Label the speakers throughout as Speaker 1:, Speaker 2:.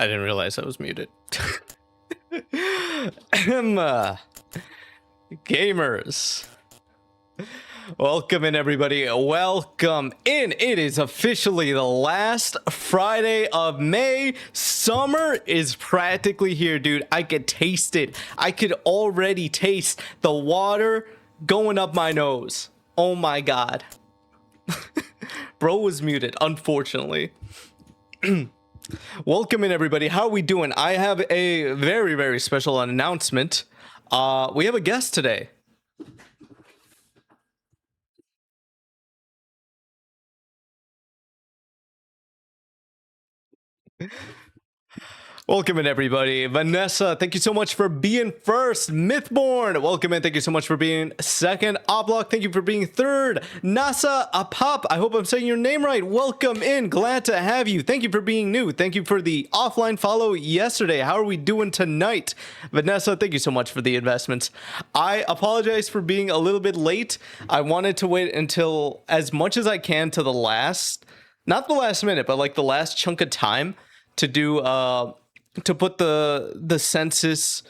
Speaker 1: I didn't realize I was muted. Gamers. Welcome in, everybody. Welcome in. It is officially the last Friday of May. Summer is practically here, dude. I could taste it. I could already taste the water going up my nose. Oh my god. Bro was muted, unfortunately. Welcome in, everybody. How are we doing? I have a very, very special announcement. We have a guest today. Welcome in, everybody. Vanessa, thank you so much for being first. Mythborn, welcome in. Thank you so much for being second. Oblock, thank you for being third. Nasa Apop, I hope I'm saying your name right. Welcome in. Glad to have you. Thank you for being new. Thank you for the offline follow yesterday. How are we doing tonight? Vanessa, thank you so much for the investments. I apologize for being a little bit late. I wanted to wait until as much as I can to the last, not the last minute, but like the last chunk of time to do to put the census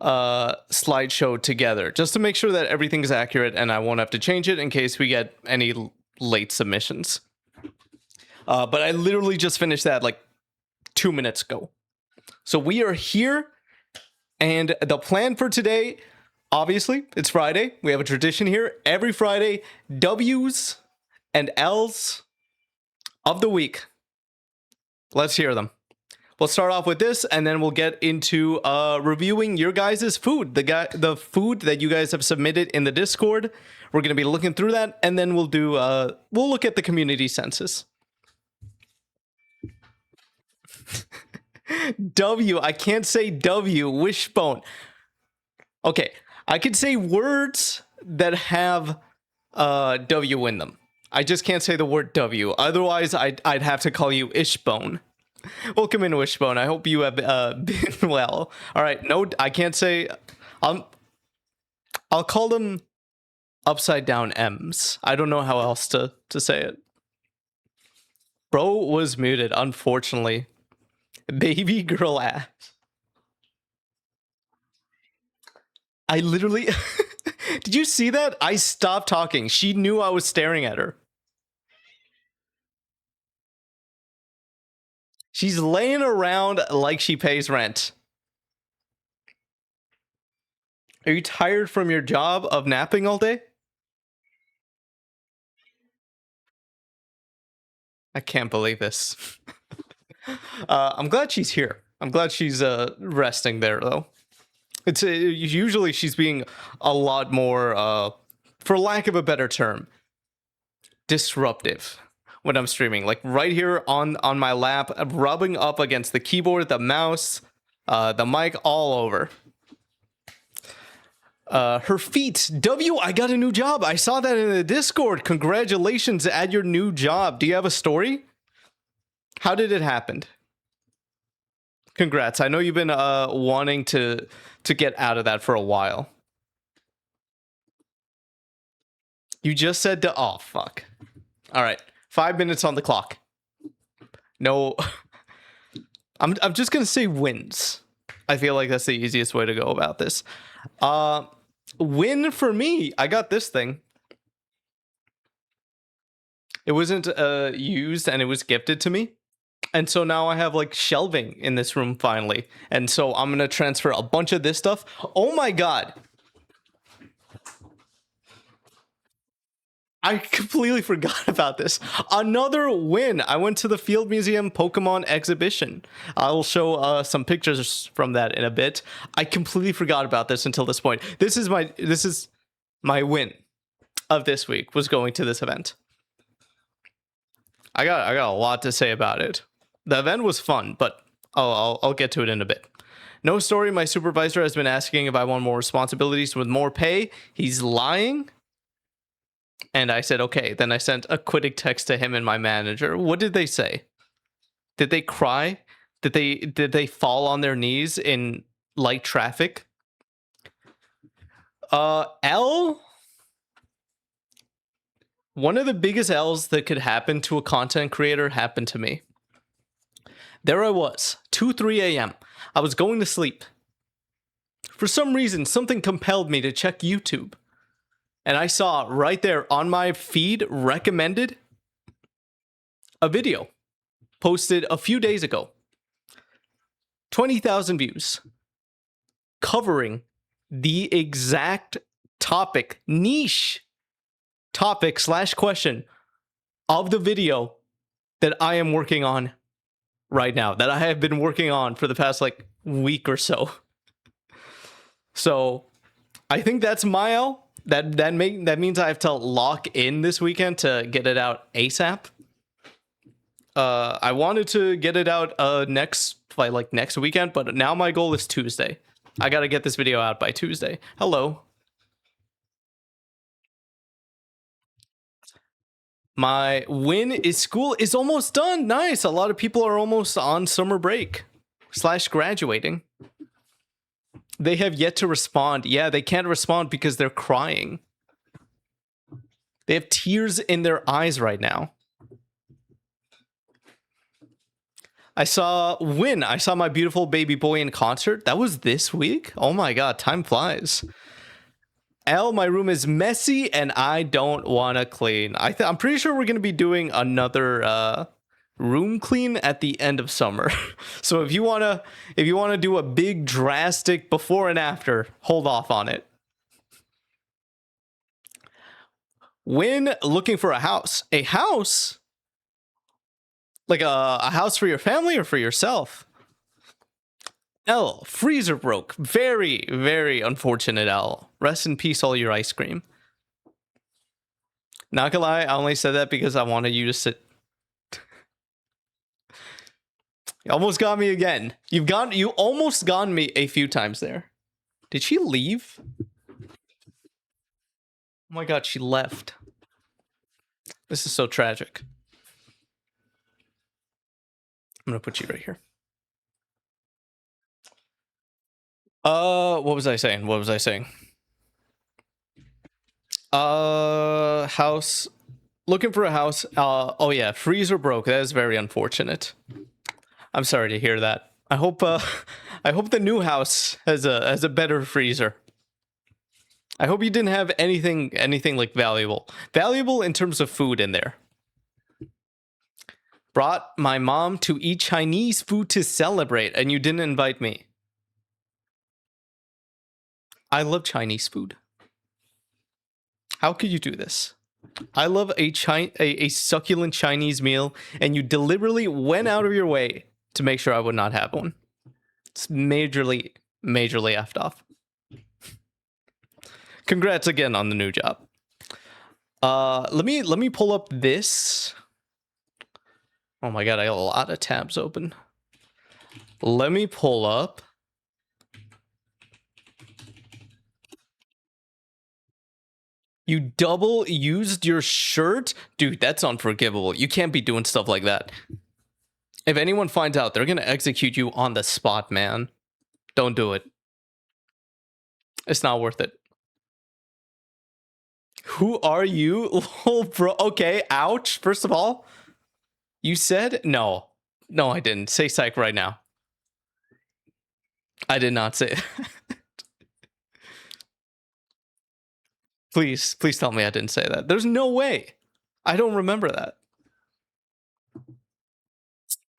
Speaker 1: slideshow together, just to make sure that everything's accurate and I won't have to change it in case we get any late submissions. But I literally just finished that like 2 minutes ago. So we are here, and the plan for today, obviously, it's Friday. We have a tradition here. Every Friday, W's and L's of the week. Let's hear them. We'll start off with this, and then we'll get into reviewing your guys' food, the food that you guys have submitted in the Discord. We're going to be looking through that, and then we'll do we'll look at the community census. W, I can't say W. Wishbone. Okay, I could say words that have W in them. I just can't say the word W. Otherwise, I'd have to call you Ishbone. Welcome in, Wishbone. I hope you have been well. All right, no, I can't say. I'll call them upside down M's. I don't know how else to say it. Bro was muted, unfortunately. Baby girl ass. I literally. Did you see that? I stopped talking. She knew I was staring at her. She's laying around like she pays rent. Are you tired from your job of napping all day? I can't believe this. I'm glad she's here. I'm glad she's resting there, though. It's usually she's being a lot more, for lack of a better term, disruptive when I'm streaming. Like right here on my lap, rubbing up against the keyboard, the mouse, the mic, all over. Her feet. W, I got a new job. I saw that in the Discord. Congratulations at your new job. Do you have a story? How did it happen? Congrats. I know you've been wanting to get out of that for a while. You just said to, oh, fuck. All right. 5 minutes on the clock. No. I'm just going to say wins. I feel like that's the easiest way to go about this. Win for me. I got this thing. It wasn't used, and it was gifted to me. And so now I have like shelving in this room finally. And so I'm going to transfer a bunch of this stuff. Oh my god. I completely forgot about this. Another win. I went to the Field Museum Pokemon exhibition. I will show some pictures from that in a bit. I completely forgot about this until this point. This is my win of this week, was going to this event. I got a lot to say about it. The event was fun, but I'll get to it in a bit. No story. My supervisor has been asking if I want more responsibilities with more pay. He's lying. And I said, okay. Then I sent a quitting text to him and my manager. What did they say? Did they cry? Did they fall on their knees in light traffic? L? One of the biggest L's that could happen to a content creator happened to me. There I was, 2, 3 a.m. I was going to sleep. For some reason, something compelled me to check YouTube. And I saw right there on my feed recommended a video posted a few days ago. 20,000 views covering the exact topic, niche topic / question of the video that I am working on right now, that I have been working on for the past like week or so. So I think that's my L. That means I have to lock in this weekend to get it out ASAP. I wanted to get it out next weekend, but now my goal is Tuesday. I gotta get this video out by Tuesday. Hello. My win is school is almost done. Nice. A lot of people are almost on summer break / graduating. They have yet to respond. Yeah, they can't respond because they're crying. They have tears in their eyes right now. I saw my beautiful baby boy in concert. That was this week. Oh my god, time flies. L, my room is messy and I don't want to clean. I'm pretty sure we're going to be doing another room clean at the end of summer. So if you want to do a big drastic before and after, hold off on it. When looking for a house, like a house for your family or for yourself? L, freezer broke. Very, very unfortunate, L. Rest in peace, all your ice cream. Not gonna lie, I only said that because I wanted you to sit. You almost got me again. You almost got me a few times there. Did she leave? Oh my god, she left. This is so tragic. I'm gonna put you right here. What was I saying? House. Looking for a house. Oh yeah, freezer broke. That is very unfortunate. I'm sorry to hear that. I hope the new house has a better freezer. I hope you didn't have anything like valuable in terms of food in there. Brought my mom to eat Chinese food to celebrate, and you didn't invite me. I love Chinese food. How could you do this? I love a succulent Chinese meal, and you deliberately went out of your way to make sure I would not have one. It's majorly effed off. Congrats again on the new job. Let me pull up this. Oh my god, I got a lot of tabs open. Let me pull up. You double used your shirt? Dude, that's unforgivable. You can't be doing stuff like that. If anyone finds out, they're gonna execute you on the spot, man. Don't do it. It's not worth it. Who are you? Lol, bro. Okay, ouch. First of all, you said no. No, I didn't. Say psych right now. I did not say it. Please tell me I didn't say that. There's no way. I don't remember that.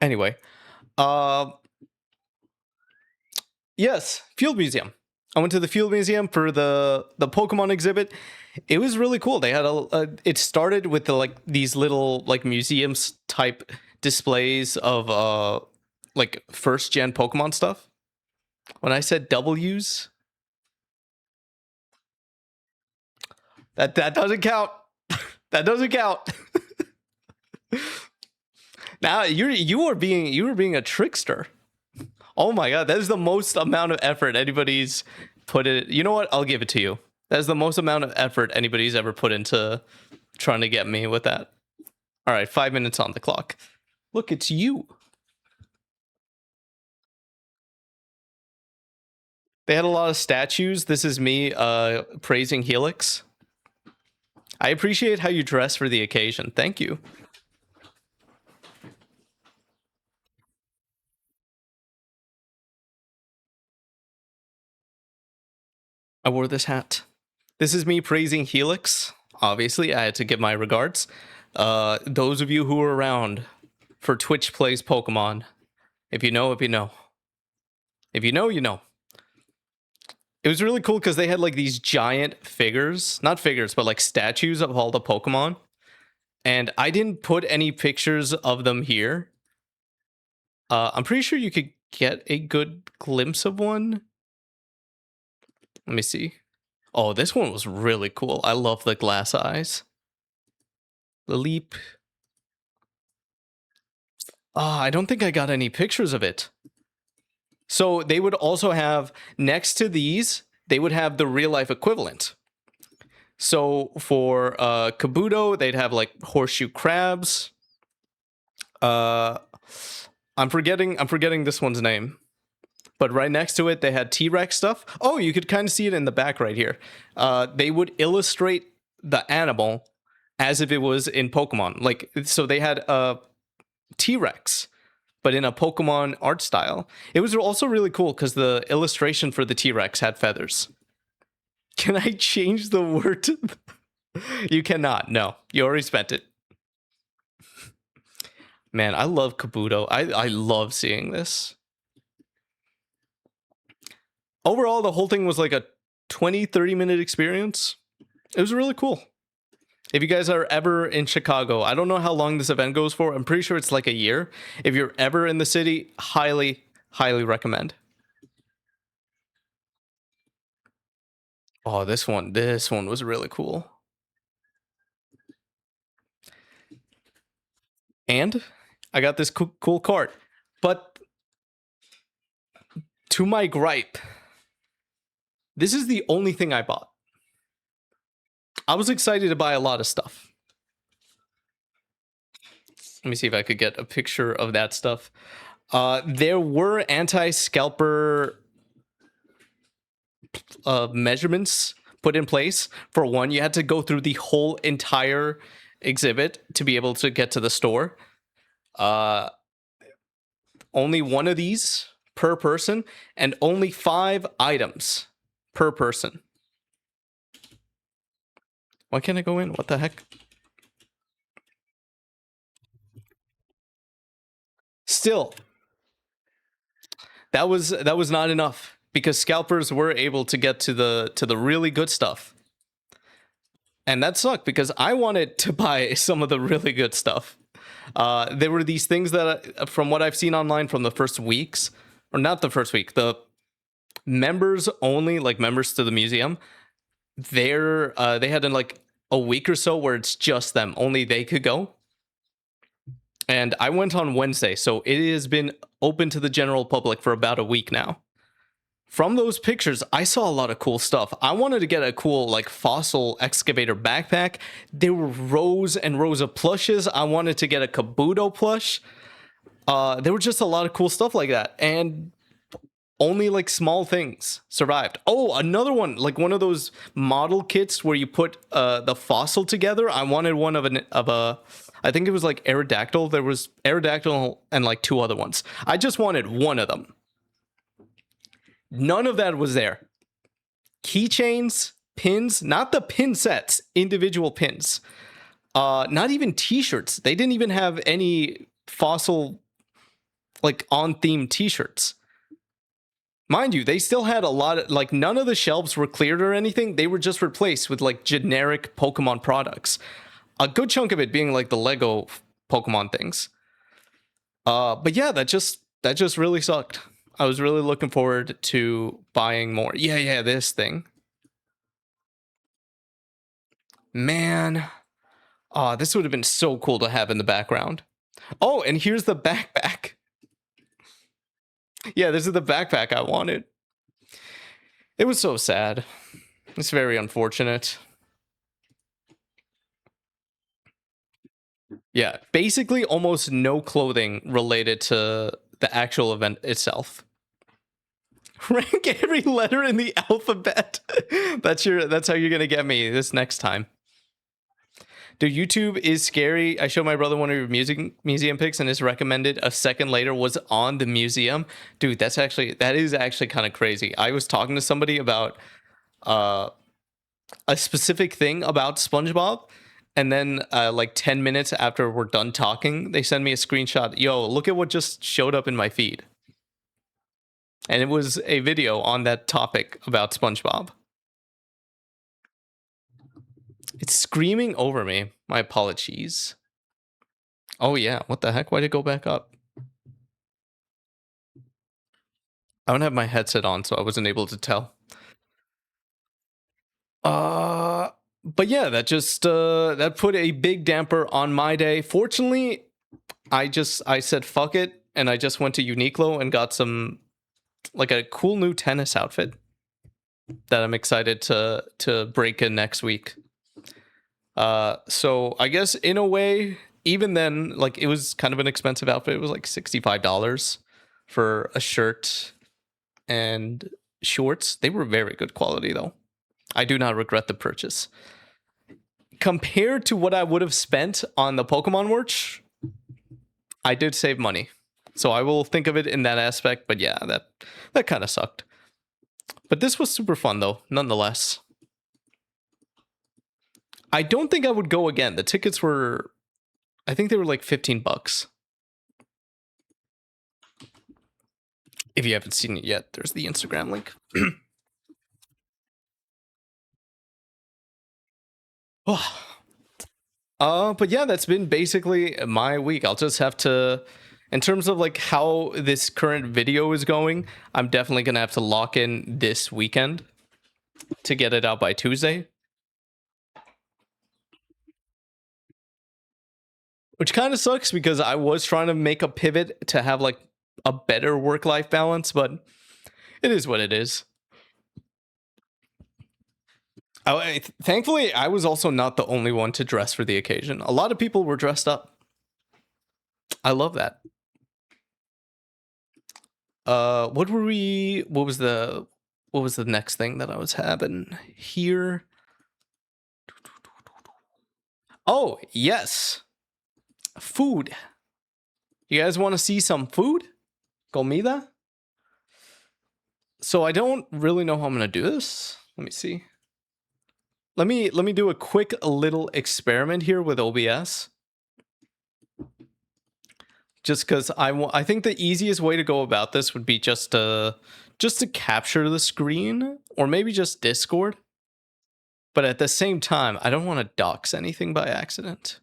Speaker 1: Anyway, yes, Field Museum. I went to the Field Museum for the Pokemon exhibit. It was really cool. They had it started with these little museums type displays of like first gen Pokemon stuff. When I said W's, that doesn't count. That doesn't count. Now you were being a trickster. Oh my god, that is the most amount of effort anybody's put in. You know what? I'll give it to you. That is the most amount of effort anybody's ever put into trying to get me with that. All right, 5 minutes on the clock. Look, it's you. They had a lot of statues. This is me praising Helix. I appreciate how you dress for the occasion. Thank you. I wore this hat. This is me praising Helix. Obviously, I had to give my regards. Those of you who were around for Twitch Plays Pokemon, if you know, if you know. If you know, you know. It was really cool because they had like these giant figures, not figures, but like statues of all the Pokemon. And I didn't put any pictures of them here. I'm pretty sure you could get a good glimpse of one. Let me see. Oh, this one was really cool. I love the glass eyes. The leap. I don't think I got any pictures of it. So they would also have, next to these, they would have the real life equivalent. So for Kabuto, they'd have like horseshoe crabs. I'm forgetting this one's name. But right next to it, they had T-Rex stuff. Oh, you could kind of see it in the back right here. They would illustrate the animal as if it was in Pokemon. Like, so they had a T-Rex, but in a Pokemon art style. It was also really cool because the illustration for the T-Rex had feathers. Can I change the word to You cannot. No, you already spent it. Man, I love Kabuto. I love seeing this. Overall, the whole thing was like a 20-30 minute experience. It was really cool. If you guys are ever in Chicago, I don't know how long this event goes for. I'm pretty sure it's like a year. If you're ever in the city, highly, highly recommend. Oh, this one was really cool. And I got this cool cart. But to my gripe, this is the only thing I bought. I was excited to buy a lot of stuff. Let me see if I could get a picture of that stuff. There were anti-scalper measurements put in place. For one, you had to go through the whole entire exhibit to be able to get to the store. Only one of these per person, and only 5 items per person. Why can't I go in? What the heck? Still, that was not enough because scalpers were able to get to the really good stuff. And that sucked because I wanted to buy some of the really good stuff. There were these things that, from what I've seen online from the first weeks, or not the first week, the members only, like members to the museum, they had in like a week or so where it's just them, only they could go. And I went on Wednesday, so it has been open to the general public for about a week now. From those pictures, I saw a lot of cool stuff. I wanted to get a cool like fossil excavator backpack. There were rows and rows of plushes. I wanted to get a Kabuto plush. There were just a lot of cool stuff like that. And only like small things survived. Oh, another one, like one of those model kits where you put the fossil together. I wanted one of a I think it was like Aerodactyl. There was Aerodactyl and like 2 other ones. I just wanted one of them. None of that was there. Keychains, pins, not the pin sets, individual pins. Not even t-shirts. They didn't even have any fossil like on theme t-shirts. Mind you, they still had a lot of, like, none of the shelves were cleared or anything. They were just replaced with like generic Pokemon products. A good chunk of it being like the Lego Pokemon things. But yeah, that just really sucked. I was really looking forward to buying more. Yeah, this thing. Man. This would have been so cool to have in the background. Oh, and here's the backpack. Yeah, this is the backpack I wanted. It was so sad. It's very unfortunate. Yeah, basically almost no clothing related to the actual event itself. Rank every letter in the alphabet. That's how you're gonna get me this next time. Dude, YouTube is scary. I showed my brother one of your museum pics, and his recommended a second later was on the museum. Dude, that is actually kind of crazy. I was talking to somebody about uh, a specific thing about SpongeBob, and then like 10 minutes after we're done talking, they send me a screenshot. Yo, look at what just showed up in my feed, and it was a video on that topic about SpongeBob. It's screaming over me. My apologies. Oh yeah, what the heck? Why'd it go back up? I don't have my headset on, so I wasn't able to tell. Uh, but yeah, that just that put a big damper on my day. Fortunately, I said fuck it, and I just went to Uniqlo and got some like a cool new tennis outfit that I'm excited to break in next week. So I guess in a way, even then, like it was kind of an expensive outfit. It was like $65 for a shirt and shorts. They were very good quality though. I do not regret the purchase. Compared to what I would have spent on the Pokemon merch, I did save money. So I will think of it in that aspect, but yeah, that kind of sucked. But this was super fun though, nonetheless. I don't think I would go again. The tickets were, I think they were like $15. If you haven't seen it yet, there's the Instagram link. But yeah, that's been basically my week. I'll just have to, in terms of like how this current video is going, I'm definitely gonna have to lock in this weekend to get it out by Tuesday. Which kind of sucks because I was trying to make a pivot to have like a better work-life balance, but it is what it is. Thankfully, I was also not the only one to dress for the occasion. A lot of people were dressed up. I love that. What were we? What was the next thing that I was having here? Oh yes, food. You guys want to see some food? Comida. So I don't really know how I'm gonna do this. Let me see. Let me do a quick little experiment here with OBS. Just because I think the easiest way to go about this would be just to capture the screen, or maybe just Discord. But at the same time, I don't want to dox anything by accident.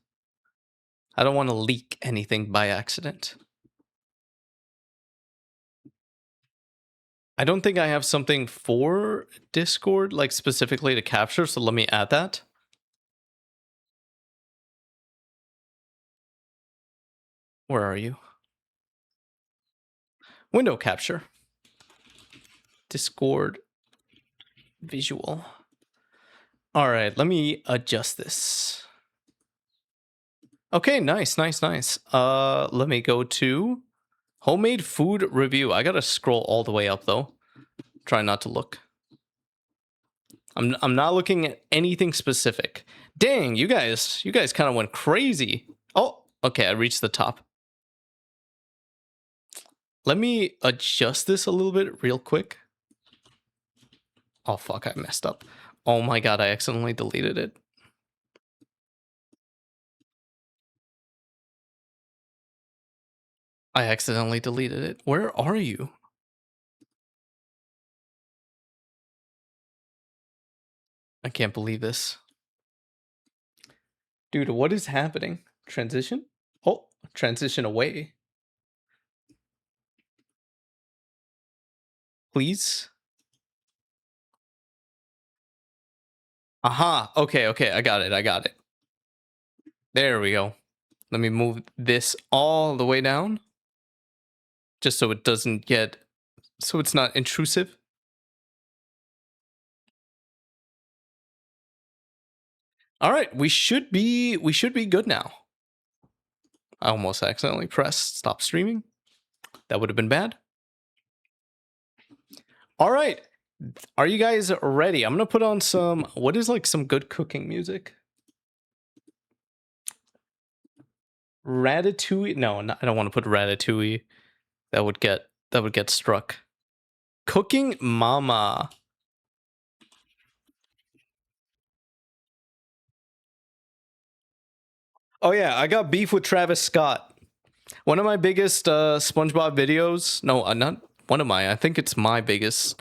Speaker 1: I don't want to leak anything by accident. I don't think I have something for Discord, like specifically to capture, so let me add that. Where are you? Window capture. Discord visual. All right, let me adjust this. Okay, nice. Let me go to homemade food review. I gotta scroll all the way up though. Try not to look. I'm not looking at anything specific. Dang, you guys kind of went crazy. Oh, okay, I reached the top. Let me adjust this a little bit real quick. Oh fuck, I messed up. Oh my god, I accidentally deleted it. I accidentally deleted it. Where are you? I can't believe this. Dude, what is happening? Transition? Oh, transition away. Please? Aha. Okay, I got it. There we go. Let me move this all the way down. Just so it doesn't get, so it's not intrusive. All right, we should be good now. I almost accidentally pressed stop streaming. That would have been bad. All right. Are you guys ready? I'm going to put on some, what is like some good cooking music? Ratatouille? No, I don't want to put Ratatouille. That would get struck. Cooking Mama. Oh yeah, I got beef with Travis Scott. One of my biggest SpongeBob videos. No, not one of my. I think it's my biggest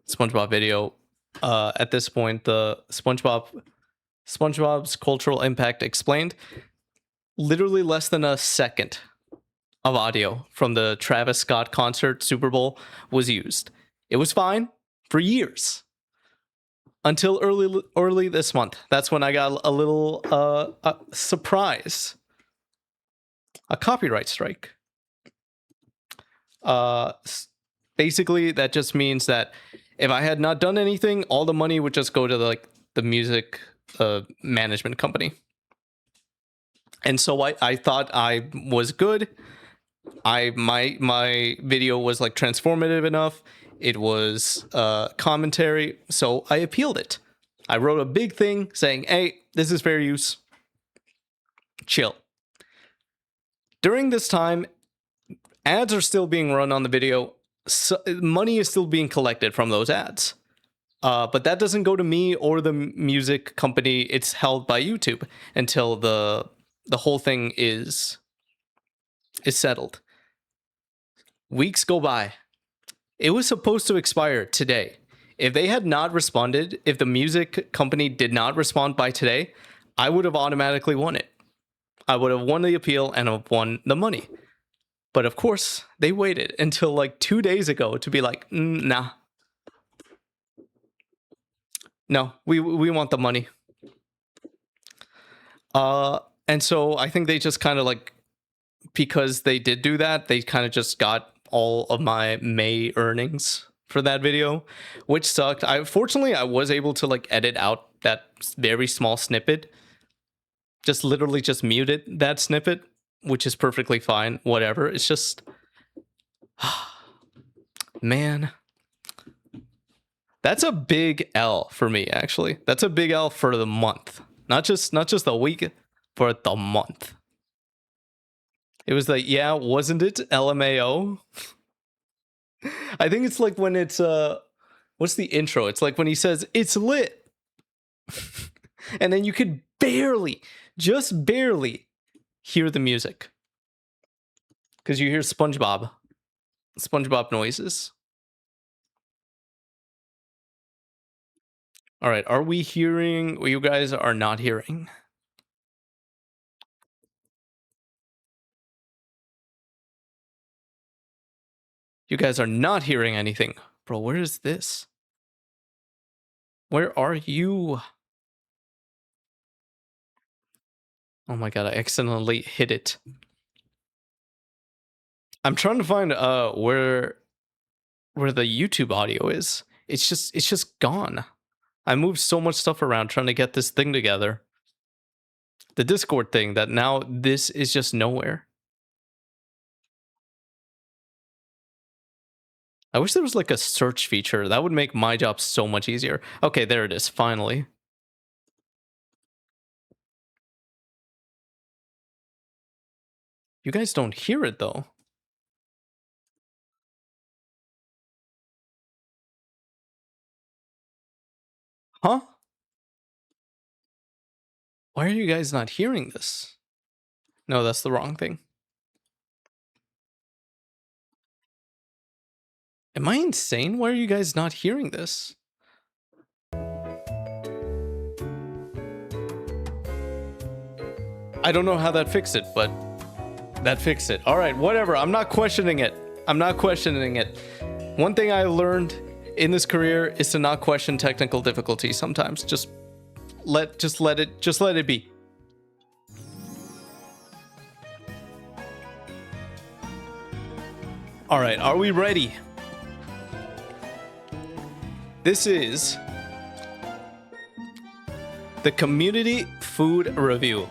Speaker 1: SpongeBob video. At this point, the SpongeBob's cultural impact explained. Literally less than a second of audio from the Travis Scott concert Super Bowl was used. It was fine for years until early this month. That's when I got a little surprise, a copyright strike. Basically, that just means that if I had not done anything, all the money would just go to the music management company. And so I thought I was good. My video was like transformative enough. It was commentary, so I appealed it. I wrote a big thing saying, "Hey, this is fair use. Chill." During this time, ads are still being run on the video. So money is still being collected from those ads. But that doesn't go to me or the music company. It's held by YouTube until the whole thing is settled. Weeks go by. It was supposed to expire today. If they had not responded, if the music company did not respond by today, I would have automatically won it. I would have won the appeal and have won the money. But of course, they waited until like 2 days ago to be like, nah. No, we want the money. And so I think they just kind of like, because they did do that, they kind of just got all of my May earnings for that video, which sucked. Fortunately I was able to like edit out that very small snippet. Just literally just muted that snippet, which is perfectly fine. Whatever. It's just, man, that's a big L for me. Actually, that's a big L for the month. Not just the week, for the month. It was like, yeah, wasn't it LMAO? I think it's like when it's what's the intro? It's like when he says it's lit. And then you could just barely hear the music. Cuz you hear SpongeBob noises. All right, are we hearing what you guys are not hearing? You guys are not hearing anything. Bro, where is this? Where are you? Oh my god, I accidentally hit it. I'm trying to find where the YouTube audio is. It's just gone. I moved so much stuff around trying to get this thing together. The Discord thing, that now this is just nowhere. I wish there was like a search feature. That would make my job so much easier. Okay, there it is, finally. You guys don't hear it though. Huh? Why are you guys not hearing this? No, that's the wrong thing. Am I insane? Why are you guys not hearing this? I don't know how that fixed it, but that fixed it. All right, whatever. I'm not questioning it. One thing I learned in this career is to not question technical difficulty sometimes. Just let it be. All right, are we ready? This is the community food review.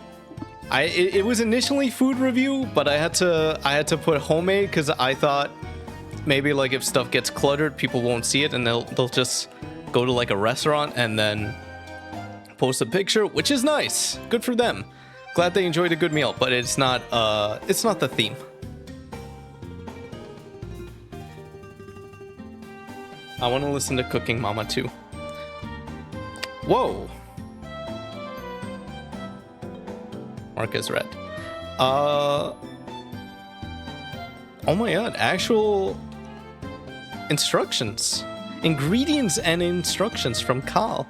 Speaker 1: It was initially food review, but I had to put homemade because I thought maybe like if stuff gets cluttered, people won't see it and they'll just go to like a restaurant and then post a picture, which is nice. Good for them. Glad they enjoyed a good meal, but it's not the theme. I want to listen to Cooking Mama too. Whoa. Mark as red. Oh my god, actual instructions. Ingredients and instructions from Kyle.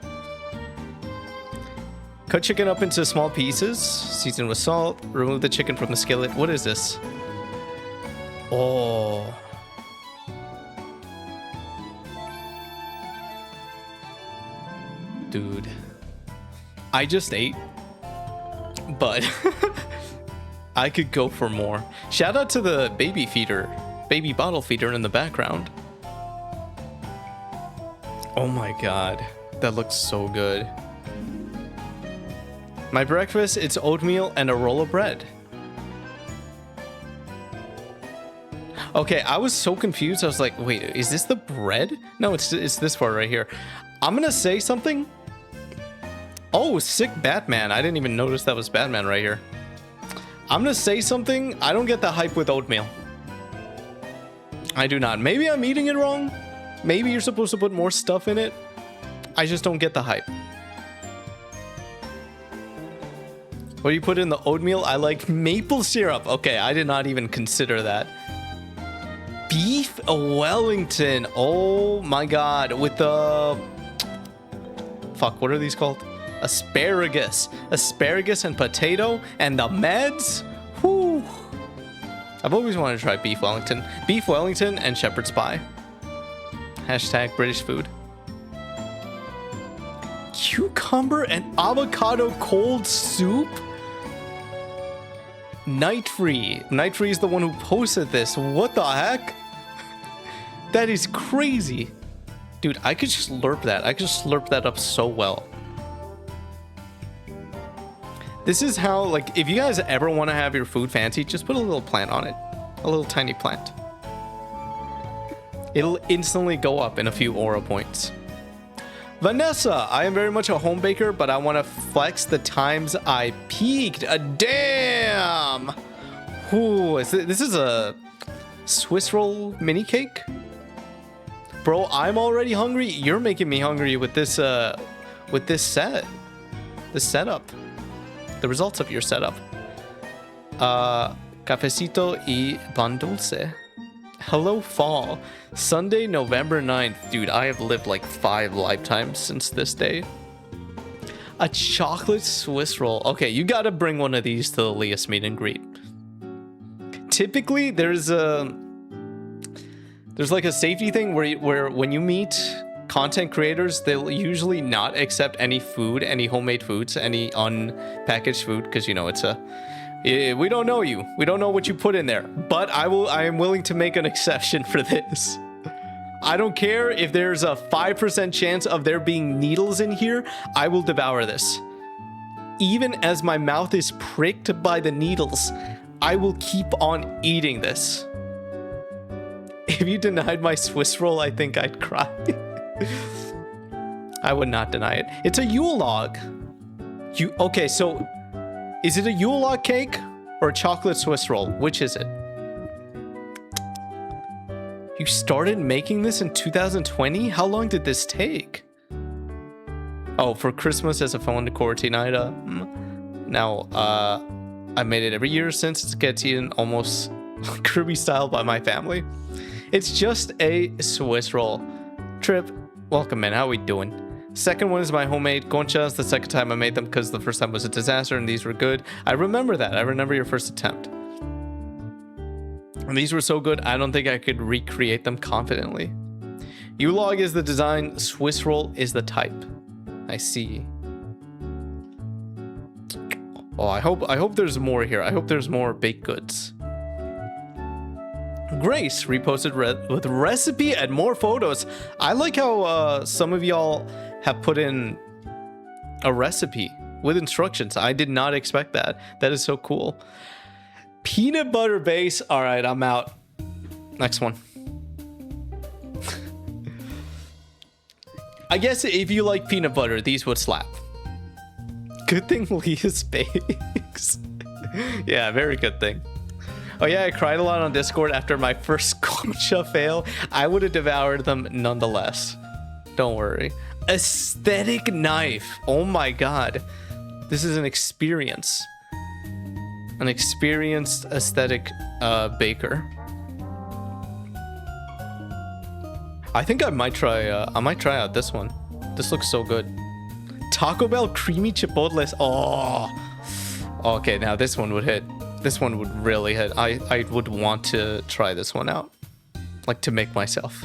Speaker 1: Cut chicken up into small pieces, season with salt, remove the chicken from the skillet. What is this? Oh. Dude. I just ate, but I could go for more. Shout out to the baby bottle feeder in the background. Oh my god, that looks so good. My breakfast, it's oatmeal and a roll of bread. Okay, I was so confused. I was like, wait, is this the bread? No, it's this part right here. I'm gonna say something. Oh, sick Batman. I didn't even notice that was Batman right here. I'm gonna say something. I don't get the hype with oatmeal. I do not. Maybe I'm eating it wrong. Maybe you're supposed to put more stuff in it. I just don't get the hype. What do you put in the oatmeal? I like maple syrup. Okay, I did not even consider that. Beef Wellington. Oh my god. With the... Fuck, what are these called? Asparagus. Asparagus and potato and the meds? Whew. I've always wanted to try beef Wellington. Beef Wellington and shepherd's pie. Hashtag British food. Cucumber and avocado cold soup? Night Free. Night Free is the one who posted this. What the heck? That is crazy. Dude, I could just slurp that. I could just slurp that up so well. This is how, like, if you guys ever want to have your food fancy, just put a little plant on it. A little tiny plant. It'll instantly go up in a few aura points. Vanessa, I am very much a home baker, but I want to flex the times I peaked. Damn! Ooh, this is a Swiss roll mini cake? Bro, I'm already hungry. You're making me hungry with this setup. The results of your setup. Cafecito y pan dulce. Hello, fall. Sunday, November 9th. Dude, I have lived like 5 lifetimes since this day. A chocolate Swiss roll. Okay, you gotta bring one of these to the Elias meet and greet. Typically, there's like a safety thing where when you meet content creators, they'll usually not accept any food, any homemade foods, any unpackaged food, because, you know, it's we don't know you. We don't know what you put in there. But I am willing to make an exception for this. I don't care if there's a 5% chance of there being needles in here. I will devour this. Even as my mouth is pricked by the needles, I will keep on eating this. If you denied my Swiss roll, I think I'd cry. I would not deny it. It's a Yule log. Okay, so is it a Yule log cake or a chocolate Swiss roll? Which is it? You started making this in 2020? How long did this take? Oh, for Christmas as a phone decor item. Now, I made it every year since it gets eaten almost Kirby style by my family. It's just a Swiss roll. Trip, welcome in. How we doing? Second one is my homemade conchas. The second time I made them because the first time was a disaster and these were good. I remember that. I remember your first attempt. And these were so good, I don't think I could recreate them confidently. U-log is the design. Swiss roll is the type. I see. Oh, I hope there's more here. I hope there's more baked goods. Grace reposted with recipe and more photos. I like how some of y'all have put in a recipe with instructions. I did not expect that. That is so cool. Peanut butter base. All right, I'm out. Next one. I guess if you like peanut butter, these would slap. Good thing Leah's bakes. Yeah, very good thing. Oh yeah, I cried a lot on Discord after my first concha fail. I would have devoured them nonetheless. Don't worry. Aesthetic knife. Oh my god. This is an experience. An experienced aesthetic baker. I think I might try out this one. This looks so good. Taco Bell creamy chipotle. Oh, okay. Now this one would hit. This one would really hit. I would want to try this one out, like to make myself.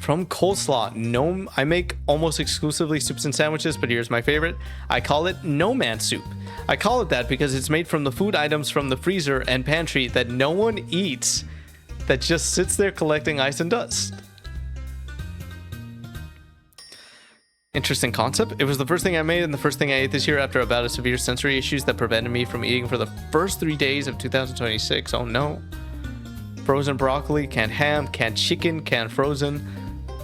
Speaker 1: From coleslaw, no, I make almost exclusively soups and sandwiches, but here's my favorite. I call it No Man Soup. I call it that because it's made from the food items from the freezer and pantry that no one eats, that just sits there collecting ice and dust. Interesting concept. It was the first thing I made and the first thing I ate this year after a bout of severe sensory issues that prevented me from eating for the first 3 days of 2026. Oh no. Frozen broccoli, canned ham, canned chicken, canned frozen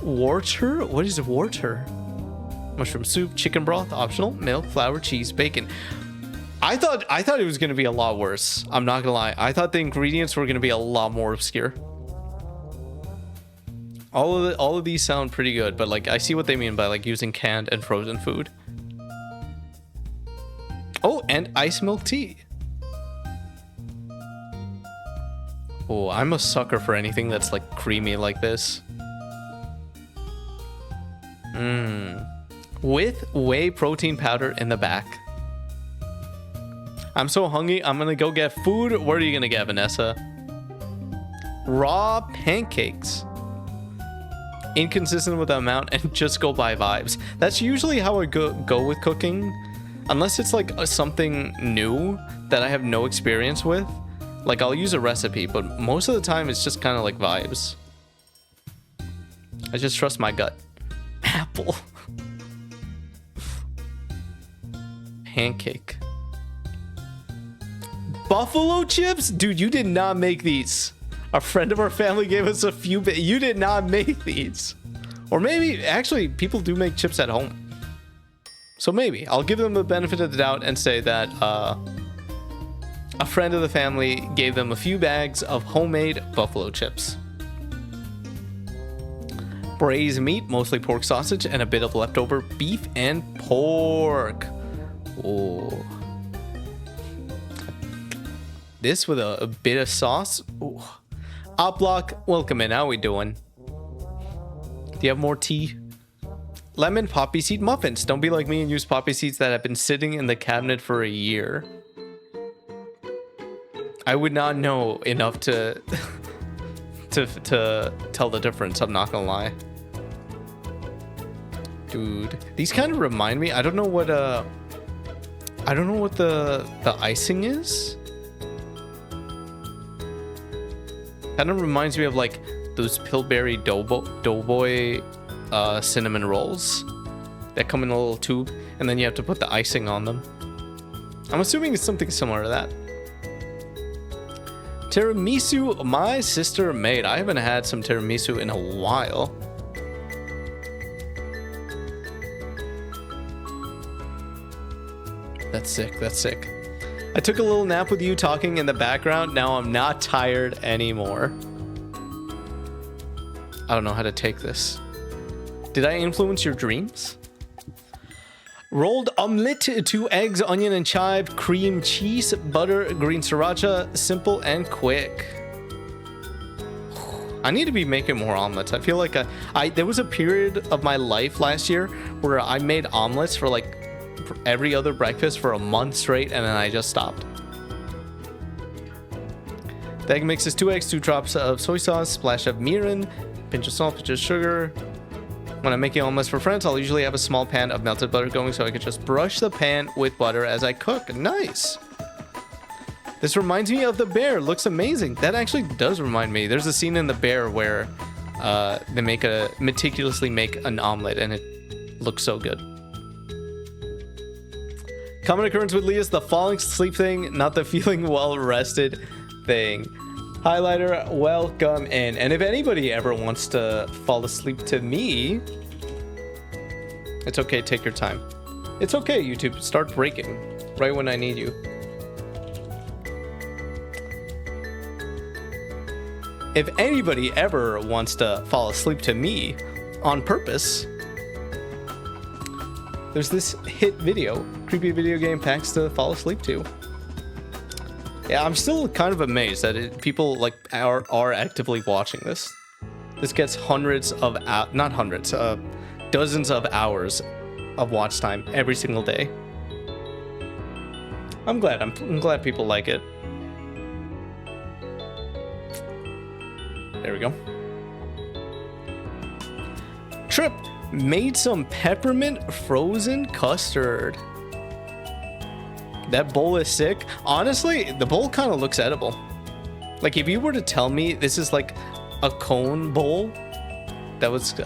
Speaker 1: water. What is water? Mushroom soup, chicken broth, optional, milk, flour, cheese, bacon. I thought it was going to be a lot worse. I'm not gonna lie. I thought the ingredients were going to be a lot more obscure. All of these sound pretty good, but like I see what they mean by like using canned and frozen food. Oh, and ice milk tea. Oh, I'm a sucker for anything that's like creamy like this. With whey protein powder in the back. I'm so hungry, I'm gonna go get food. What are you gonna get, Vanessa? Raw pancakes. Inconsistent with the amount and just go by vibes. That's usually how I go with cooking. Unless it's like something new that I have no experience with. Like I'll use a recipe, but most of the time it's just kind of like vibes. I just trust my gut. Apple. Pancake. Buffalo chips? Dude, you did not make these. A friend of our family gave us a few, but you did not make these. Or maybe, actually, people do make chips at home. So maybe, I'll give them the benefit of the doubt and say that a friend of the family gave them a few bags of homemade buffalo chips. Braised meat, mostly pork sausage, and a bit of leftover beef and pork. Oh. This with a bit of sauce. Ooh. Uplock, welcome in. How we doing? Do you have more tea? Lemon poppy seed muffins. Don't be like me and use poppy seeds that have been sitting in the cabinet for a year. I would not know enough to to tell the difference. I'm not gonna lie. Dude, these kind of remind me. I don't know what the icing is. Kind of reminds me of like those Pillsbury Doughboy cinnamon rolls that come in a little tube, and then you have to put the icing on them. I'm assuming it's something similar to that. Tiramisu, my sister made. I haven't had some tiramisu in a while. That's sick. That's sick. I took a little nap with you talking in the background. Now I'm not tired anymore. I don't know how to take this. Did I influence your dreams? Rolled omelette, 2 eggs, onion and chive, cream cheese, butter, green sriracha, simple and quick. I need to be making more omelets. I feel like there was a period of my life last year where I made omelets for like every other breakfast for a month straight, and then I just stopped. The egg mix is 2 eggs, 2 drops of soy sauce, splash of mirin, pinch of salt, pinch of sugar. When I'm making omelets for friends, I'll usually have a small pan of melted butter going so I can just brush the pan with butter as I cook. Nice. This reminds me of The Bear. Looks amazing. That actually does remind me. There's a scene in The Bear where they meticulously make an omelet, and it looks so good. Common occurrence with Leah's the falling asleep thing, not the feeling well rested thing. Highlighter, welcome in. And if anybody ever wants to fall asleep to me, it's okay, take your time. It's okay, YouTube, start breaking right when I need you. If anybody ever wants to fall asleep to me on purpose, there's this hit video, creepy video game packs to fall asleep to. Yeah, I'm still kind of amazed that people like are actively watching this. This gets hundreds of not hundreds, dozens of hours of watch time every single day. I'm glad. I'm glad people like it. There we go. Trip made some peppermint frozen custard. That bowl is sick. Honestly, the bowl kind of looks edible. Like if you were to tell me this is like a cone bowl that was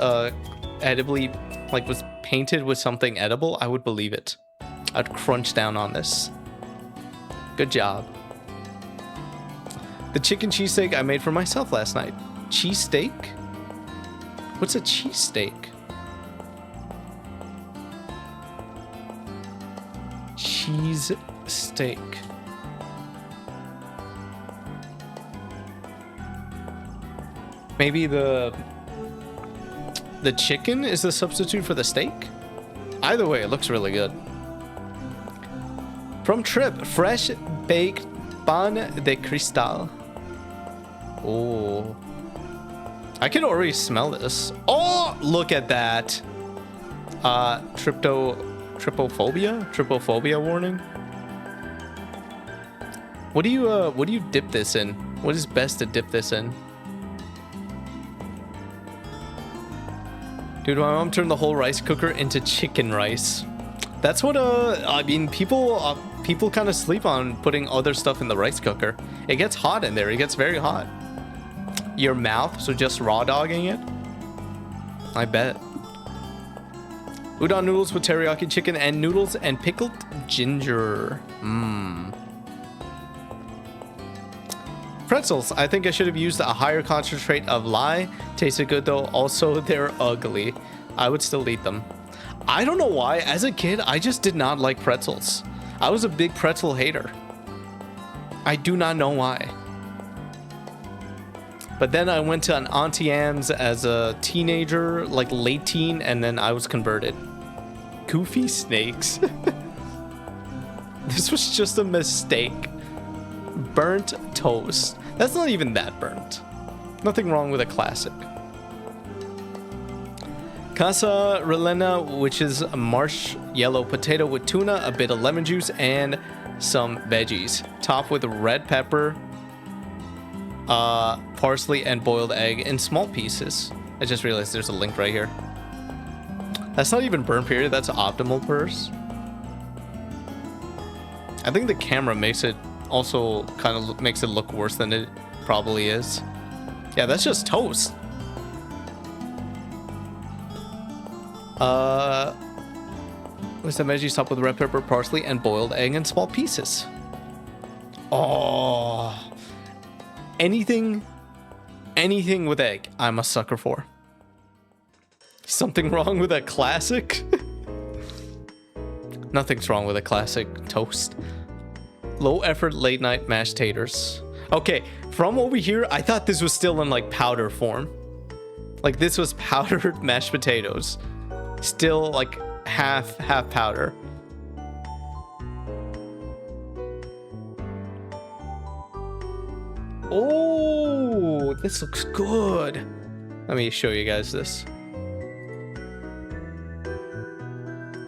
Speaker 1: edibly, like was painted with something edible, I would believe it. I'd crunch down on this. Good job. The chicken cheesesteak I made for myself last night. Cheesesteak? What's a cheesesteak? Cheese steak. Maybe the chicken is the substitute for the steak? Either way, it looks really good. From Trip, fresh baked pan de cristal. Oh. I can already smell this. Oh, look at that. Trypophobia warning. What do you dip this in? What is best to dip this in? Dude, my mom turned the whole rice cooker into chicken rice. That's what I mean, people kind of sleep on putting other stuff in the rice cooker. It gets hot in there. It gets very hot. Your mouth, so just raw dogging it? I bet. Udon noodles with teriyaki chicken and noodles and pickled ginger. Mmm. Pretzels. I think I should have used a higher concentrate of lye. Tasted good though. Also, they're ugly. I would still eat them. I don't know why. As a kid, I just did not like pretzels. I was a big pretzel hater. I do not know why. But then I went to an Auntie Anne's as a teenager, like late teen, and then I was converted. Goofy snakes. This was just a mistake. Burnt toast. That's not even that burnt. Nothing wrong with a classic. Casa Relena, which is a marsh yellow potato with tuna, a bit of lemon juice, and some veggies. Topped with red pepper, parsley, and boiled egg in small pieces. I just realized there's a link right here. That's not even burn period, that's optimal purse. I think the camera makes it also kind of makes it look worse than it probably is. Yeah, that's just toast. What's the veggies topped with red pepper, parsley, and boiled egg in small pieces. Oh, anything with egg, I'm a sucker for. Something wrong with a classic? Nothing's wrong with a classic toast. Low effort late night mashed taters. Okay, from over here, I thought this was still in like powder form. Like this was powdered mashed potatoes. Still like half powder. Oh, this looks good. Let me show you guys this.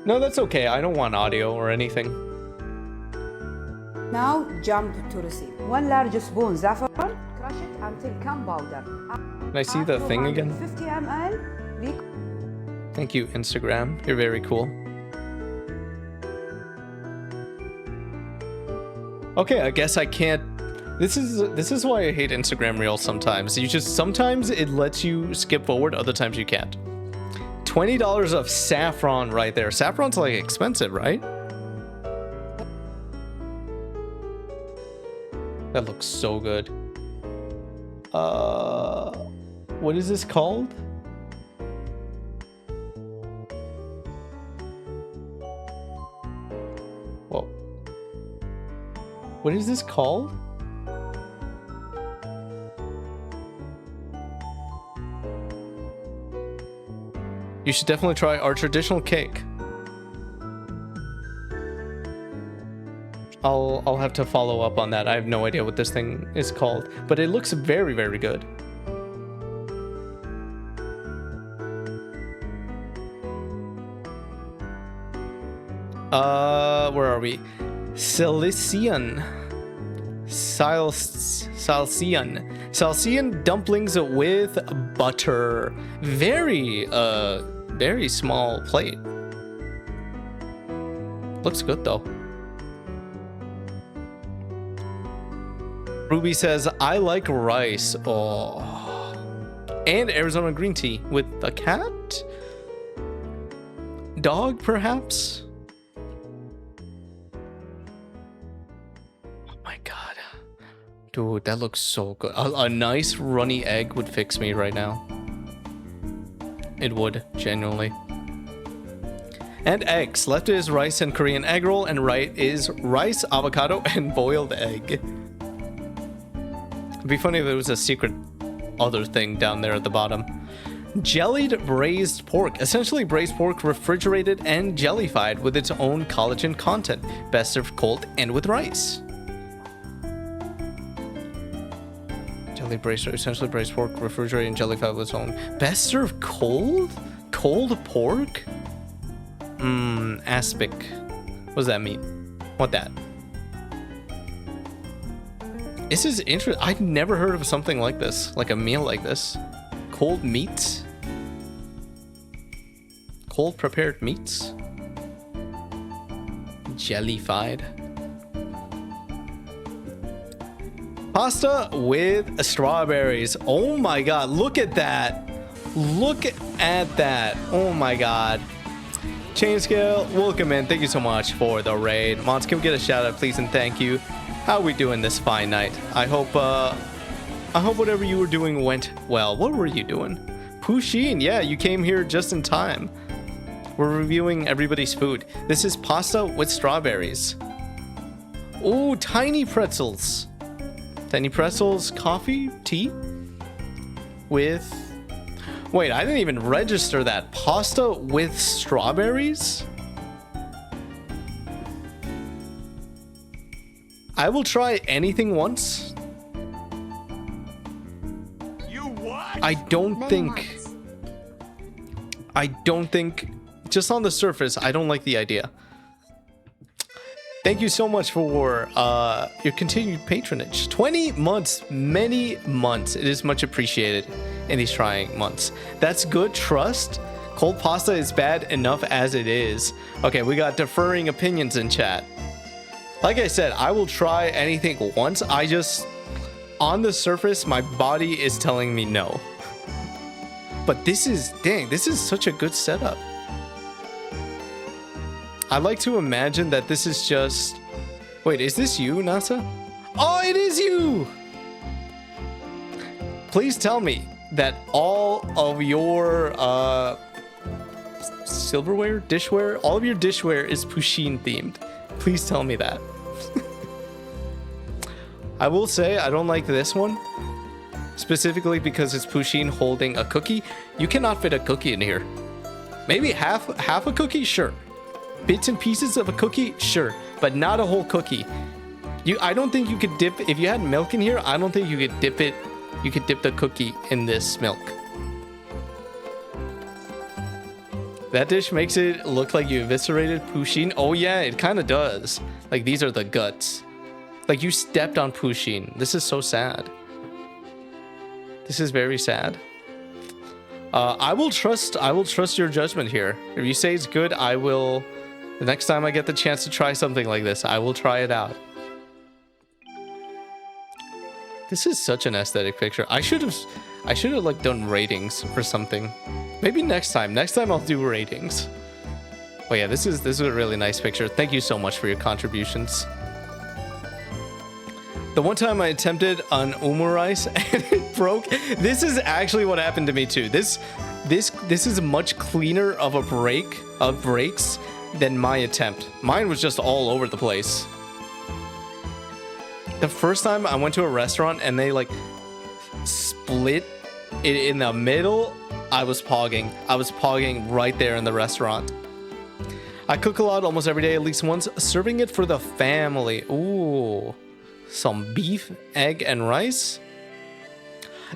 Speaker 1: No, that's okay. I don't want audio or anything.
Speaker 2: Now jump to receive. 1 large spoon saffron, crush it until come powder.
Speaker 1: Can I see the thing again?
Speaker 2: 50 ml.
Speaker 1: Thank you, Instagram. You're very cool. Okay, I guess I can't. This is why I hate Instagram Reels sometimes. Sometimes it lets you skip forward, other times you can't. $20 of saffron right there. Saffron's like expensive, right? That looks so good. What is this called? Whoa. What is this called? You should definitely try our traditional cake. I'll have to follow up on that. I have no idea what this thing is called, but it looks very, very good. Where are we? Cilician dumplings with butter. Very small plate. Looks good though. Ruby says, I like rice. Oh. And Arizona green tea with a cat? Dog, perhaps? Oh my god. Dude, that looks so good. A nice runny egg would fix me right now. It would, genuinely. And eggs. Left is rice and Korean egg roll, and right is rice, avocado, and boiled egg. It'd be funny if there was a secret other thing down there at the bottom. Jellied braised pork. Essentially braised pork refrigerated and jellified with its own collagen content. Best served cold and with rice. Jelly braised, essentially braised pork refrigerated and jellified with its own. Best served cold? Cold pork? Aspic. What does that mean? What that? This is interesting. I've never heard of something like this, like a meal like this. Cold meats? Cold prepared meats? Jellified. Pasta with strawberries. Oh my god, look at that. Look at that. Oh my god. Chain Scale, welcome in. Thank you so much for the raid. Mons, can we get a shout out, please, and thank you. How are we doing this fine night? I hope whatever you were doing went well. What were you doing? Pusheen, yeah, you came here just in time. We're reviewing everybody's food. This is pasta with strawberries. Ooh, tiny pretzels. Tiny pretzels, coffee, tea with... Wait, I didn't even register that. Pasta with strawberries? I will try anything once.
Speaker 3: You what?
Speaker 1: I don't think, just on the surface, I don't like the idea. Thank you so much for your continued patronage. 20 months, many months. It is much appreciated in these trying months. That's good, trust. Cold pasta is bad enough as it is. Okay, we got differing opinions in chat. Like I said, I will try anything once. I just, on the surface, my body is telling me no. But this is, dang, this is such a good setup. I like to imagine that this is just... Wait, is this you, NASA? Oh, it is you! Please tell me that all of your silverware, dishware, all of your dishware is Pusheen themed. Please tell me that. I will say I don't like this one, specifically because it's Pusheen holding a cookie. You cannot fit a cookie in here. Maybe half a cookie, sure. Bits and pieces of a cookie, sure, but not a whole cookie. I don't think you could dip, if you had milk in here, I don't think you could dip it. You could dip the cookie in this milk. That dish makes it look like you eviscerated Pusheen. Oh yeah, it kind of does. Like these are the guts. Like you stepped on Pusheen. This is so sad. This is very sad. I will trust your judgment here. If you say it's good, I will. The next time I get the chance to try something like this, I will try it out. This is such an aesthetic picture. I should have like done ratings or something. Maybe next time. Next time I'll do ratings. Oh yeah, this is a really nice picture. Thank you so much for your contributions. The one time I attempted an umu rice and it broke. This is actually what happened to me too. This is much cleaner of breaks than my attempt. Mine was just all over the place. The first time I went to a restaurant and they like split it in the middle, I was pogging. I was pogging right there in the restaurant. I cook a lot almost every day, at least once, serving it for the family. Ooh, some beef, egg, and rice.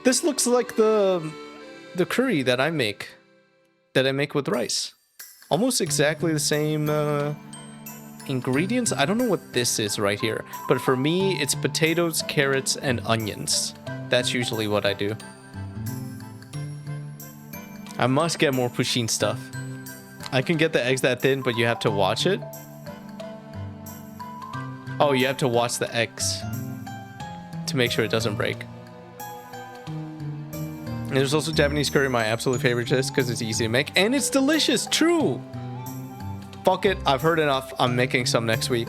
Speaker 1: This looks like the curry that I make with rice. Almost exactly the same ingredients. I don't know what this is right here, but for me, it's potatoes, carrots, and onions. That's usually what I do. I must get more poutine stuff. I can get the eggs that thin, but you have to watch it. Oh, you have to watch the eggs to make sure it doesn't break. And there's also Japanese curry, my absolute favorite, just because it's easy to make and it's delicious. True. Fuck it, I've heard enough. I'm making some next week.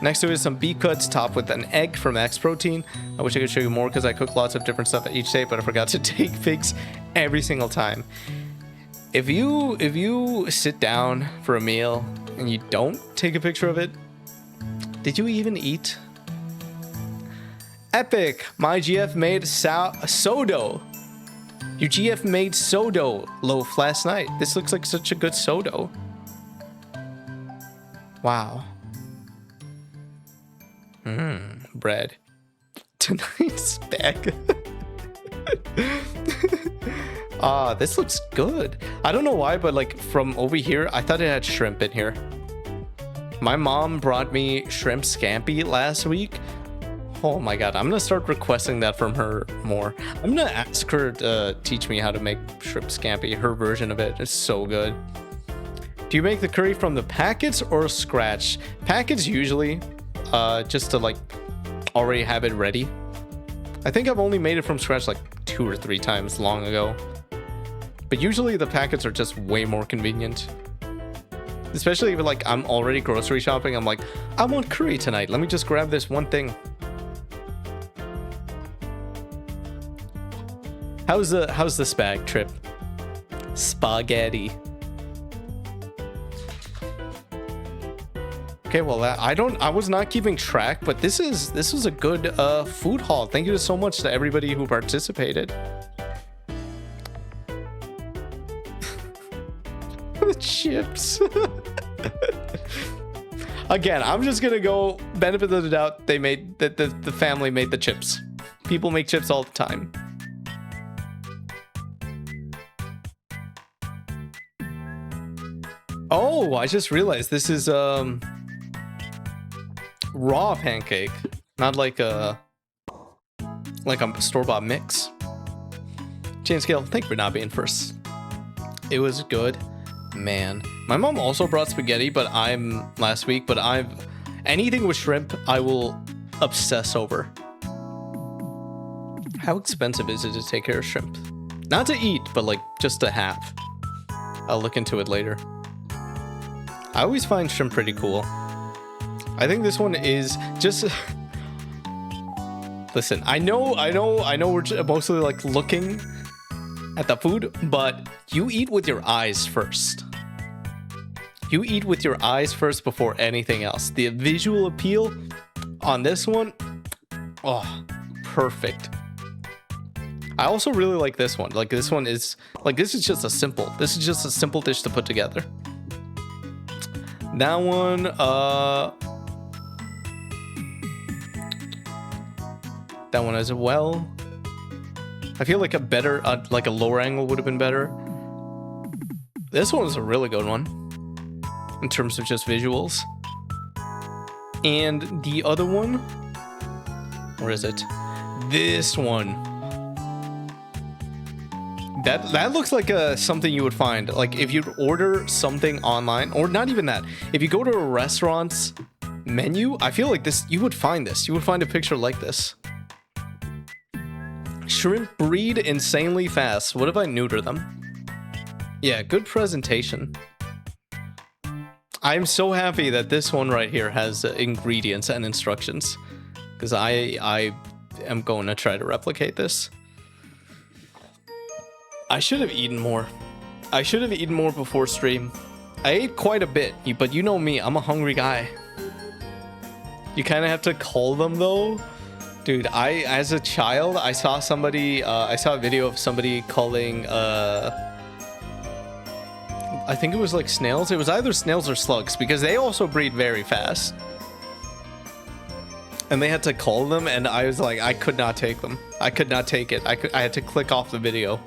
Speaker 1: Next to it is some beef cuts topped with an egg from X Protein. I wish I could show you more because I cook lots of different stuff each day, but I forgot to take pics every single time. If you sit down for a meal and you don't take a picture of it, did you even eat? Epic! My GF made sodo. Your GF made sodo loaf last night. This looks like such a good sodo. Wow. Bread. Tonight's bag. This looks good. I don't know why, but like from over here, I thought it had shrimp in here. My mom brought me shrimp scampi last week. Oh my god, I'm gonna start requesting that from her more. I'm gonna ask her to teach me how to make shrimp scampi. Her version of it is so good. Do you make the curry from the packets or scratch? Packets usually, just to like already have it ready. I think I've only made it from scratch like 2 or 3 times long ago. But usually the packets are just way more convenient. Especially if like I'm already grocery shopping, I'm like, I want curry tonight. Let me just grab this one thing. How's the spag trip? Spaghetti. Okay, well I was not keeping track, but this was a good food haul. Thank you so much to everybody who participated. The chips. Again, I'm just gonna go benefit of the doubt. They made the family made the chips. People make chips all the time. Oh, I just realized this is raw pancake, not like a store-bought mix. Chain scale, thank you for not being first. It was good, man. My mom also brought spaghetti, but last week. But anything with shrimp, I will obsess over. How expensive is it to take care of shrimp? Not to eat, but like just to have. I'll look into it later. I always find shrimp pretty cool. I think this one is just... Listen, I know we're mostly like looking at the food, but you eat with your eyes first. You eat with your eyes first before anything else. The visual appeal on this one, oh, perfect. I also really like this one. Like this one is like, this is just a simple dish to put together. That one, that one as well. I feel like a better, like a lower angle would have been better. This one was a really good one in terms of just visuals. And the other one, where is it? This one. That looks like something you would find. Like if you order something online, or not even that. If you go to a restaurant's menu, I feel like this, you would find this. You would find a picture like this. Shrimp breed insanely fast. What if I neuter them? Yeah, good presentation. I'm so happy that this one right here has ingredients and instructions, because I am going to try to replicate this. I should have eaten more. I should have eaten more before stream. I ate quite a bit, but you know me, I'm a hungry guy. You kind of have to call them though. Dude, as a child, I saw somebody, I saw a video of somebody calling I think it was like snails. It was either snails or slugs because they also breed very fast. And they had to call them, and I was like, I could not take them. I could not take it. I had to click off the video.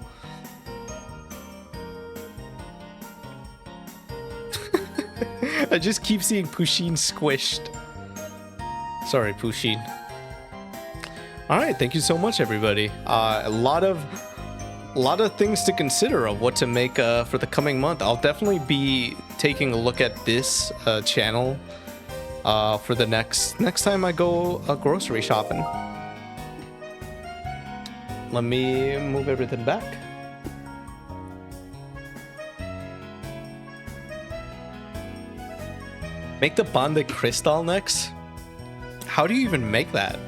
Speaker 1: I just keep seeing Pusheen squished. Sorry, Pusheen. All right, thank you so much, everybody. A lot of things to consider of what to make for the coming month. I'll definitely be taking a look at this channel for the next time I go grocery shopping. Let me move everything back. Make the pan de cristal next? How do you even make that?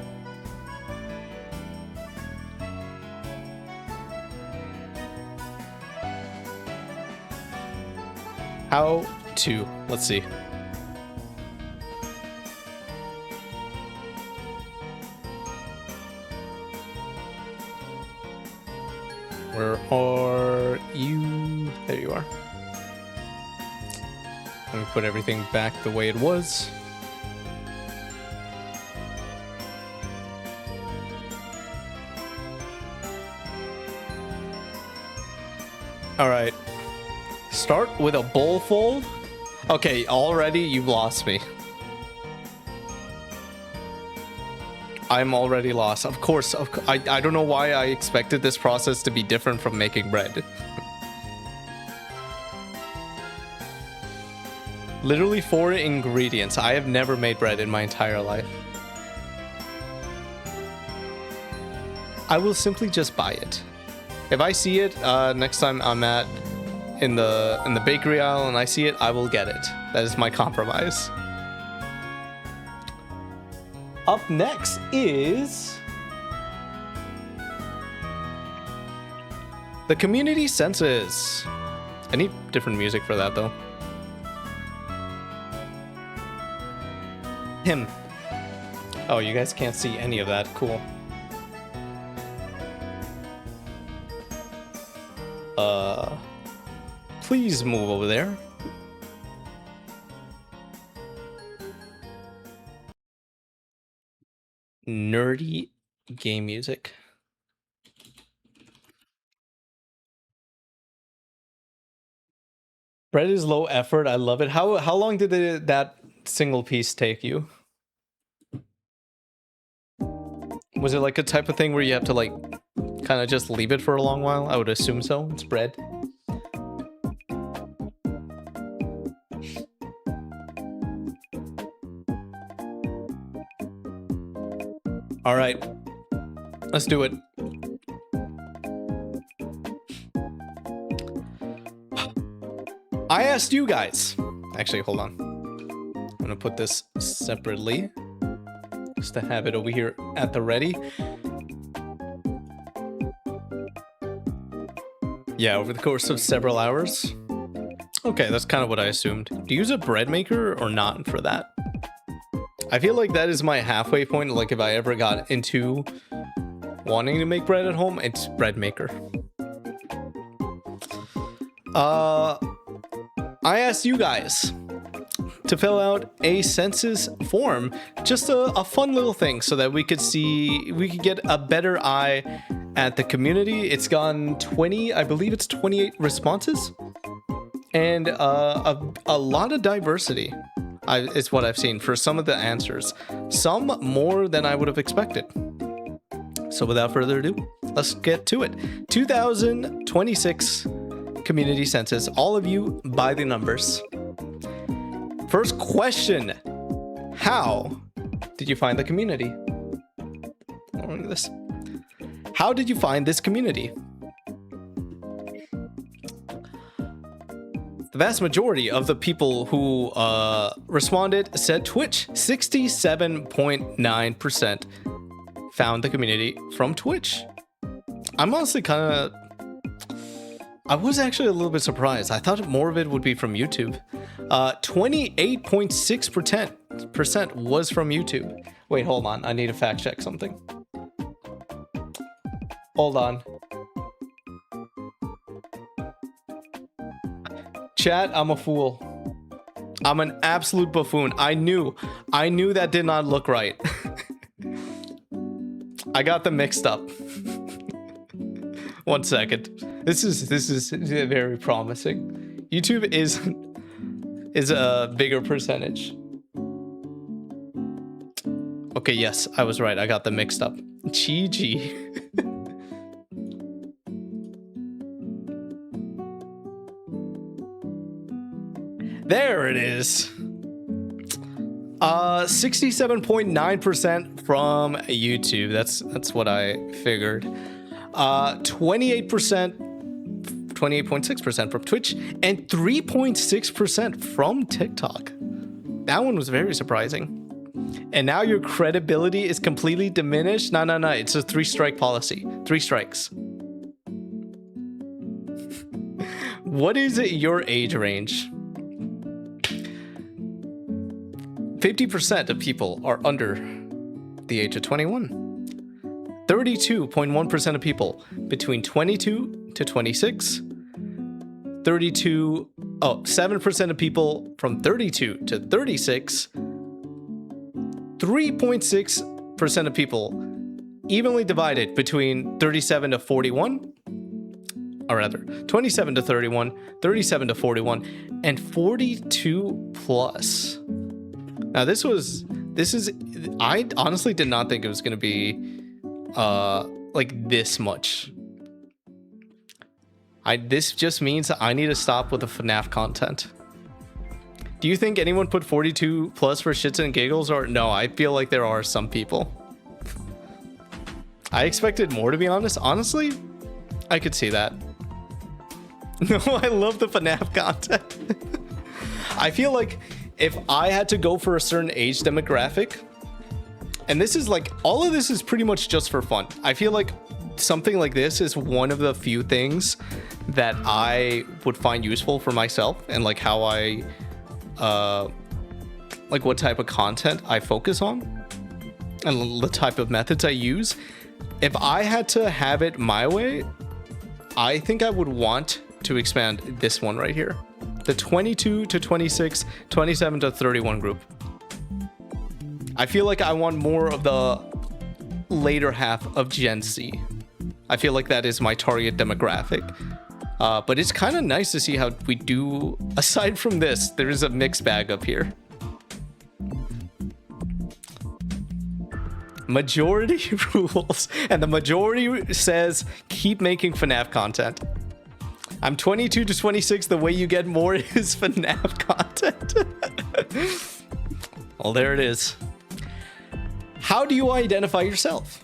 Speaker 1: How to? Let's see. Where are you? There you are. Let me put everything back the way it was. All right. Start with a bowl fold. Okay, already you've lost me. I'm already lost. Of course, I don't know why I expected this process to be different from making bread. Literally 4 ingredients. I have never made bread in my entire life. I will simply just buy it. If I see it next time I'm in the bakery aisle and I see it, I will get it. That is my compromise. Up next is the community census. I need different music for that though. Him. Oh, you guys can't see any of that. Cool. Please move over there. Nerdy game music. Bread is low effort. I love it. How long did that single piece take you? Was it like a type of thing where you have to like kind of just leave it for a long while? I would assume so. It's bread. All right, let's do it. I asked you guys. Actually, hold on. I'm gonna put this separately just to have it over here at the ready. Yeah, over the course of several hours. Okay, that's kind of what I assumed. Do you use a bread maker or not for that? I feel like that is my halfway point. Like if I ever got into wanting to make bread at home, it's bread maker. I asked you guys to fill out a census form, just a fun little thing so that we could get a better eye at the community. It's gotten 20, I believe it's 28 responses and a lot of diversity. Is what I've seen for some of the answers. Some more than I would have expected. So without further ado, let's get to it. 2026 community census. All of you by the numbers. First question. How did you find the community? Oh, look at this. How did you find this community? The vast majority of the people who responded said Twitch. 67.9% found the community from Twitch. I'm honestly I was actually a little bit surprised. I thought more of it would be from YouTube. 28.6% was from YouTube. Wait, hold on. I need to fact check something. Hold on. Chat, I'm a fool. I'm an absolute buffoon. I knew that did not look right. I got them mixed up. 1 second. This is very promising. YouTube is a bigger percentage. Okay, yes, I was right. I got them mixed up. GG. There it is. 67.9% from YouTube. That's what I figured. 28%, 28.6% from Twitch, and 3.6% from TikTok. That one was very surprising. And now your credibility is completely diminished. No. It's a 3-strike policy. 3 strikes. What is your age range? 50% of people are under the age of 21. 32.1% of people between 22 to 26. 7% of people from 32 to 36. 3.6% of people evenly divided between 37 to 41. Or rather, 27 to 31, 37 to 41, and 42 plus. Now I honestly did not think it was going to be like this much. This just means I need to stop with the FNAF content. Do you think anyone put 42 plus for shits and giggles, or no? I feel like there are some people. I expected more, to be honest. Honestly, I could see that. No, I love the FNAF content. I feel like if I had to go for a certain age demographic, and this is like, all of this is pretty much just for fun. I feel like something like this is one of the few things that I would find useful for myself, and like how I, like what type of content I focus on and the type of methods I use. If I had to have it my way, I think I would want to expand this one right here. The 22 to 26, 27 to 31 group. I feel like I want more of the later half of Gen Z. I feel like that is my target demographic. But it's kind of nice to see how we do. Aside from this, there is a mixed bag up here. Majority rules, and the majority says keep making FNAF content. I'm 22 to 26. The way you get more is FNAF content. Well, there it is. How do you identify yourself?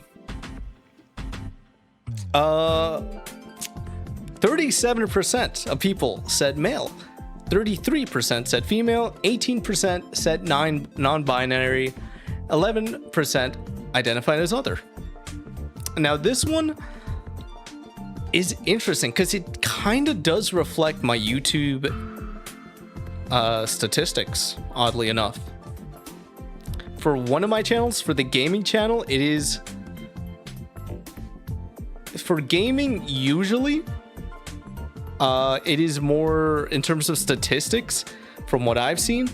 Speaker 1: 37% of people said male. 33% said female. 18% said non-binary. 11% identified as other. Now, this one is interesting because it kind of does reflect my YouTube statistics, oddly enough. For one of my channels, for the gaming channel, it is... For gaming, usually, it is more, in terms of statistics, from what I've seen,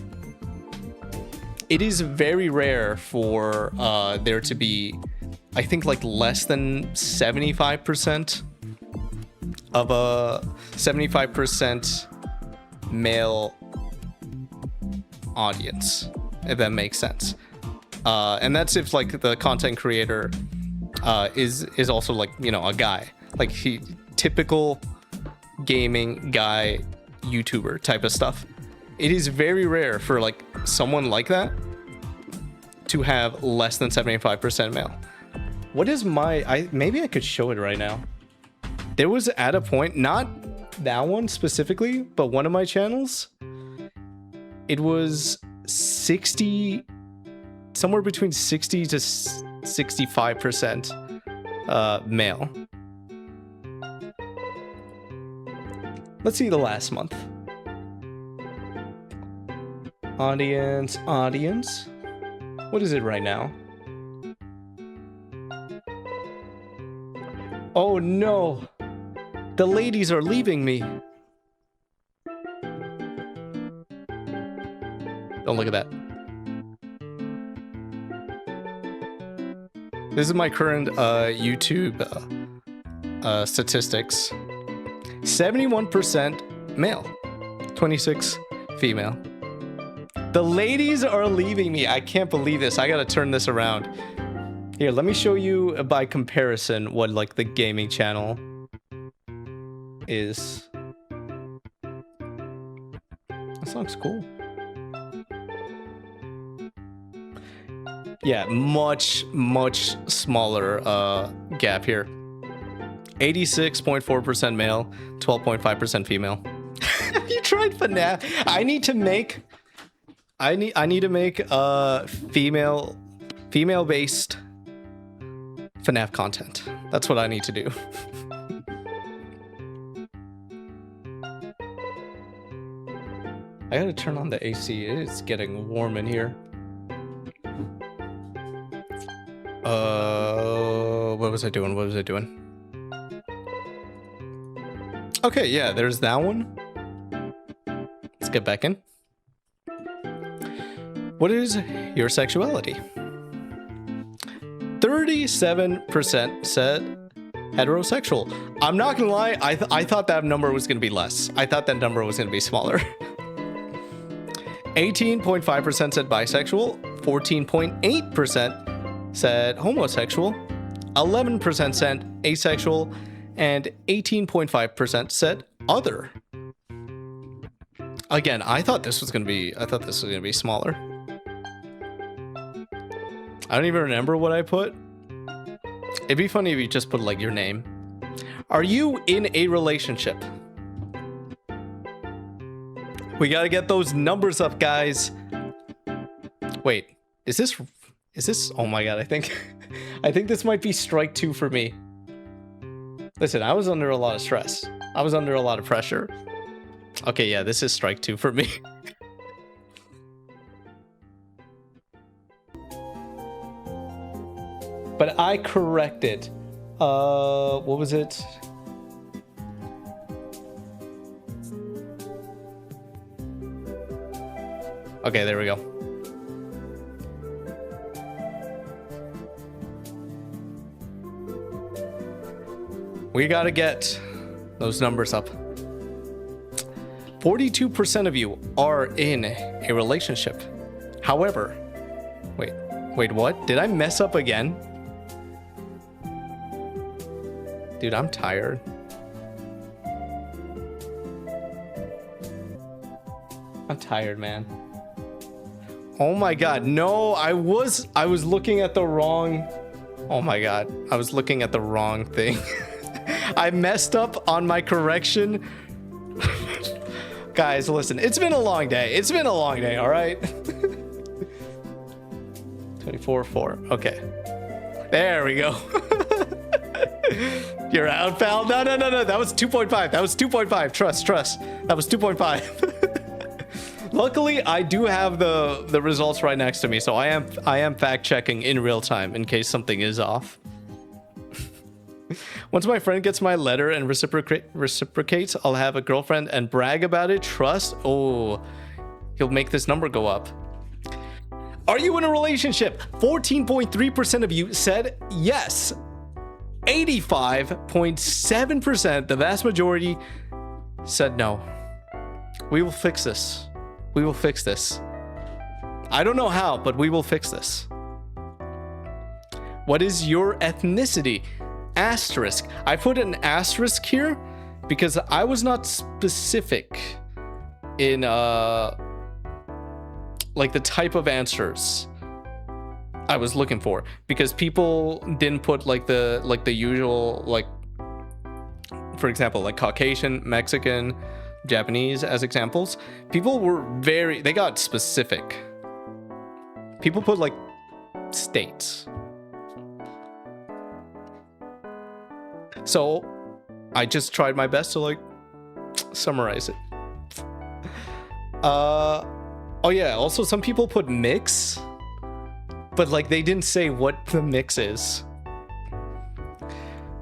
Speaker 1: it is very rare for there to be, I think, like less than 75% of a 75% male audience, if that makes sense. And that's if like the content creator is also like, you know, a guy, like typical gaming guy YouTuber type of stuff. It is very rare for like someone like that to have less than 75% male. What is my, maybe I could show it right now. There was at a point, not that one specifically, but one of my channels, it was 60, somewhere between 60 to 65% male. Let's see the last month. Audience. What is it right now? Oh no! The ladies are leaving me. Don't look at that. This is my current YouTube statistics. 71% male, 26 female. The ladies are leaving me. I can't believe this. I gotta turn this around. Here, let me show you by comparison what like the gaming channel is. That song's cool. Yeah, much smaller gap here. 86.4% male, 12.5% female. You tried FNAF. I need to make female based FNAF content. That's what I need to do. I gotta turn on the AC. It's getting warm in here. What was I doing? Okay, yeah, there's that one. Let's get back in. What is your sexuality? 37% said heterosexual. I'm not gonna lie, I thought that number was gonna be less. I thought that number was gonna be smaller. 18.5% said bisexual, 14.8% said homosexual, 11% said asexual, and 18.5% said other. Again, I thought this was gonna be smaller. I don't even remember what I put. It'd be funny if you just put like your name. Are you in a relationship? We gotta get those numbers up, guys. Wait, is this, oh my god, I think this might be strike 2 for me. Listen, I was under a lot of stress. I was under a lot of pressure. Okay, yeah, this is strike 2 for me. But I corrected. What was it? Okay, there we go. We gotta get those numbers up. 42% of you are in a relationship. However, wait, what? Did I mess up again? Dude, I'm tired. I'm tired, man. Oh my god, no, I was looking at the wrong... Oh my god, I was looking at the wrong thing. I messed up on my correction. Guys, listen, it's been a long day. It's been a long day, all right? 24-4, okay. There we go. You're out, pal. No. That was 2.5. That was 2.5. Trust. That was 2.5. Luckily, I do have the results right next to me, so I am fact checking in real time in case something is off. Once my friend gets my letter and reciprocates, I'll have a girlfriend and brag about it. Trust. Oh, he'll make this number go up. Are you in a relationship? 14.3% of you said yes. 85.7%, the vast majority, said no. We will fix this. We will fix this. I don't know how, but we will fix this. What is your ethnicity? Asterisk. I put an asterisk here because I was not specific in like the type of answers I was looking for, because people didn't put like the usual, like, for example, like Caucasian, Mexican, Japanese as examples. People were they got specific. People put like states. So I just tried my best to like summarize it. Oh yeah, also some people put mix, but like they didn't say what the mix is.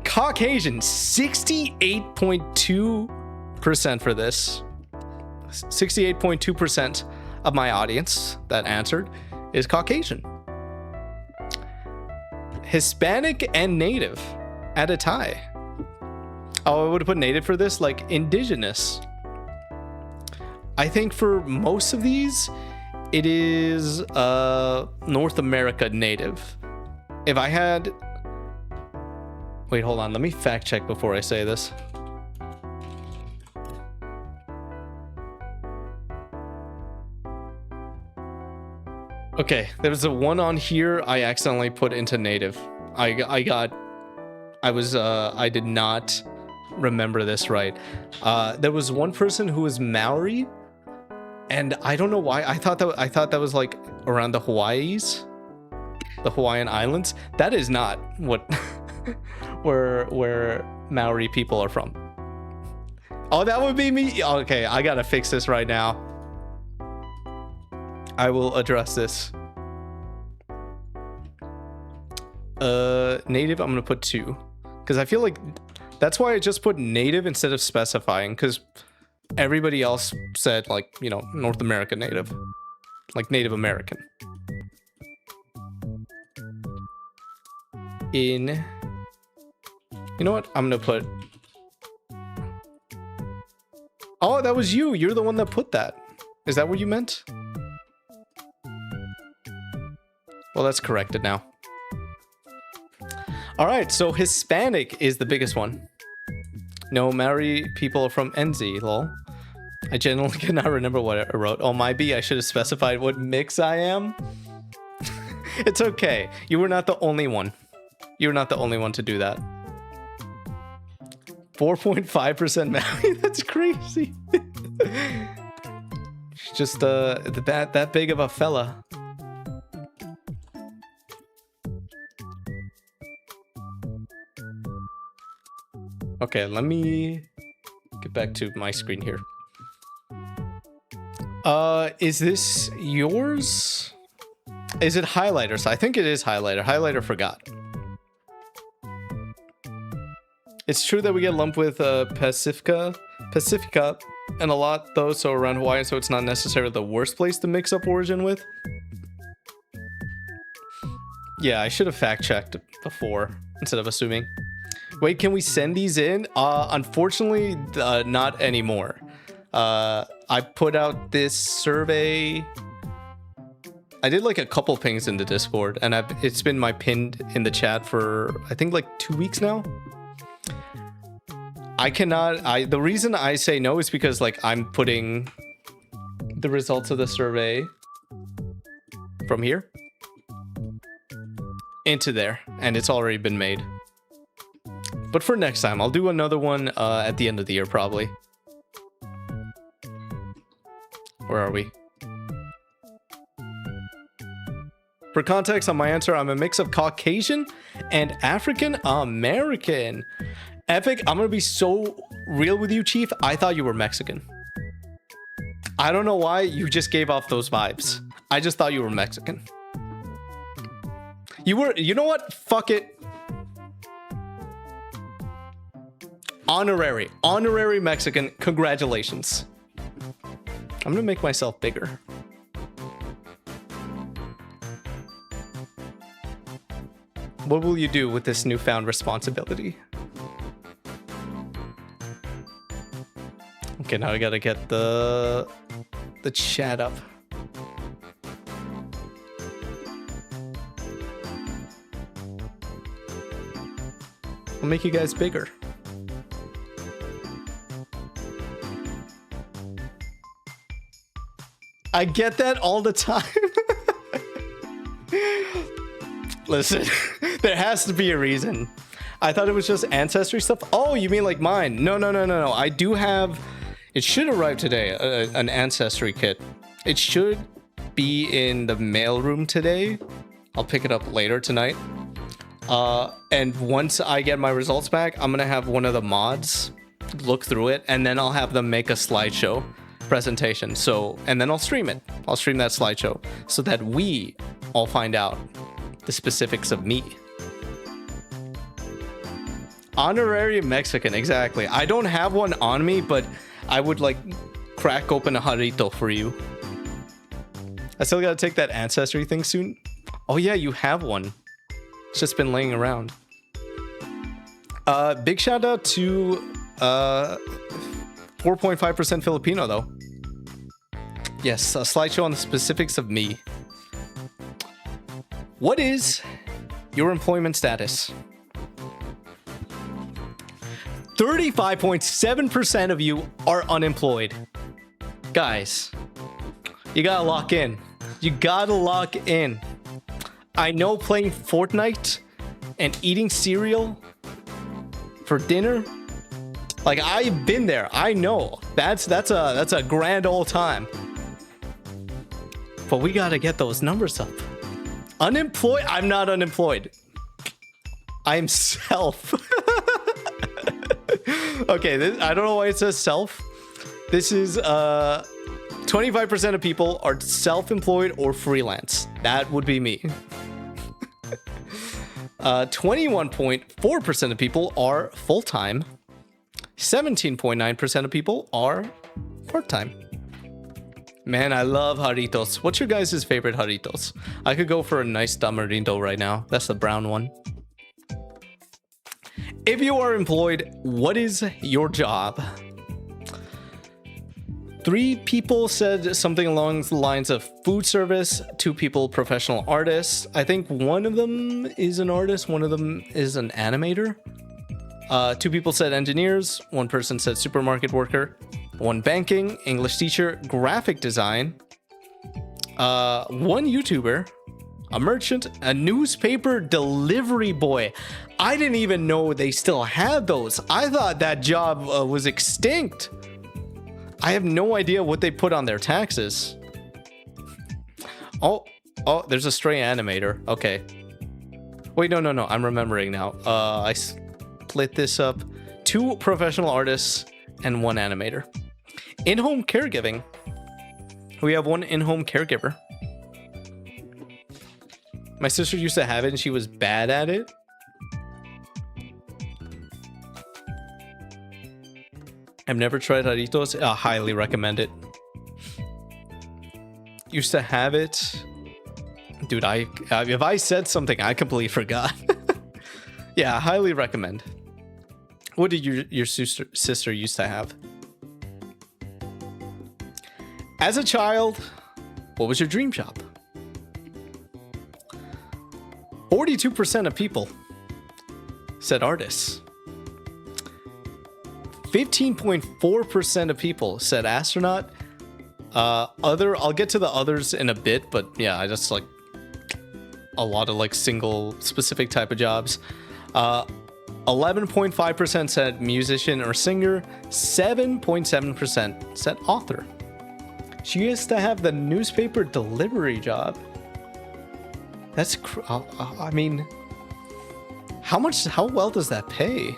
Speaker 1: Caucasian, 68.2% for this. 68.2%. of my audience that answered is Caucasian. Hispanic and Native at a tie. Oh, I would have put Native for this, like Indigenous. I think for most of these, it is North America Native. If I had... Wait, hold on. Let me fact check before I say this. Okay, there's a one on here I accidentally put into Native. I did not remember this right. There was one person who was Maori, and I don't know why. I thought that was like around the Hawaii's, the Hawaiian Islands. That is not what where Maori people are from. Oh, that would be me. Okay, I gotta fix this right now. I will address this. Native, I'm gonna put 2. Because I feel like that's why I just put Native instead of specifying, because everybody else said, like, you know, North America Native. Like Native American. You know what? I'm gonna put... Oh, that was you. You're the one that put that. Is that what you meant? Well, that's corrected now. All right, so Hispanic is the biggest one. No, Maori people are from NZ, lol. I genuinely cannot remember what I wrote. Oh, my B, I should have specified what mix I am. It's okay. You were not the only one. You're not the only one to do that. 4.5% Maori? That's crazy. Just that big of a fella. Okay, let me get back to my screen here. Is this yours? Is it highlighter? So I think it is highlighter. Highlighter forgot. It's true that we get lumped with Pacifica, and a lot though, so around Hawaii, so it's not necessarily the worst place to mix up origin with. Yeah, I should have fact checked before instead of assuming. Wait, can we send these in? Unfortunately, not anymore. I put out this survey. I did like a couple pings in the Discord, and it's been my pinned in the chat for I think like 2 weeks now. I cannot. The reason I say no is because like I'm putting the results of the survey from here into there, and it's already been made. But for next time, I'll do another one at the end of the year, probably. Where are we? For context on my answer, I'm a mix of Caucasian and African American. Epic, I'm gonna be so real with you, Chief. I thought you were Mexican. I don't know why, you just gave off those vibes. I just thought you were Mexican. You were, you know what? Fuck it. Honorary Mexican. Congratulations. I'm gonna make myself bigger. What will you do with this newfound responsibility? Okay, now I gotta get the chat up. I'll make you guys bigger. I get that all the time. Listen, there has to be a reason. I thought it was just ancestry stuff. Oh, you mean like mine? No. I do have... It should arrive today, an ancestry kit. It should be in the mailroom today. I'll pick it up later tonight. And once I get my results back, I'm gonna have one of the mods look through it, and then I'll have them make a slideshow presentation. So, and then I'll stream it. I'll stream that slideshow so that we all find out the specifics of me. Honorary Mexican, exactly. I don't have one on me, but I would like crack open a jarrito for you. I still gotta take that ancestry thing soon. Oh yeah, you have one. It's just been laying around. Big shout out to 4.5% Filipino though. Yes, a slideshow on the specifics of me. What is your employment status? 35.7% of you are unemployed. Guys, you gotta lock in. You gotta lock in. I know playing Fortnite and eating cereal for dinner, like I've been there. I know that's a grand old time. But we gotta get those numbers up. Unemployed? I'm not unemployed. I'm self. Okay, I don't know why it says self. This is 25% of people are self-employed or freelance. That would be me. 21.4% of people are full-time. 17.9% of people are part-time. Man, I love Jarritos. What's your guys' favorite Jarritos? I could go for a nice tamarindo right now. That's the brown one. If you are employed, what is your job? 3 people said something along the lines of food service. 2 people, professional artists. I think one of them is an artist. One of them is an animator. 2 people said engineers. 1 person said supermarket worker. 1 banking, English teacher, graphic design. 1 YouTuber, a merchant, a newspaper delivery boy. I didn't even know they still had those. I thought that job was extinct. I have no idea what they put on their taxes. Oh, there's a stray animator. Okay. Wait, no. I'm remembering now. I split this up. 2 professional artists and 1 animator. In-home caregiving. We have 1 in-home caregiver. My sister used to have it and she was bad at it. I've never tried Jarritos. I highly recommend it. Used to have it. Dude, if I said something, I completely forgot. Yeah, I highly recommend. What did your sister used to have? As a child, what was your dream job? 42% of people said artists. 15.4% of people said astronaut. I'll get to the others in a bit, but yeah, I just like a lot of like single specific type of jobs. 11.5% said musician or singer. 7.7% said author. She used to have the newspaper delivery job. That's I mean, how well does that pay?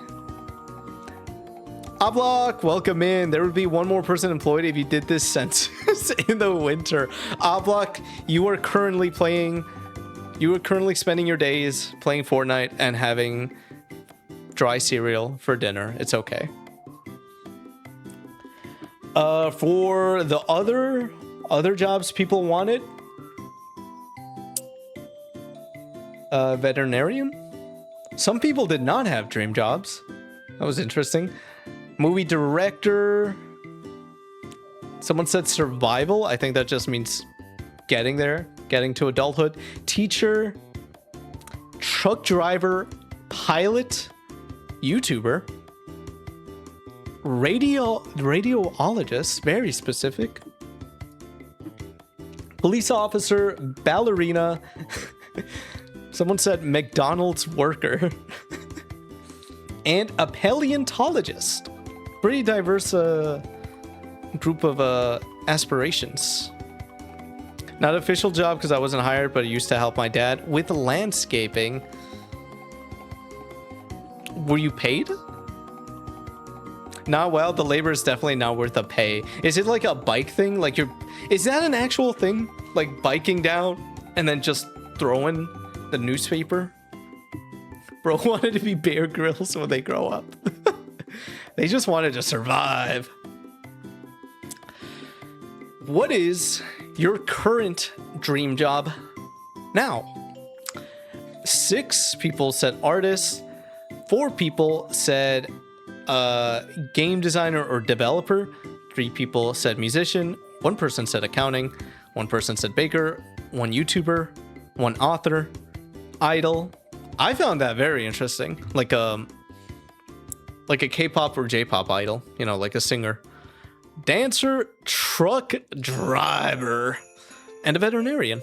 Speaker 1: Oblak, welcome in. There would be 1 more person employed if you did this census in the winter. Oblak, you are currently spending your days playing Fortnite and having dry cereal for dinner. It's okay. For the other jobs people wanted, veterinarian. Some people did not have dream jobs. That was interesting. Movie director. Someone said survival. I think that just means getting there, getting to adulthood. Teacher, truck driver, pilot, YouTuber, radiologist, very specific. Police officer, ballerina. Someone said McDonald's worker. And a paleontologist. Pretty diverse group of aspirations. Not official job because I wasn't hired, but I used to help my dad with landscaping. Were you paid? Not well. The labor is definitely not worth the pay. Is it like a bike thing? Like is that an actual thing? Like biking down and then just throwing the newspaper? Bro wanted to be Bear Grylls when they grow up. They just wanted to survive. What is your current dream job now. 6 people said artist. 4 people said game designer or developer. 3 people said musician. 1 person said accounting. 1 person said baker. 1 YouTuber. 1 author. Idol. I found that very interesting. Like a K-pop or J-pop idol. You know, like a singer. Dancer, truck driver, and a veterinarian.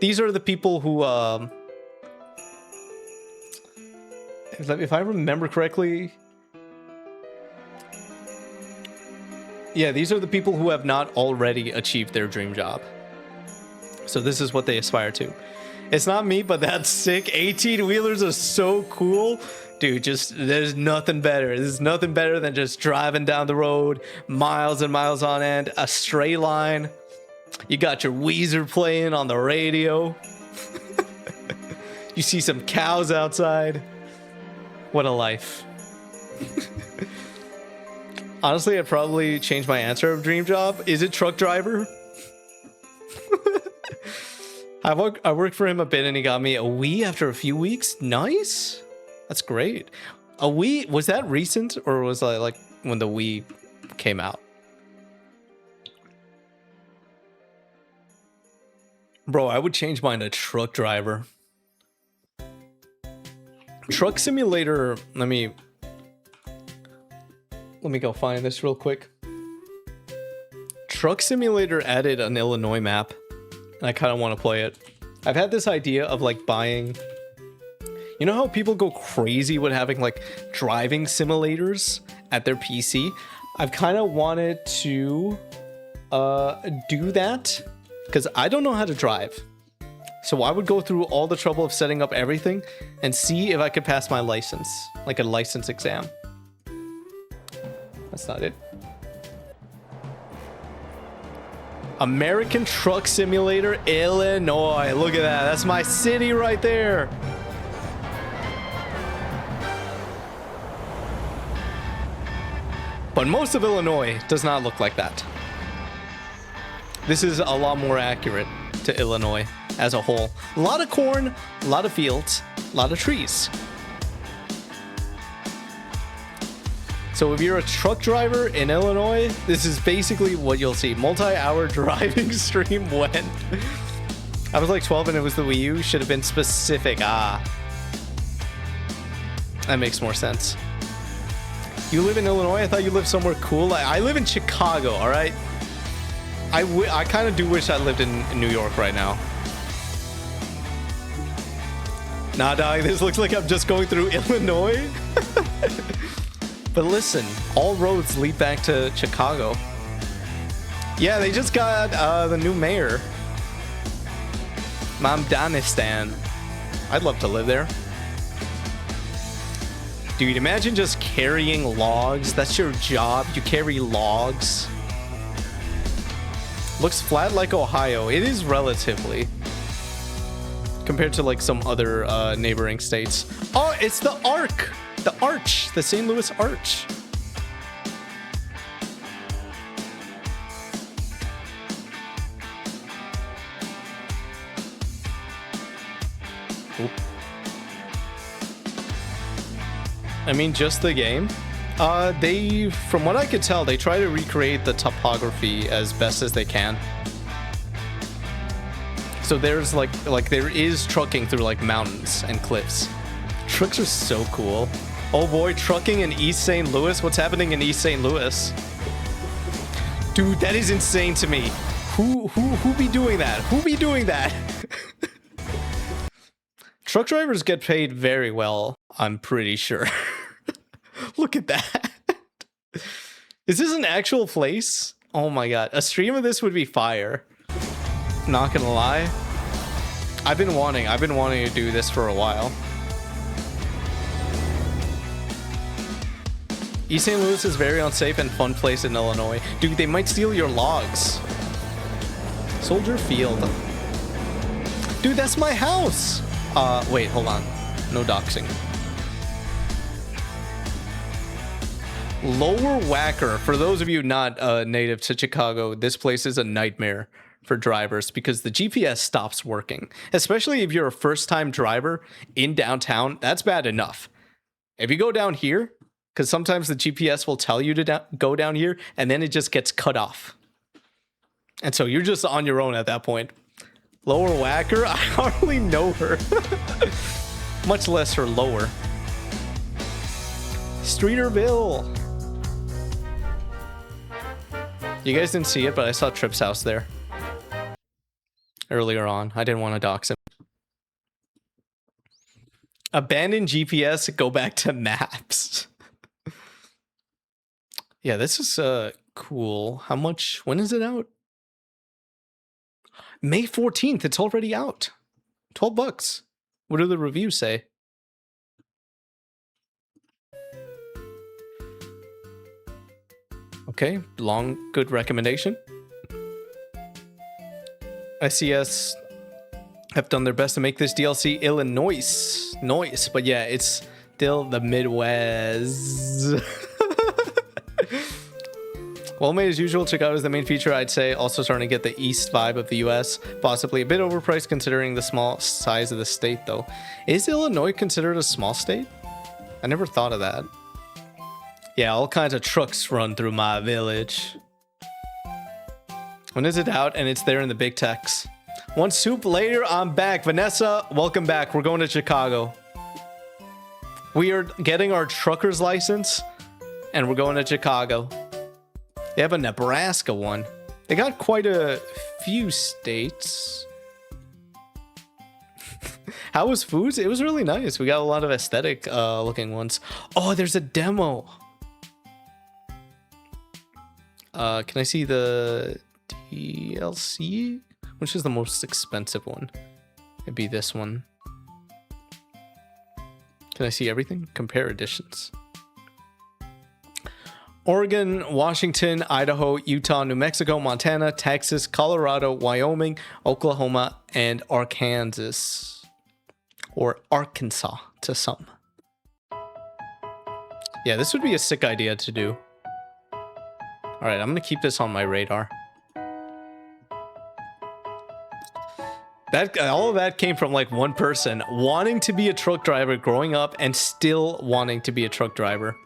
Speaker 1: These are the people who, if I remember correctly, yeah, these are the people who have not already achieved their dream job. So this is what they aspire to. It's not me, but that's sick. 18-wheelers are so cool. Dude, just, there's nothing better. There's nothing better than just driving down the road, miles and miles on end, a straight line. You got your Weezer playing on the radio. You see some cows outside. What a life. Honestly, I'd probably change my answer of dream job. Is it truck driver? I worked for him a bit and he got me a Wii after a few weeks. Nice. That's great. A Wii, was that recent or was that like when the Wii came out? Bro, I would change mine to truck driver. Truck simulator, let me go find this real quick. Truck simulator added an Illinois map and I kind of want to play it. I've had this idea of like buying, you know how people go crazy with having like driving simulators at their PC? I've kind of wanted to do that because I don't know how to drive. So I would go through all the trouble of setting up everything and see if I could pass my license, like a license exam. That's not it. American Truck Simulator, Illinois. Look at that. That's my city right there. But most of Illinois does not look like that. This is a lot more accurate to Illinois as a whole. A lot of corn, a lot of fields, a lot of trees. So if you're a truck driver in Illinois, this is basically what you'll see. Multi-hour driving stream when I was like 12 and it was the Wii U. Should have been specific. That makes more sense. You live in Illinois? I thought you lived somewhere cool. I live in Chicago, all right? I kind of do wish I lived in New York right now. Nah, dog, this looks like I'm just going through Illinois. But listen, all roads lead back to Chicago. Yeah, they just got the new mayor. Mamdanistan. I'd love to live there. Dude, imagine just carrying logs. That's your job. You carry logs. Looks flat like Ohio. It is relatively. Compared to like some other neighboring states. Oh, it's the Arc. The Arch. The St. Louis Arch. Oop. I mean, just the game. They, from what I could tell, they try to recreate the topography as best as they can. So there's like there is trucking through like mountains and cliffs. Trucks are so cool. Oh boy, trucking in East St. Louis. What's happening in East St. Louis? Dude, that is insane to me. Who be doing that? Who be doing that? Truck drivers get paid very well, I'm pretty sure. Look at that. Is this an actual place? Oh my god. A stream of this would be fire. Not gonna lie. I've been wanting to do this for a while. East St. Louis is very unsafe and fun place in Illinois. Dude, they might steal your logs. Soldier Field. Dude, that's my house. Wait, hold on. No doxing. Lower Wacker. For those of you not native to Chicago, this place is a nightmare. for drivers because the GPS stops working, especially if you're a first-time driver in downtown. That's bad enough. If you go down here, because sometimes the GPS will tell you to go down here, and then it just gets cut off. And so you're just on your own at that point. Lower Whacker? I hardly know her. Much less her lower. Streeterville. You guys didn't see it, but I saw Tripp's house there. Earlier on. I didn't want to dox him. Abandon GPS, go back to maps. Yeah, this is cool. How much? When is it out? May 14th. It's already out. $12. What do the reviews say? Okay, long, good recommendation. SES have done their best to make this DLC Illinois noise, but yeah, it's still the Midwest. Well made as usual. Chicago is the main feature, I'd say. Also starting to get the East vibe of the US. Possibly a bit overpriced considering the small size of the state, though. Is Illinois considered a small state? I never thought of that. Yeah, all kinds of trucks run through my village. When is it out? And it's there in the big text. One soup later, I'm back. Vanessa, welcome back. We're going to Chicago. We are getting our trucker's license, and we're going to Chicago. They have a Nebraska one. They got quite a few states. How was foods? It was really nice. We got a lot of aesthetic looking ones. Oh, there's a demo. Can I see the DLC? Which is the most expensive one? It'd be this one. Can I see everything? Compare editions. Oregon, Washington, Idaho, Utah, New Mexico, Montana, Texas, Colorado, Wyoming, Oklahoma, and Arkansas. Or Arkansas to some. Yeah, this would be a sick idea to do. Alright, I'm gonna keep this on my radar. All of that came from like one person wanting to be a truck driver growing up and still wanting to be a truck driver.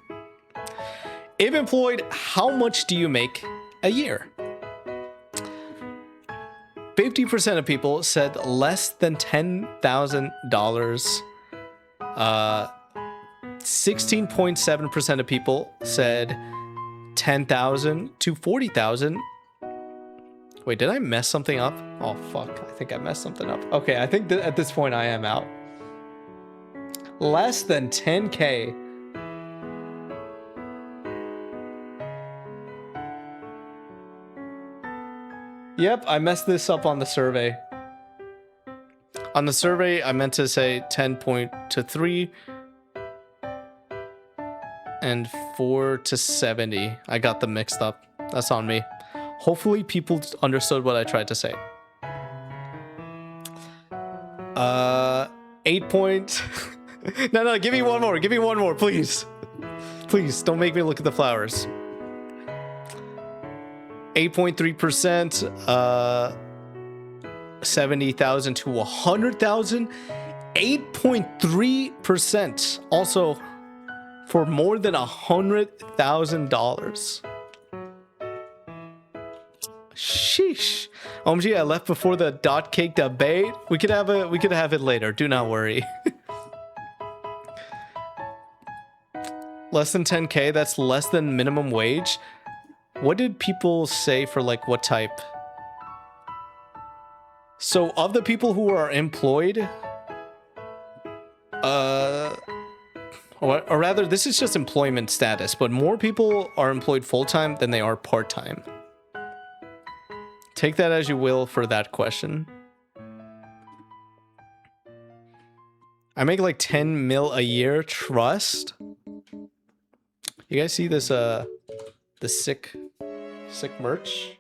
Speaker 1: If employed, how much do you make a year? 50% of people said less than $10,000. 16.7% of people said 10,000 to 40,000. Wait, did I mess something up? Oh, fuck. I think I messed something up. Okay, I think that at this point I am out. Less than 10K. Yep, I messed this up on the survey. On the survey, I meant to say 10.3 and 4 to 70. I got them mixed up. That's on me. Hopefully people understood what I tried to say. 8 point... No, give me one more. Give me one more, please. Please, don't make me look at the flowers. 8.3%, 70,000 to 100,000. 8.3% also for more than $100,000. Sheesh. OMG, I left before the dot cake debate. We could have it later. Do not worry. Less than 10K, that's less than minimum wage. What did people say for like what type? So of the people who are employed, or rather, this is just employment status, but more people are employed full-time than they are part-time. Take that as you will for that question. I make like 10 mil a year, trust. You guys see this, the sick merch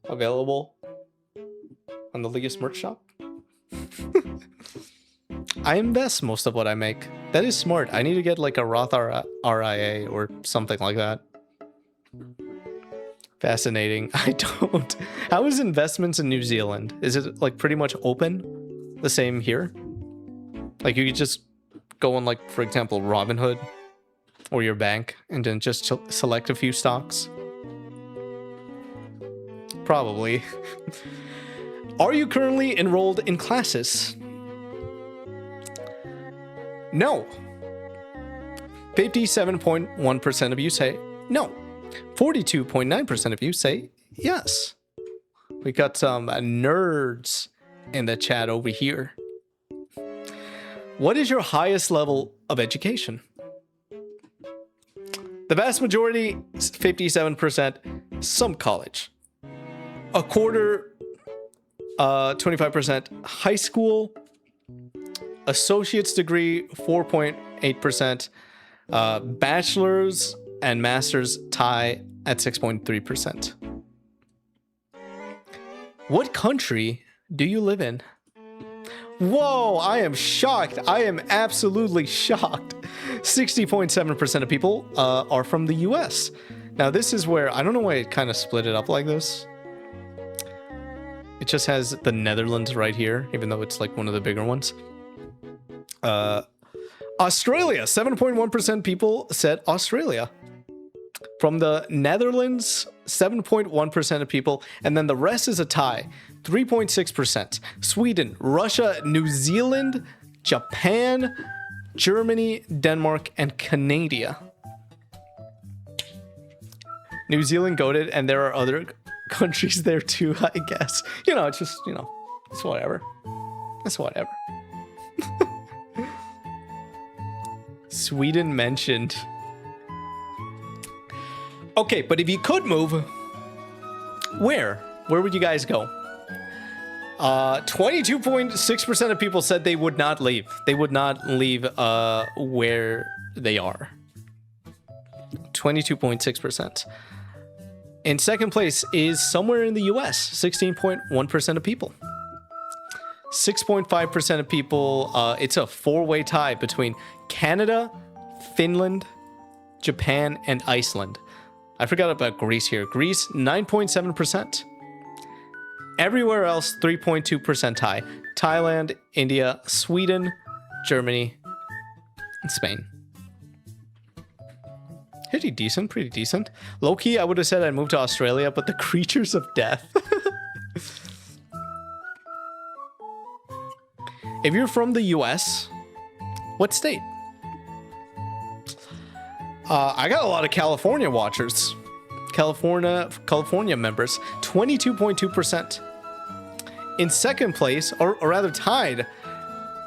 Speaker 1: available on the Legus merch shop? I invest most of what I make. That is smart. I need to get like a Roth RIA or something like that. Fascinating. I don't. How is investments in New Zealand? Is it like pretty much open? The same here? Like you could just go on, like, for example, Robinhood or your bank and then just select a few stocks? Probably. Are you currently enrolled in classes? No. 57.1% of you say no. 42.9% of you say yes. We got some nerds in the chat over here. What is your highest level of education? The vast majority, 57%, some college. A quarter, 25%, high school. Associate's degree, 4.8%. Bachelor's and master's tie at 6.3%. What country do you live in? Whoa, I am shocked. I am absolutely shocked. 60.7% of people are from the US. Now, this is where, I don't know why it kind of split it up like this. It just has the Netherlands right here, even though it's like one of the bigger ones. Australia, 7.1% people said Australia. From the Netherlands, 7.1% of people, and then the rest is a tie, 3.6%. Sweden, Russia, New Zealand, Japan, Germany, Denmark, and Canada. New Zealand goated, and there are other countries there too, I guess. You know, it's just, you know, it's whatever. It's whatever. Sweden mentioned. Okay, but if you could move, where? Where would you guys go? 22.6% of people said they would not leave. They would not leave where they are. 22.6%. In second place is somewhere in the US, 16.1% of people. 6.5% of people, it's a four-way tie between Canada, Finland, Japan, and Iceland. I forgot about Greece here. Greece, 9.7%. Everywhere else, 3.2% tie. Thailand, India, Sweden, Germany, and Spain. Pretty decent, pretty decent. Low-key, I would have said I'd move to Australia, but the creatures of death. If you're from the US, what state? I got a lot of California watchers. California members, 22.2%. In second place, or rather tied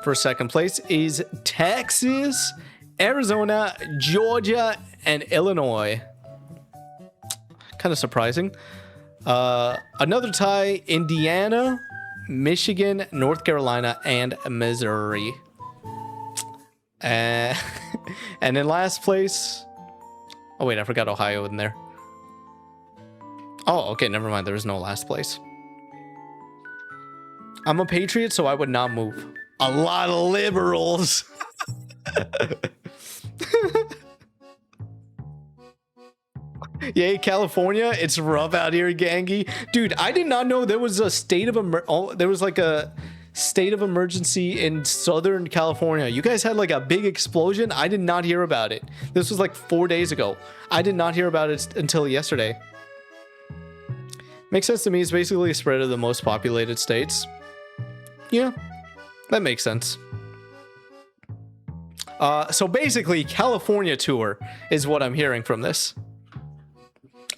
Speaker 1: for second place, is Texas, Arizona, Georgia, and Illinois. Kind of surprising. Another tie, Indiana, Michigan, North Carolina, and Missouri. And in last place... Oh, wait, I forgot Ohio in there. Oh, okay, never mind. There is no last place. I'm a patriot, so I would not move. A lot of liberals. Yay, California. It's rough out here, gangy. Dude, I did not know there was a state of there was like a state of emergency in Southern California. You guys had like a big explosion. I did not hear about it. This was like 4 days ago. I did not hear about it until yesterday. Makes sense to me. It's basically a spread of the most populated states. Yeah, that makes sense. So basically, California tour is what I'm hearing from this.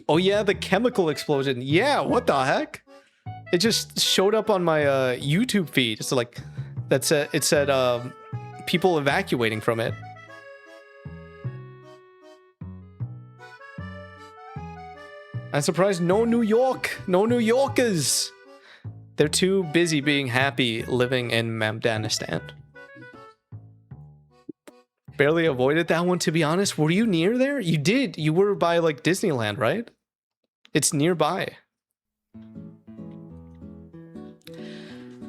Speaker 1: Oh yeah, the chemical explosion. Yeah, what the heck? It just showed up on my YouTube feed. It's like it said people evacuating from it. I'm surprised no New Yorkers. They're too busy being happy living in Afghanistan. Barely avoided that one, to be honest. Were you near there? You did. You were by like Disneyland, right? It's nearby.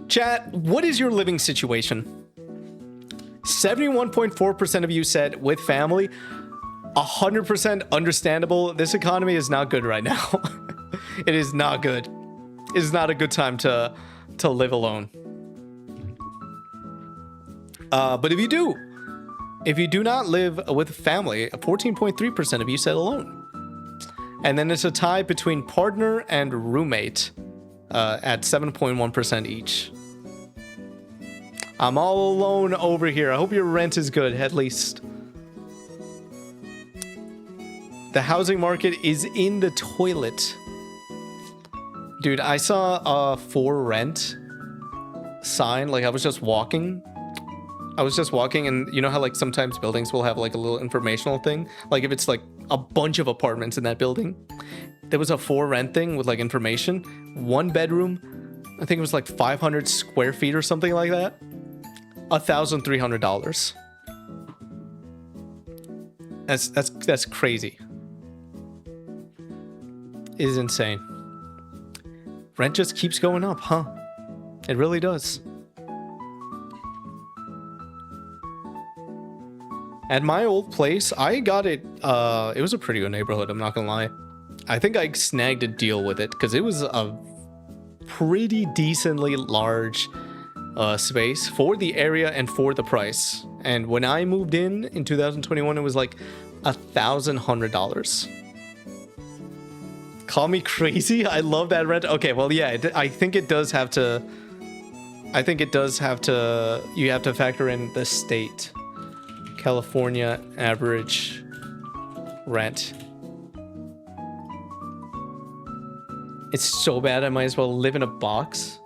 Speaker 1: Chat, what is your living situation? 71.4% of you said with family. 100% understandable. This economy is not good right now. It is not good. It is not a good time to live alone. But if you do not live with family, 14.3% of you said alone. And then it's a tie between partner and roommate at 7.1% each. I'm all alone over here. I hope your rent is good, at least. The housing market is in the toilet. Dude, I saw a for rent sign. Like, I was just walking and you know how like sometimes buildings will have like a little informational thing? Like if it's like a bunch of apartments in that building. There was a for rent thing with like information. 1 bedroom, I think it was like 500 square feet or something like that. $1,300. That's crazy. It is insane. Rent just keeps going up, huh? It really does. At my old place, I got it. It was a pretty good neighborhood, I'm not gonna lie. I think I snagged a deal with it because it was a pretty decently large space for the area and for the price. And when I moved in 2021, it was like $1,100. Call me crazy. I love that rent. Okay, well, yeah, I think it does have to. You have to factor in the state. California average rent. It's so bad I might as well live in a box.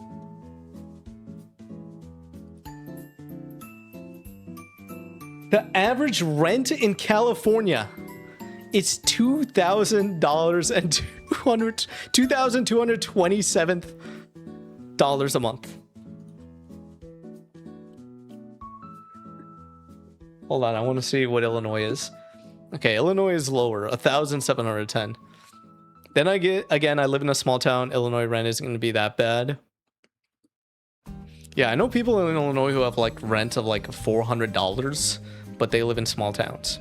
Speaker 1: The average rent in California is $2,227 a month. Hold on, I want to see what Illinois is. Okay, Illinois is lower, 1,710. Then I live in a small town. Illinois rent isn't going to be that bad. Yeah, I know people in Illinois who have like rent of like $400, but they live in small towns.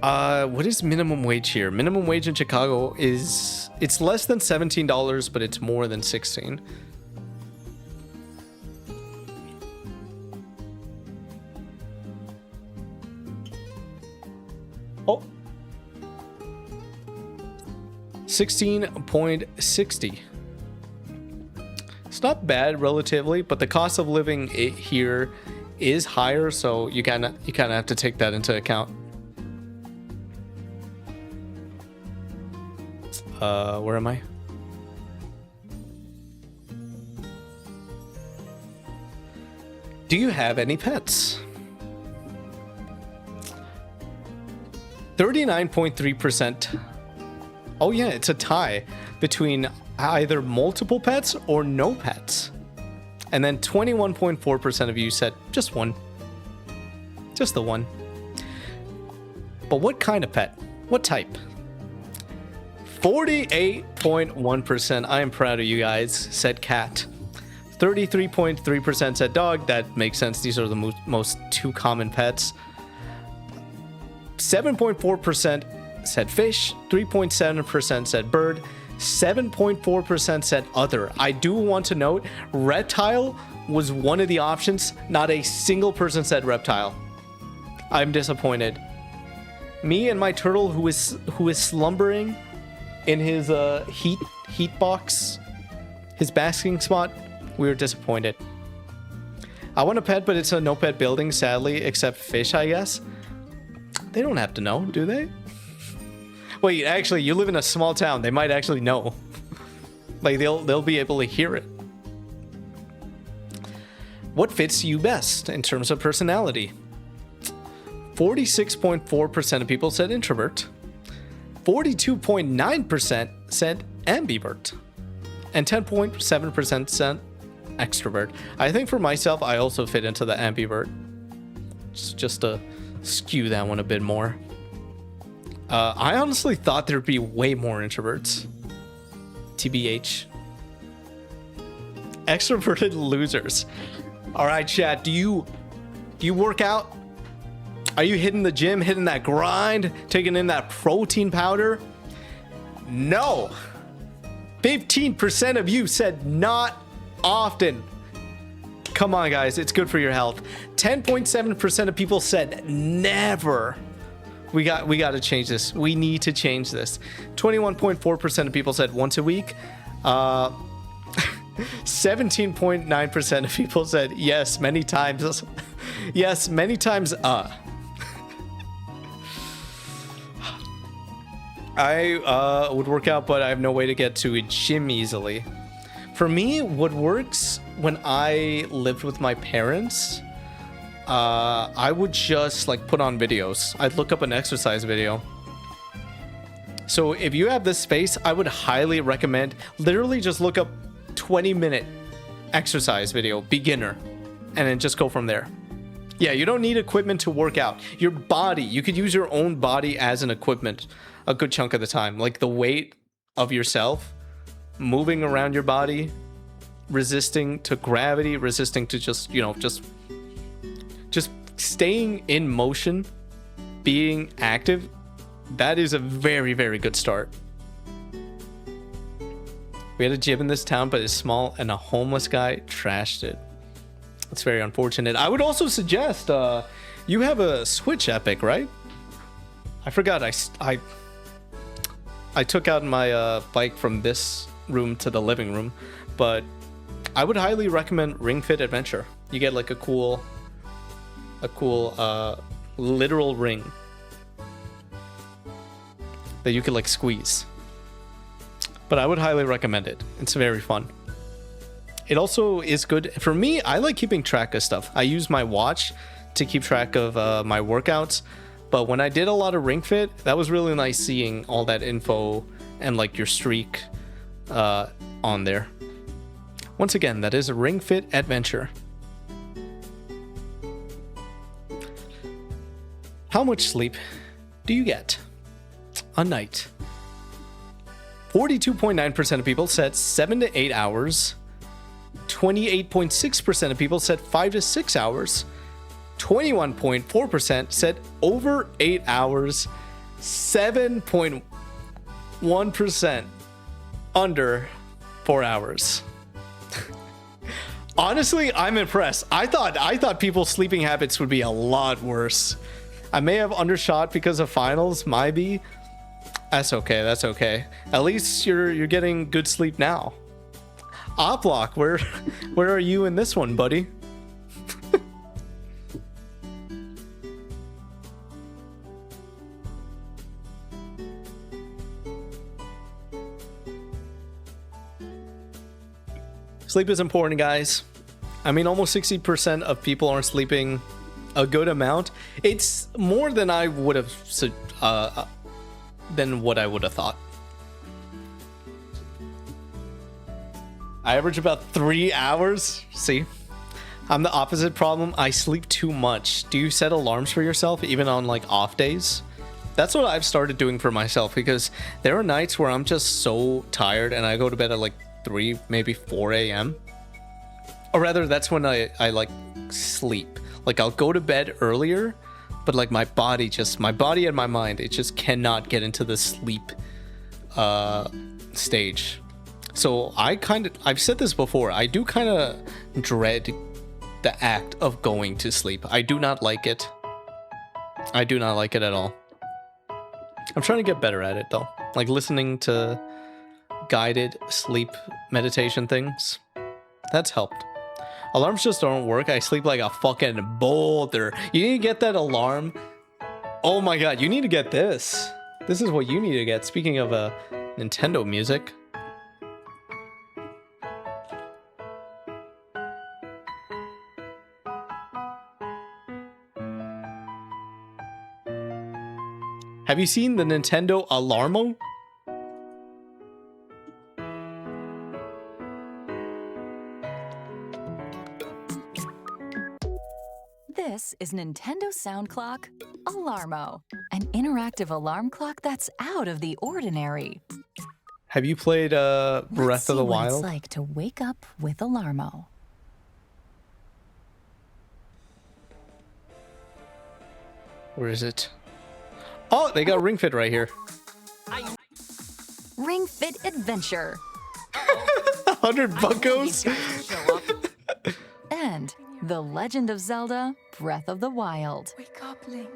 Speaker 1: What is minimum wage here? Minimum wage in Chicago it's less than $17, but it's more than 16. Oh. 16.60. It's not bad relatively, but the cost of living here is higher, so you kind of have to take that into account. Where am I? Do you have any pets? 39.3%. Oh yeah, it's a tie between either multiple pets or no pets. And then 21.4% of you said just one. Just the one. But what kind of pet? What type? 48.1%, I am proud of you guys, said cat. 33.3% said dog. That makes sense. These are the most two common pets. 7.4% said fish. 3.7% said bird. 7.4% said other. I do want to note, reptile was one of the options. Not a single person said reptile. I'm disappointed. Me and my turtle, who is slumbering in his heat box, his basking spot, we were disappointed. I want a pet, but it's a no pet building, sadly, except fish, I guess. They don't have to know, do they? Wait, actually, you live in a small town. They might actually know. Like, they'll be able to hear it. What fits you best in terms of personality? 46.4% of people said introvert. 42.9% said ambivert. And 10.7% said extrovert. I think for myself, I also fit into the ambivert. Just to skew that one a bit more. I honestly thought there'd be way more introverts. TBH. Extroverted losers. All right, chat. Do you work out? Are you hitting the gym, hitting that grind, taking in that protein powder? No. 15% of you said not often. Come on, guys. It's good for your health. 10.7% of people said never. We got to change this. We need to change this. 21.4% of people said once a week. 17.9% of people said yes many times. Yes, many times. I would work out, but I have no way to get to a gym easily. For me, what works when I lived with my parents, I would just like put on videos. I'd look up an exercise video. So if you have this space, I would highly recommend literally just look up 20-minute exercise video, beginner, and then just go from there. Yeah, you don't need equipment to work out. Your body, you could use your own body as an equipment a good chunk of the time. Like the weight of yourself moving around your body, resisting to gravity, resisting to just, you know, just staying in motion, being active. That is a very, very good start. We had a gym in this town, but it's small, and a homeless guy trashed it. It's very unfortunate. I would also suggest you have a Switch Epic, right? I forgot. I took out my bike from this room to the living room, but I would highly recommend Ring Fit Adventure. You get like a cool literal ring that you could like squeeze. But I would highly recommend it. It's very fun. It also is good for me. I like keeping track of stuff. I use my watch to keep track of my workouts. But when I did a lot of Ring Fit, that was really nice seeing all that info and like your streak on there. Once again, that is a Ring Fit Adventure. How much sleep do you get a night? 42.9% of people said 7 to 8 hours. 28.6% of people said 5 to 6 hours. 21.4% said over 8 hours. 7.1% under 4 hours. Honestly, I'm impressed. I thought people's sleeping habits would be a lot worse. I may have undershot because of finals, might be. That's okay. That's okay. At least you're getting good sleep now. Oplock, where are you in this one, buddy? Sleep is important, guys. I mean, almost 60% of people aren't sleeping a good amount. It's more than I would have than what I would have thought. I average about 3 hours. See, I'm the opposite problem. I sleep too much. Do you set alarms for yourself even on like off days? That's what I've started doing for myself, because there are nights where I'm just so tired and I go to bed at like 3, maybe 4 a.m. Or rather, that's when I like sleep. Like I'll go to bed earlier, but like my body and my mind, it just cannot get into the sleep stage. So I've said this before, I do kind of dread the act of going to sleep. I do not like it. I do not like it at all. I'm trying to get better at it though. Like listening to guided sleep meditation things. That's helped. Alarms just don't work. I sleep like a fucking boulder. You need to get that alarm. Oh my god, you need to get this. This is what you need to get. Speaking of Nintendo music. Have you seen the Nintendo Alarmo?
Speaker 4: This is Nintendo Sound Clock Alarmo, an interactive alarm clock that's out of the ordinary.
Speaker 1: Have you played Breath of the Wild?
Speaker 4: Let's see what it's like to wake up with Alarmo.
Speaker 1: Where is it? Oh, they got Ring Fit right here.
Speaker 4: Ring Fit Adventure.
Speaker 1: 100 buckos.
Speaker 4: And The Legend of Zelda Breath of the Wild.
Speaker 5: Wake up, Link.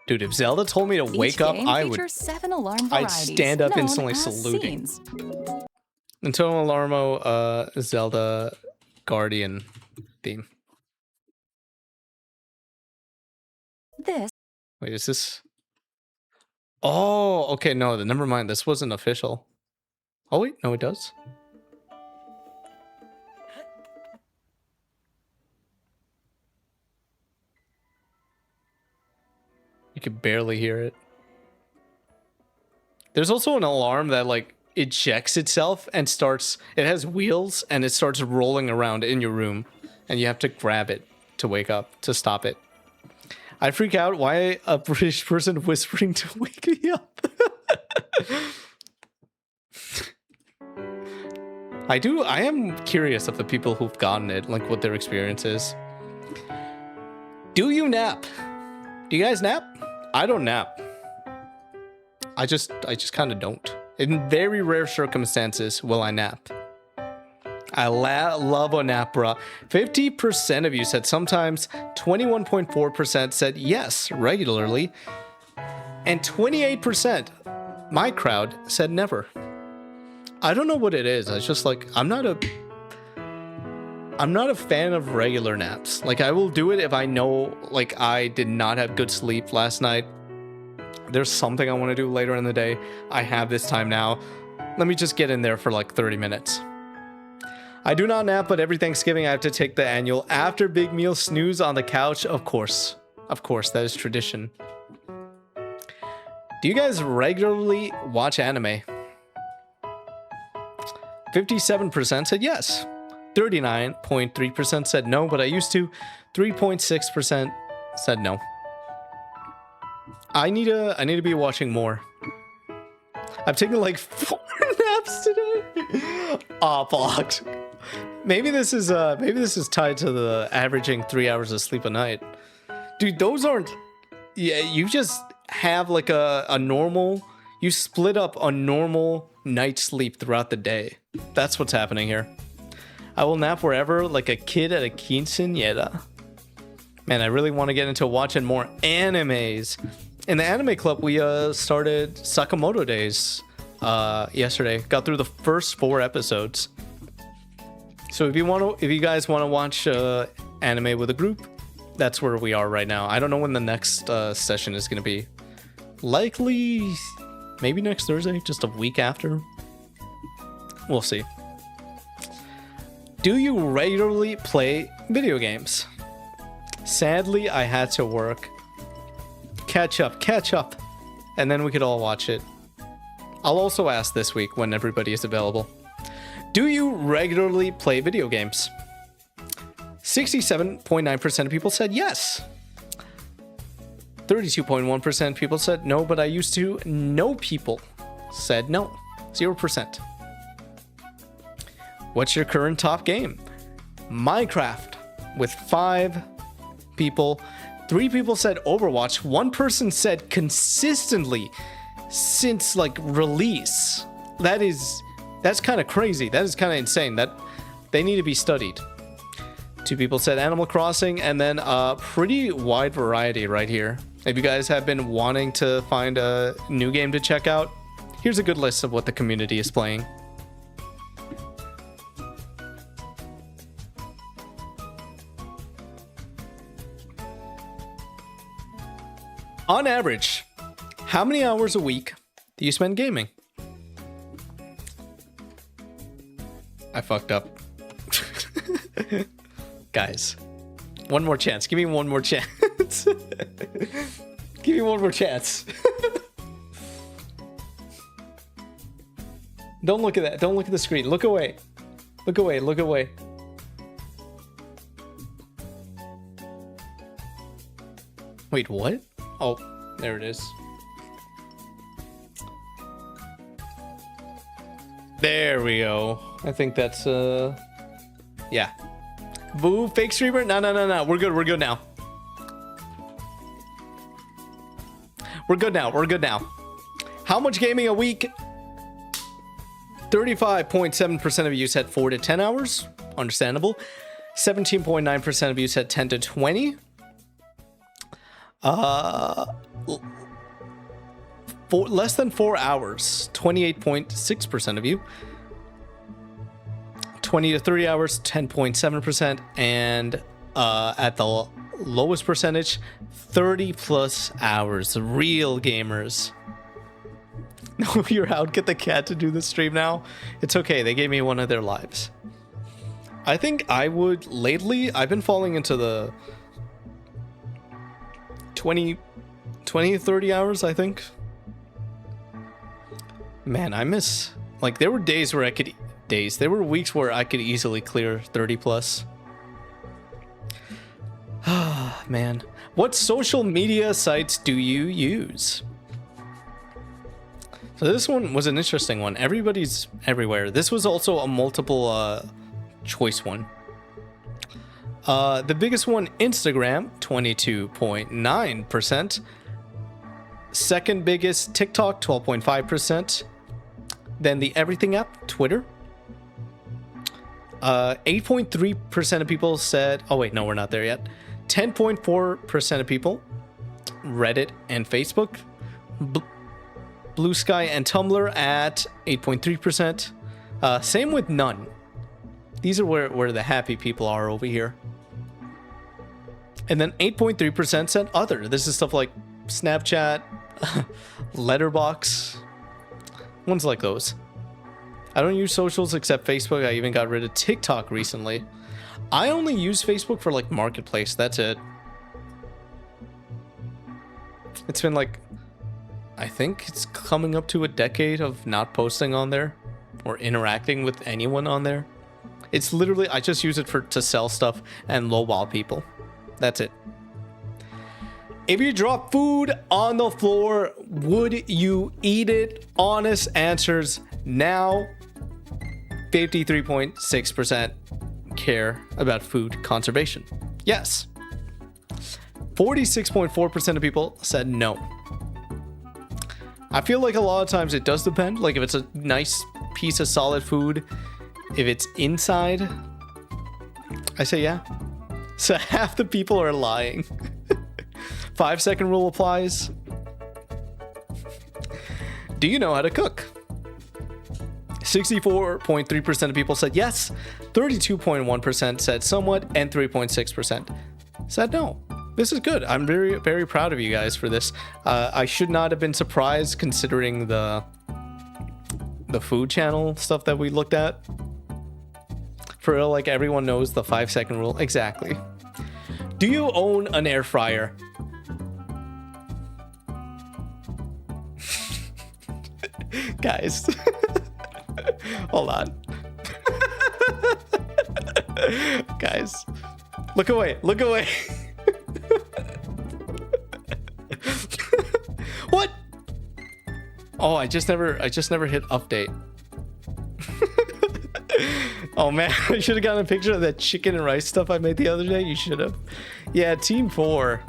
Speaker 1: Dude, if Zelda told me to wake
Speaker 4: Each
Speaker 1: up,
Speaker 4: game
Speaker 1: I would.
Speaker 4: features 7 alarm
Speaker 1: I'd
Speaker 4: varieties
Speaker 1: stand up
Speaker 4: known
Speaker 1: instantly
Speaker 4: as
Speaker 1: saluting.
Speaker 4: scenes.
Speaker 1: Antonio Alarmo, Zelda Guardian theme.
Speaker 4: This
Speaker 1: Wait, is this? Oh, okay. No, never mind. This wasn't official. Oh wait, no, it does. You could barely hear it. There's also an alarm that like ejects itself and starts. It has wheels and it starts rolling around in your room, and you have to grab it to wake up to stop it. I freak out. Why a British person whispering to wake me up? I am curious of the people who've gotten it, like what their experience is. Do you nap? Do you guys nap? I don't nap. I just kind of don't. In very rare circumstances will I nap. I love a nap, bruh. 50% of you said sometimes, 21.4% said yes, regularly, and 28%, my crowd, said never. I don't know what it is. I just like, I'm not a fan of regular naps. Like, I will do it if I know, like, I did not have good sleep last night. There's something I want to do later in the day. I have this time now. Let me just get in there for like 30 minutes. I do not nap, but every Thanksgiving I have to take the annual after big meal snooze on the couch. Of course, that is tradition. Do you guys regularly watch anime? 57% said yes. 39.3% said no, but I used to. 3.6% said no. I need to be watching more. I've taken like 4 naps today. Blocked. Maybe this is tied to the averaging 3 hours of sleep a night. Dude, those aren't. Yeah, you just have like a normal. You split up a normal night's sleep throughout the day. That's what's happening here. I will nap wherever, like a kid at a quinceañera. Man, I really want to get into watching more animes. In the anime club, we started Sakamoto Days yesterday. Got through the first 4 episodes. So if you guys want to watch anime with a group, that's where we are right now. I don't know when the next session is going to be. Likely, maybe next Thursday, just a week after. We'll see. Do you regularly play video games? Sadly, I had to work. Catch up. And then we could all watch it. I'll also ask this week when everybody is available. Do you regularly play video games? 67.9% of people said yes. 32.1% of people said no, but I used to. No people said no. 0%. What's your current top game? Minecraft with 5 people. 3 people said Overwatch. 1 person said consistently since like release. That's kind of crazy. That is kind of insane. That they need to be studied. 2 people said Animal Crossing, and then a pretty wide variety right here. If you guys have been wanting to find a new game to check out, here's a good list of what the community is playing. On average, how many hours a week do you spend gaming? I fucked up. Guys, one more chance. Give me one more chance. Give me one more chance. Don't look at that. Don't look at the screen. Look away. Look away. Look away. Wait, what? Oh, there it is. There we go. I think that's yeah. Boo, fake streamer. No. We're good now. We're good now. We're good now. How much gaming a week? 35.7% of you said 4 to 10 hours. Understandable. 17.9% of you said 10 to 20. Less than 4 hours. 28.6% of you. 20 to 30 hours, 10.7%, and at the lowest percentage, 30 plus hours. Real gamers. No, you're out. Get the cat to do the stream now. It's okay. They gave me one of their lives. I think I would lately. I've been falling into the 20 to 30 hours, I think. Man, I miss. Like, there were days where I could. There were weeks where I could easily clear 30 plus. Ah, man. What social media sites do you use? So this one was an interesting one. Everybody's everywhere. This was also a multiple choice one. The biggest one, Instagram, 22.9%. Second biggest, TikTok, 12.5%. Then the everything app, Twitter. 8.3% of people said, oh wait, no, we're not there yet. 10.4% of people, Reddit and Facebook. Blue Sky and Tumblr at 8.3%. Same with none. These are where the happy people are over here. And then 8.3% said other. This is stuff like Snapchat, Letterbox, ones like those. I don't use socials except Facebook. I even got rid of TikTok recently. I only use Facebook for like Marketplace. That's it. It's been like, I think it's coming up to a decade of not posting on there or interacting with anyone on there. It's literally, I just use it to sell stuff and lowball people. That's it. If you drop food on the floor, would you eat it? Honest answers now. 53.6% care about food conservation. Yes. 46.4% of people said no. I feel like a lot of times it does depend. Like if it's a nice piece of solid food, if it's inside, I say yeah. So half the people are lying. 5-second rule applies. Do you know how to cook? 64.3% of people said yes. 32.1% said somewhat, and 3.6% said no. This is good. I'm very, very proud of you guys for this. I should not have been surprised considering the food channel stuff that we looked at. For real, like everyone knows the 5-second rule. Exactly. Do you own an air fryer? Guys. Hold on. Guys. Look away. Look away. What? Oh, I just never hit update. Oh man, I should have gotten a picture of that chicken and rice stuff I made the other day. You should have. Yeah, team 4.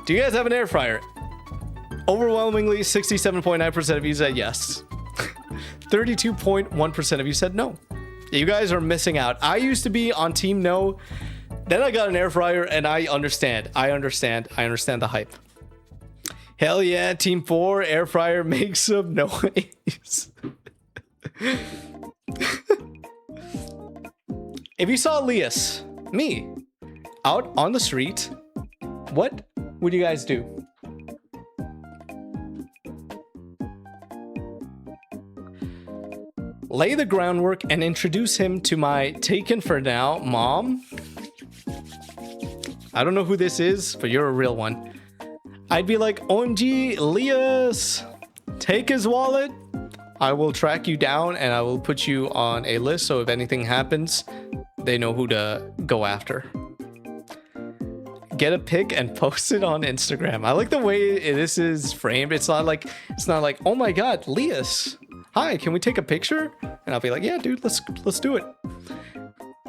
Speaker 1: Do you guys have an air fryer? Overwhelmingly, 67.9% of you said yes. 32.1% of you said no. You guys are missing out. I used to be on team no. Then I got an air fryer and I understand. I understand the hype. Hell yeah, team 4, air fryer makes some noise. If you saw Elias, me, out on the street, what would you guys do? Lay the groundwork and introduce him to my taken for now mom. I don't know who this is, but you're a real one. I'd be like, OMG, Elias, take his wallet. I will track you down and I will put you on a list so if anything happens, they know who to go after. Get a pic and post it on Instagram. I like the way this is framed. It's not like, oh my God, Elias, hi, can we take a picture? And I'll be like, yeah, dude, let's do it.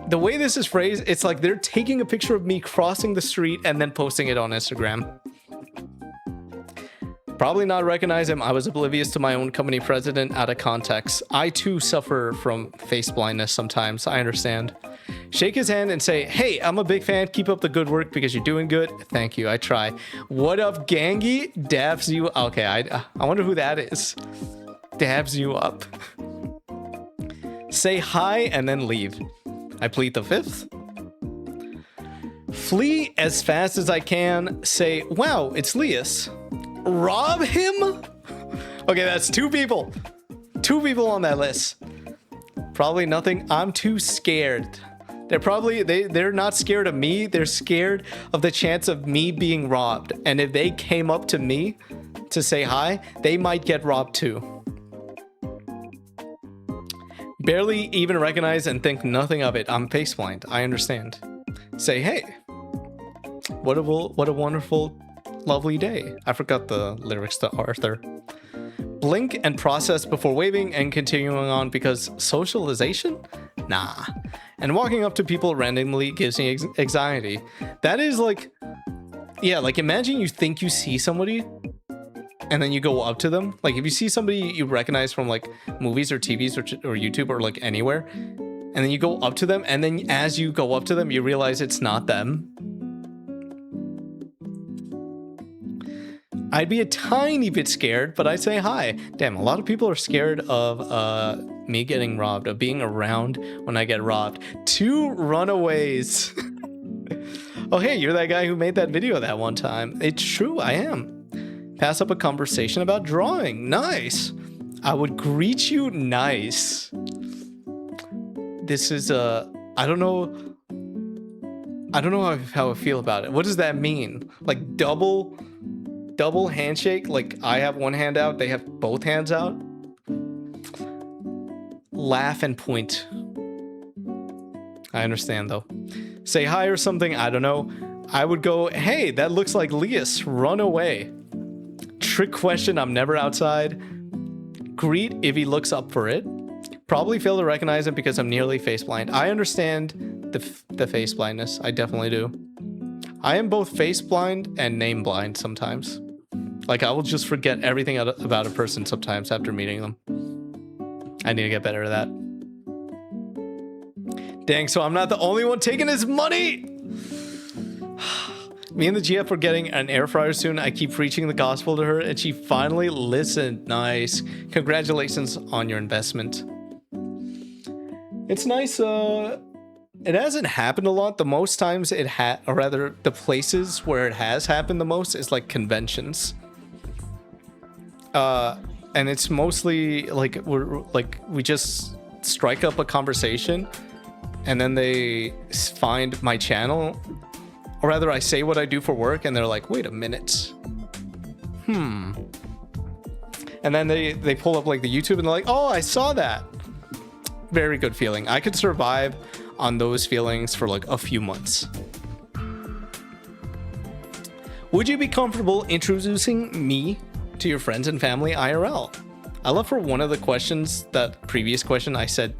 Speaker 1: The way this is phrased, it's like they're taking a picture of me crossing the street and then posting it on Instagram. Probably not recognize him. I was oblivious to my own company president out of context. I too suffer from face blindness sometimes. I understand. Shake his hand and say, hey, I'm a big fan. Keep up the good work because you're doing good. Thank you. I try. What up, Gangy? Dabs you. Okay, I wonder who that is. Dabs you up. Say hi and then leave. I plead the fifth. Flee as fast as I can. Say, wow, it's Leas. Rob him? Okay, that's 2 people. 2 people on that list. Probably nothing. I'm too scared. They're not scared of me. They're scared of the chance of me being robbed. And if they came up to me to say hi, they might get robbed too. Barely even recognize and think nothing of it. I'm face blind. I understand. Say, hey, what a wonderful, lovely day. I forgot the lyrics to Arthur. Blink and process before waving and continuing on because socialization? Nah. And walking up to people randomly gives me anxiety. That is like, yeah, like imagine you think you see somebody and then you go up to them. Like if you see somebody you recognize from like movies or TVs or YouTube or like anywhere, and then you go up to them, and then as you go up to them, you realize it's not them. I'd be a tiny bit scared, but I'd say hi. Damn, a lot of people are scared of me getting robbed, of being around when I get robbed. 2 runaways. Oh, hey, you're that guy who made that video that one time. It's true, I am. Pass up a conversation about drawing. Nice. I would greet you nice. This is I don't know how I feel about it. What does that mean? Like double handshake? Like I have one hand out, they have both hands out? Laugh and point. I understand though. Say hi or something, I don't know. I would go, hey, that looks like Leas, run away. Trick question, I'm never outside. Greet if he looks up for it. Probably fail to recognize him because I'm nearly face blind. I understand the face blindness, I definitely do. I am both face blind and name blind sometimes. Like I will just forget everything about a person sometimes after meeting them. I need to get better at that. Dang, so I'm not the only one taking his money. Me and the GF are getting an air fryer soon. I keep preaching the gospel to her and she finally listened. Nice. Congratulations on your investment. It's nice. It hasn't happened a lot. The most times it or rather the places where it has happened the most is like conventions. And it's mostly like we just strike up a conversation and then they find my channel, or rather I say what I do for work and they're like, wait a minute. And then they pull up like the YouTube and they're like, oh, I saw that. Very good feeling. I could survive on those feelings for like a few months. Would you be comfortable introducing me to your friends and family IRL? I love for one of the questions, that previous question, I said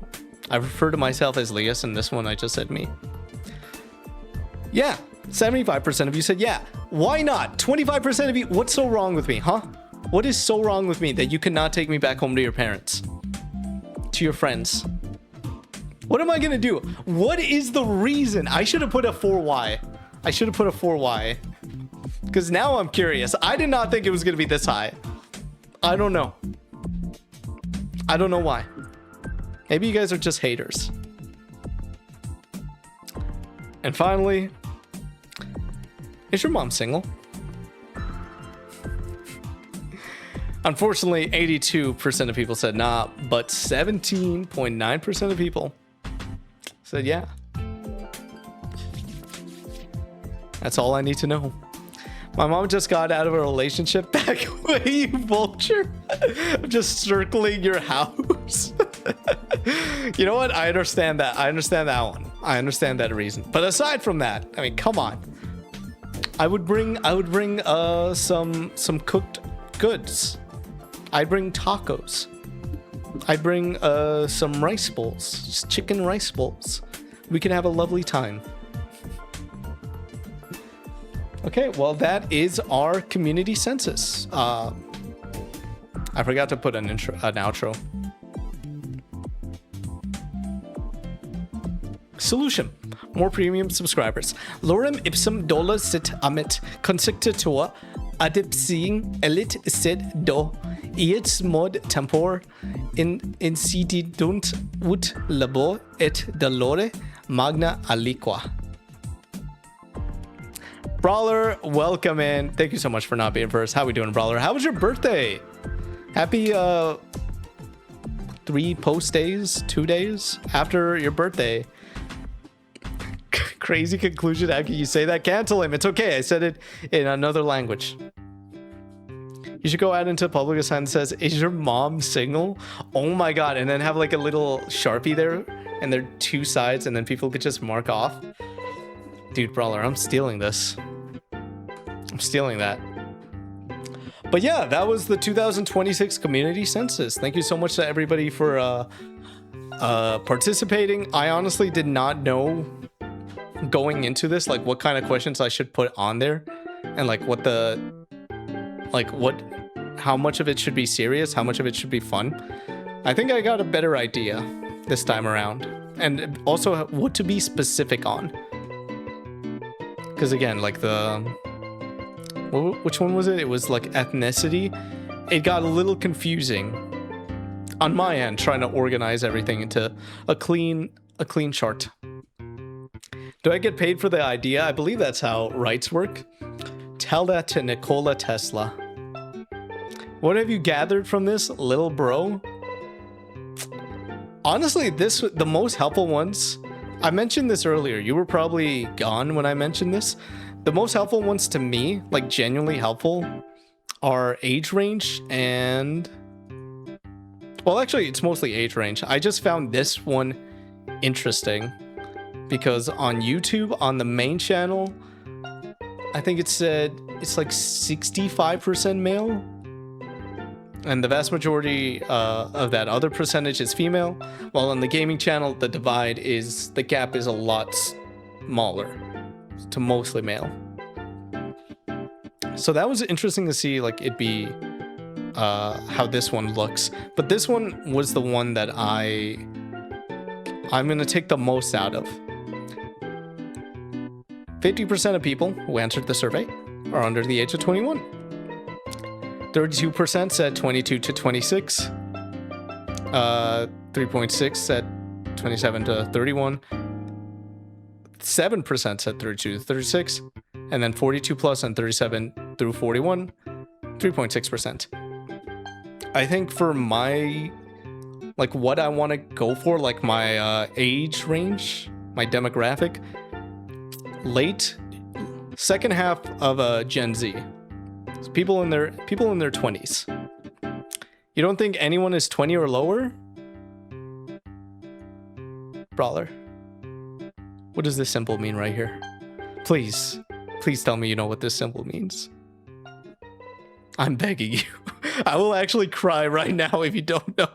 Speaker 1: I refer to myself as Leas, and this one I just said me. Yeah, 75% of you said yeah. Why not? 25% of you, what's so wrong with me, huh? What is so wrong with me that you cannot take me back home to your parents? To your friends? What am I gonna do? What is the reason? I should have put a 4Y. I should have put a 4Y. Because now I'm curious. I did not think it was gonna be this high. I don't know. I don't know why. Maybe you guys are just haters. And finally, is your mom single? Unfortunately, 82% of people said nah, but 17.9% of people said yeah. That's all I need to know. My mom just got out of a relationship. Back away, you vulture. I'm just circling your house. You know what? I understand that. I understand that one. I understand that reason. But aside from that, I mean, come on. I would bring some cooked goods. I'd bring tacos. I'd bring some rice bowls, just chicken rice bowls. We can have a lovely time. Okay, well, that is our community census. I forgot to put an outro. Solution. More premium subscribers. Lorem ipsum dolor sit amit consectator adipsing elit sed do iet mod tempor insididunt ut labor et dolore magna aliqua. Brawler, welcome in. Thank you so much for not being first. How we doing, Brawler? How was your birthday? Happy 2 days after your birthday. Crazy conclusion. How can you say that? Cancel him. It's okay. I said it in another language. You should go out into public a sign that says, "Is your mom single?" Oh my god. And then have like a little Sharpie there and there are 2 sides and then people could just mark off. Dude, Brawler, I'm stealing this. I'm stealing that. But yeah, that was the 2026 community census. Thank you so much to everybody for participating. I honestly did not know going into this like what kind of questions I should put on there and like how much of it should be serious, how much of it should be fun. I think I got a better idea this time around, and also what to be specific on. Because again, like which one was it? It was like ethnicity. It got a little confusing on my end trying to organize everything into a clean chart. Do I get paid for the idea? I believe that's how rights work. Tell that to Nikola Tesla. What have you gathered from this, little bro? Honestly, the most helpful ones, I mentioned this earlier. You were probably gone when I mentioned this. The most helpful ones to me, like genuinely helpful, are age range and... Well, actually, it's mostly age range. I just found this one interesting because on YouTube, on the main channel, I think it said it's like 65% male. And the vast majority of that other percentage is female. While on the gaming channel, the gap is a lot smaller to mostly male. So that was interesting to see, like, it be how this one looks. But this one was the one that I'm gonna take the most out of. 50% of people who answered the survey are under the age of 21. 32% said 22 to 26. 3.6 said 27 to 31. 7% said 32 to 36. And then 42 plus and 37 through 41, 3.6%. I think for my, like, what I want to go for, like my age range, my demographic, second half of Gen Z. So people in their 20s. You don't think anyone is 20 or lower? Brawler. What does this symbol mean right here? Please tell me you know what this symbol means. I'm begging you. I will actually cry right now if you don't know.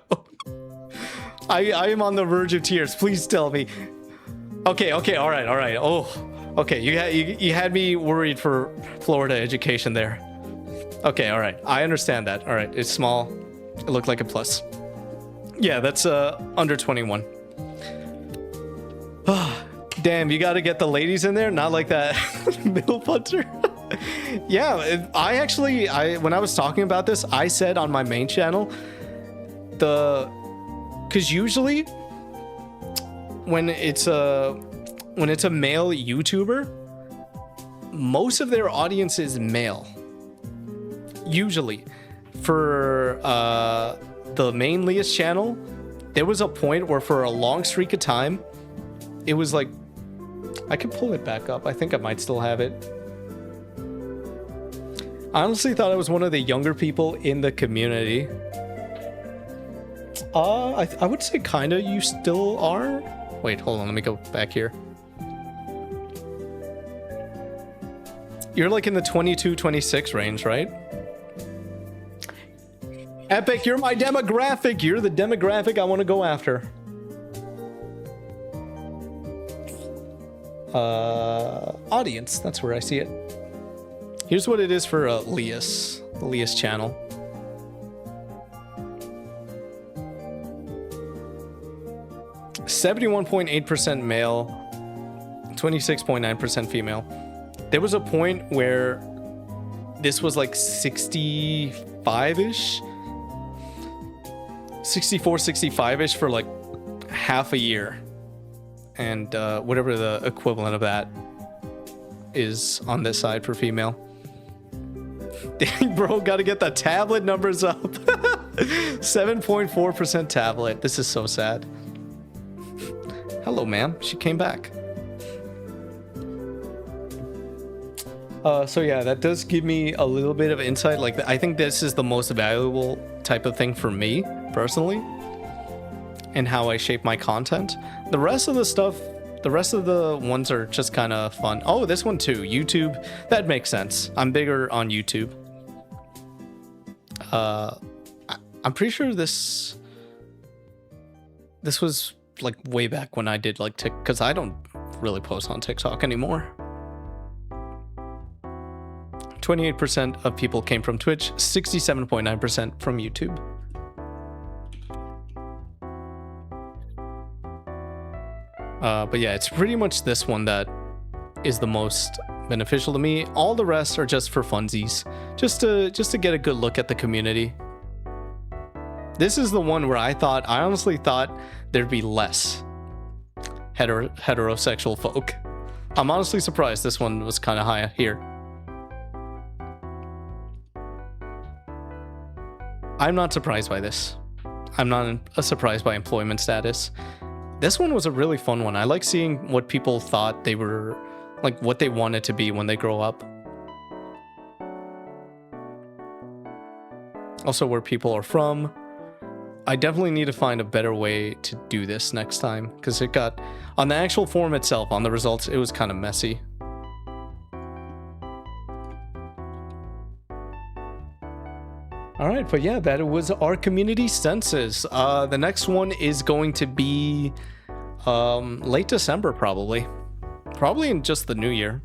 Speaker 1: I am on the verge of tears. Please tell me. Okay, all right. Oh, okay. You had me worried for Florida education there. Okay, all right. I understand that. All right, it's small. It looked like a plus. Yeah, that's under 21. Damn, you got to get the ladies in there, not like that middle punter. Yeah, when I was talking about this, I said on my main channel, because usually when it's a male YouTuber, most of their audience is male. Usually, for the main Leah's channel, there was a point where for a long streak of time, it was like, I can pull it back up. I think I might still have it. I honestly thought I was one of the younger people in the community. I would say kinda you still are. Wait, hold on, let me go back here. You're like in the 22, 26 range, right? Epic, you're my demographic. You're the demographic I want to go after. Audience, that's where I see it. Here's what it is for the Leah's channel. 71.8% male, 26.9% female. There was a point where this was like 65-ish, 64, 65-ish for like half a year. And whatever the equivalent of that is on this side for female. Dang, bro, gotta get the tablet numbers up. 7.4% tablet. This is so sad. Hello, ma'am. She came back. So yeah, that does give me a little bit of insight. Like, I think this is the most valuable type of thing for me, personally, and how I shape my content. The rest of the stuff, the rest of the ones are just kind of fun. Oh, this one too, YouTube. That makes sense. I'm bigger on YouTube. I'm pretty sure this was like way back when I did like because I don't really post on TikTok anymore. 28% of people came from Twitch, 67.9% from YouTube. But yeah, it's pretty much this one that is the most beneficial to me. All the rest are just for funsies, just to get a good look at the community. This is the one where I honestly thought there'd be less heterosexual folk. I'm honestly surprised this one was kind of high here. I'm not surprised by this. I'm not surprised by employment status. This one was a really fun one. I like seeing what people thought they were, like what they wanted to be when they grow up. Also where people are from. I definitely need to find a better way to do this next time, because it got, on the actual form itself, on the results, it was kind of messy. All right, but yeah, that was our community census. The next one is going to be late December, probably in just the new year,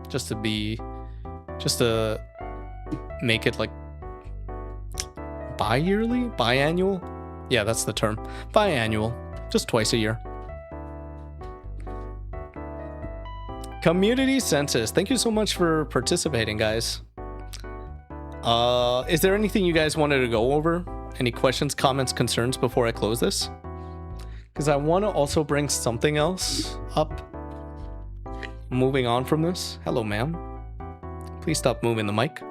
Speaker 1: just to make it like biannual. Yeah, that's the term. Biannual, just twice a year. Community census. Thank you so much for participating, guys. Is there anything you guys wanted to go over? Any questions, comments, concerns before I close this? Because I want to also bring something else up. Moving on from this. Hello, ma'am. Please stop moving the mic.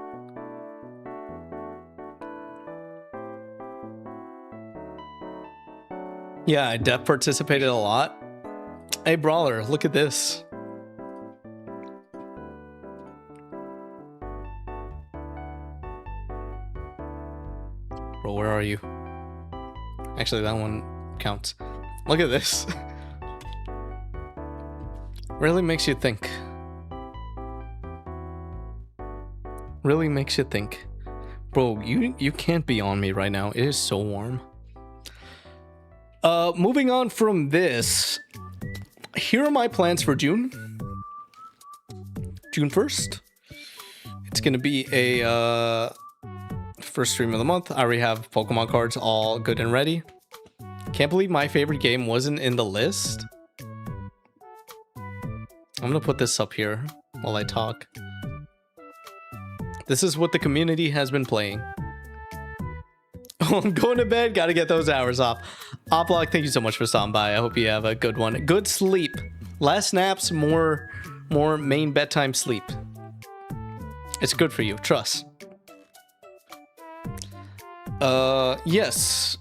Speaker 1: Yeah, I def participated a lot. Hey, Brawler, look at this. Bro, where are you? Actually, that one counts. Look at this. Really makes you think. Really makes you think. Bro, you can't be on me right now. It is so warm. Moving on from this. Here are my plans for June. June 1st. It's gonna be a first stream of the month. I already have Pokemon cards all good and ready. Can't believe my favorite game wasn't in the list. I'm gonna put this up here while I talk. This is what the community has been playing. Oh, I'm going to bed. Gotta get those hours off. Oplog, thank you so much for stopping by. I hope you have a good one. Good sleep. Less naps, more main bedtime sleep. It's good for you. Trust. Yes.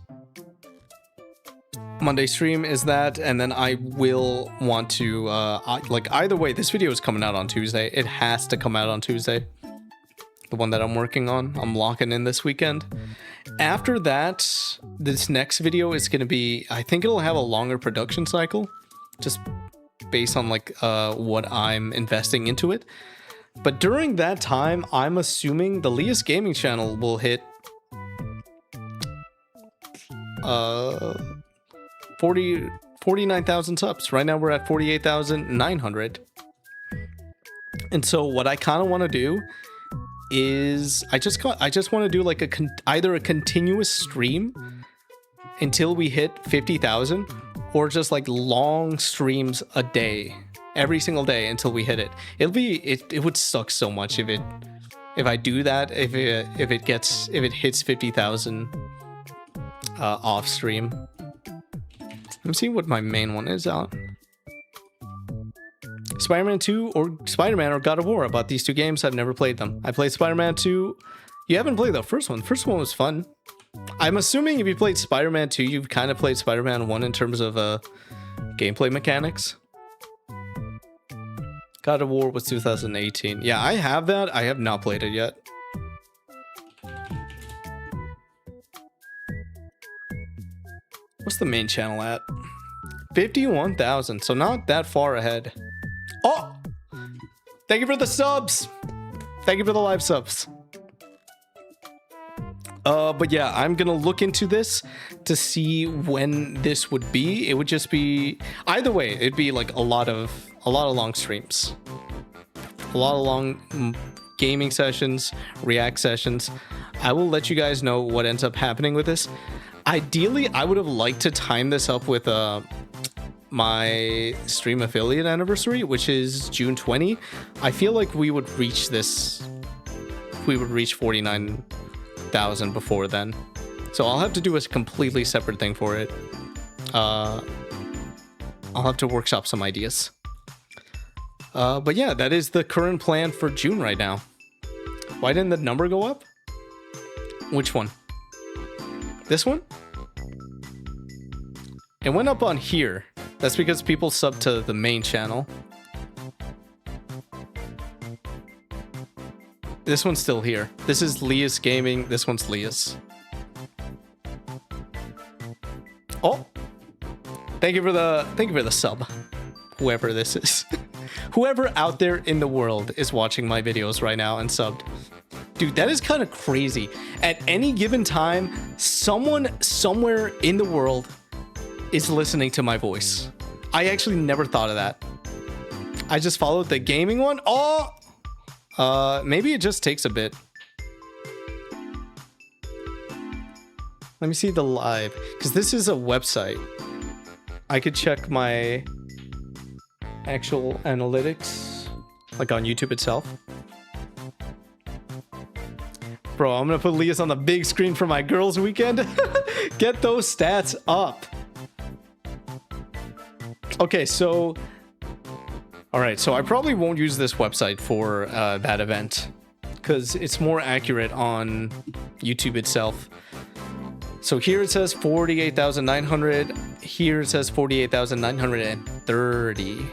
Speaker 1: Monday stream is that, and then I will want to like either way, this video is coming out on Tuesday. It has to come out on Tuesday. The one that I'm working on, I'm locking in this weekend. After that, this next video is going to be, I think it'll have a longer production cycle, just based on like what I'm investing into it. But during that time, I'm assuming the Lias Gaming channel will hit 49,000 subs. Right now we're at 48,900. And so what I kind of want to do is I just want to do like either a continuous stream until we hit 50,000, or just like long streams a day, every single day until we hit it. It would suck so much if I do that, if it hits 50,000 off stream. Let me see what my main one is out. Spider-Man 2 or Spider-Man or God of War. About these two games, I've never played them. I played Spider-Man 2. You haven't played the first one. The first one was fun. I'm assuming if you played Spider-Man 2, you've kind of played Spider-Man 1 in terms of gameplay mechanics. God of War was 2018. Yeah, I have that. I have not played it yet. What's the main channel at? 51,000, so not that far ahead. Oh! Thank you for the subs! Thank you for the live subs. But yeah, I'm gonna look into this to see when this would be. It would just be... Either way, it'd be like a lot of long streams. A lot of long gaming sessions, react sessions. I will let you guys know what ends up happening with this. Ideally, I would have liked to time this up with my stream affiliate anniversary, which is June 20. I feel like we would reach this. We would reach 49,000 before then. So I'll have to do a completely separate thing for it. I'll have to workshop some ideas. But yeah, that is the current plan for June right now. Why didn't the number go up? Which one? This one? It went up on here. That's because people sub to the main channel. This one's still here. This is Leah's Gaming. This one's Leah's. Oh! Thank you for the sub. Whoever this is. Whoever out there in the world is watching my videos right now and subbed. Dude, that is kind of crazy. At any given time, someone somewhere in the world is listening to my voice. I actually never thought of that. I just followed the gaming one. Oh! Maybe it just takes a bit. Let me see the live, because this is a website. I could check my actual analytics, like on YouTube itself. Bro, I'm gonna put Leah's on the big screen for my girls' weekend. Get those stats up. Okay, so... Alright, so I probably won't use this website for that event, because it's more accurate on YouTube itself. So here it says 48,900. Here it says 48,930.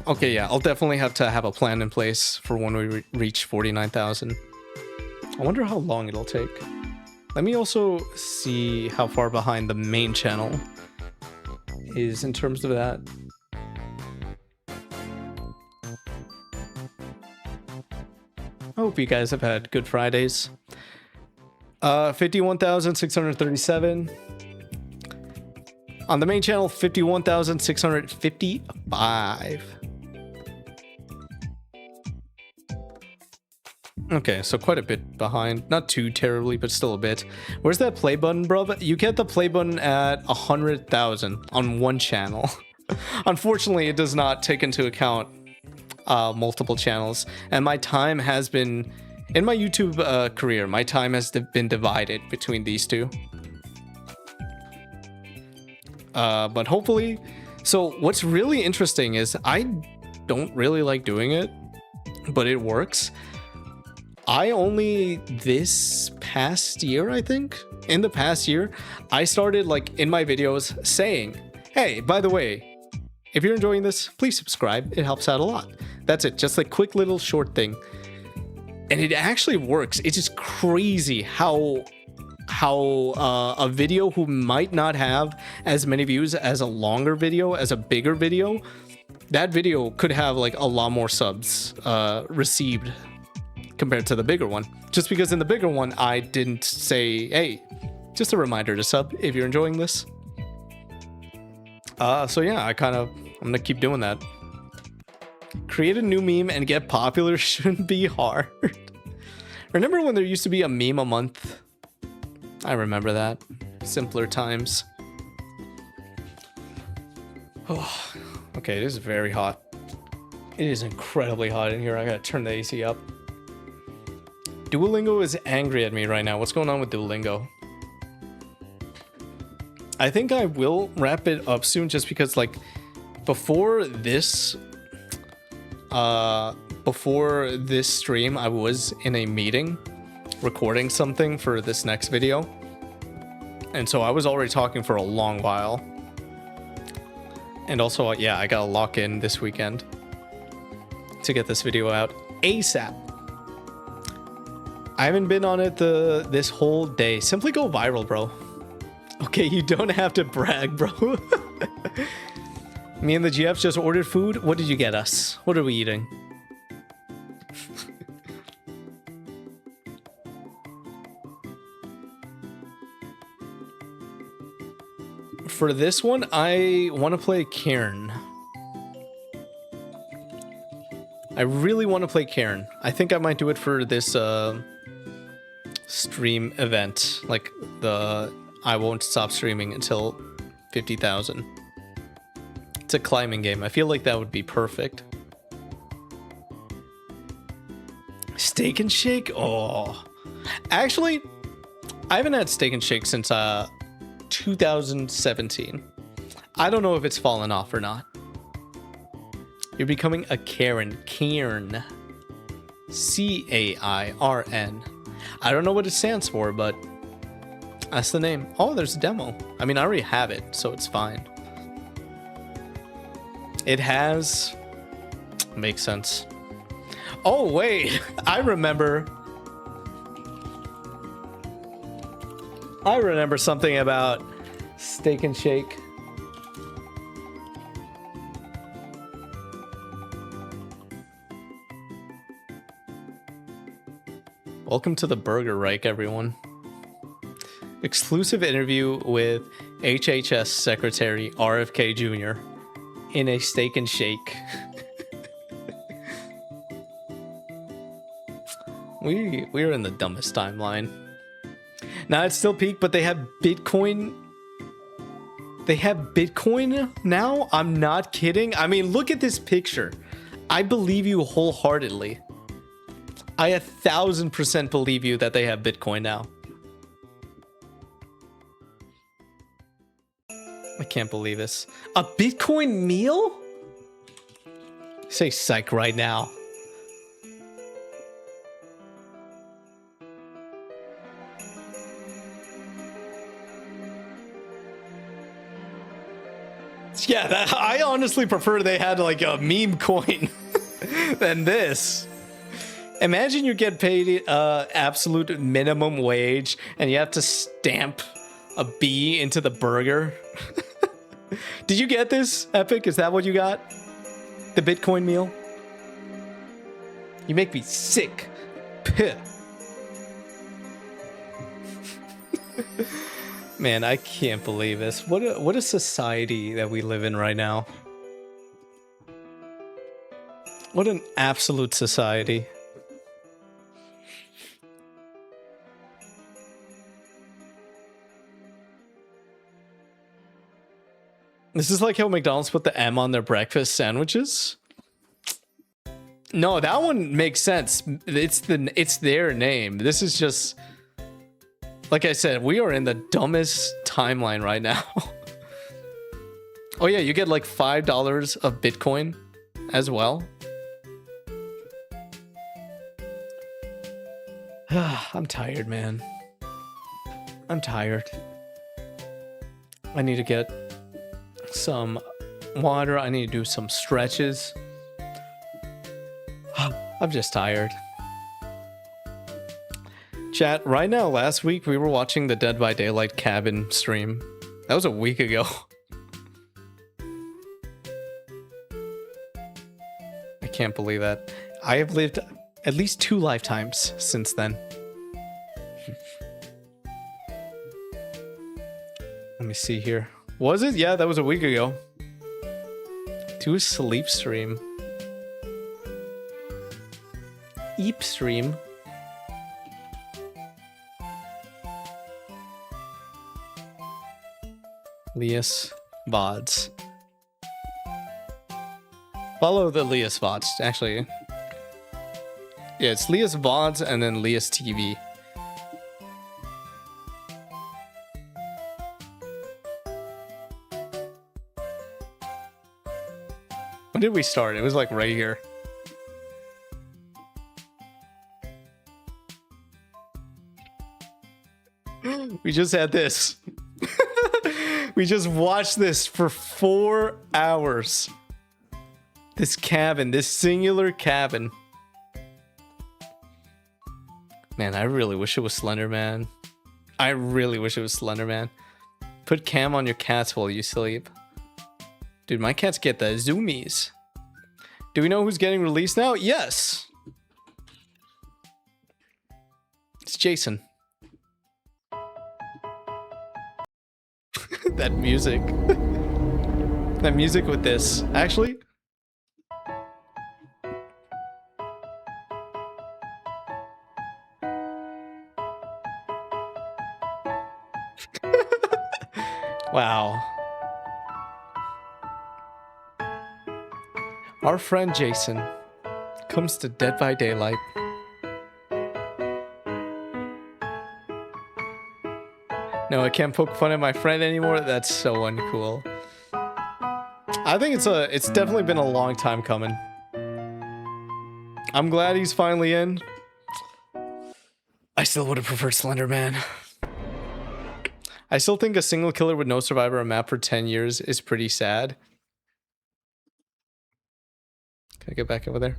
Speaker 1: Okay, yeah, I'll definitely have to have a plan in place for when we reach 49,000. I wonder how long it'll take. Let me also see how far behind the main channel is in terms of that. I hope you guys have had good Fridays. 51,637. On the main channel, 51,655. Okay, so quite a bit behind. Not too terribly, but still a bit. Where's that play button, bro? You get the play button at 100,000 on one channel. Unfortunately, it does not take into account multiple channels. And my time has been... In my YouTube career, my time has been divided between these two. But hopefully... So what's really interesting is I don't really like doing it, but it works. I only this past year, I think, in the past year, I started like in my videos saying, hey, by the way, if you're enjoying this, please subscribe. It helps out a lot. That's it. Just a quick little short thing. And it actually works. It's just crazy how a video who might not have as many views as a longer video, as a bigger video, that video could have like a lot more subs received compared to the bigger one. Just because in the bigger one, I didn't say, hey, just a reminder to sub if you're enjoying this. So yeah, I'm gonna keep doing that. Create a new meme and get popular shouldn't be hard. Remember when there used to be a meme a month? I remember that. Simpler times. Oh, okay, it is very hot. It is incredibly hot in here. I gotta turn the AC up. Duolingo is angry at me right now. What's going on with Duolingo? I think I will wrap it up soon just because, like, before this stream, I was in a meeting recording something for this next video. And so I was already talking for a long while. And also, yeah, I gotta lock in this weekend to get this video out ASAP. I haven't been on it this whole day. Simply go viral, bro. Okay, you don't have to brag, bro. Me and the GFs just ordered food. What did you get us? What are we eating? For this one, I want to play Cairn. I really want to play Cairn. I think I might do it for this stream event, like the I won't stop streaming until 50,000. It's a climbing game. I feel like that would be perfect. Steak and Shake? Oh. Actually, I haven't had Steak and Shake since 2017. I don't know if it's fallen off or not. You're becoming a Karen. Cairn. C-A-I-R-N. I don't know what it stands for, but that's the name. Oh, there's a demo. I mean, I already have it, so it's fine. It has... Makes sense. Oh, wait. I remember something about Steak and Shake. Welcome to the Burger Reich, everyone. Exclusive interview with HHS Secretary RFK Jr. in a Steak and Shake. We're in the dumbest timeline. Now it's still peak, but they have Bitcoin. They have Bitcoin now? I'm not kidding. I mean, look at this picture. I believe you wholeheartedly. I 1000% believe you that they have Bitcoin now. I can't believe this. A Bitcoin meal? Say psych right now. Yeah, I honestly prefer they had like a meme coin than this. Imagine you get paid absolute minimum wage and you have to stamp a B into the burger. Did you get this, Epic? Is that what you got? The Bitcoin meal? You make me sick. Puh. Man, I can't believe this. What a society that we live in right now. What an absolute society. This is like how McDonald's put the M on their breakfast sandwiches. No, that one makes sense. It's their name. This is just, like I said, we are in the dumbest timeline right now. Oh yeah, you get like $5 of Bitcoin as well. I'm tired, man. I'm tired. I need to get some water. I need to do some stretches. I'm just tired. Chat, right now, last week we were watching the Dead by Daylight cabin stream. That was a week ago. I can't believe that. I have lived at least 2 lifetimes since then. Let me see here. Was it? Yeah, that was a week ago. Do a sleep stream. Eep stream. Lias VODs. Follow the Lias VODs, actually. Yeah, it's Lias VODs and then Lias TV. When did we start? It was like right here. We just had this. We just watched this for 4 hours. This cabin, this singular cabin. Man, I really wish it was Slender Man. I really wish it was Slender Man. Put cam on your cats while you sleep. Dude, my cats get the zoomies. Do we know who's getting released now? Yes. It's Jason. That music. That music with this. Actually. Wow. Our friend Jason comes to Dead by Daylight. No, I can't poke fun at my friend anymore. That's so uncool. I think it's definitely been a long time coming. I'm glad he's finally in. I still would have preferred Slender Man. I still think a single killer with no survivor on map for 10 years is pretty sad. Can I get back over there?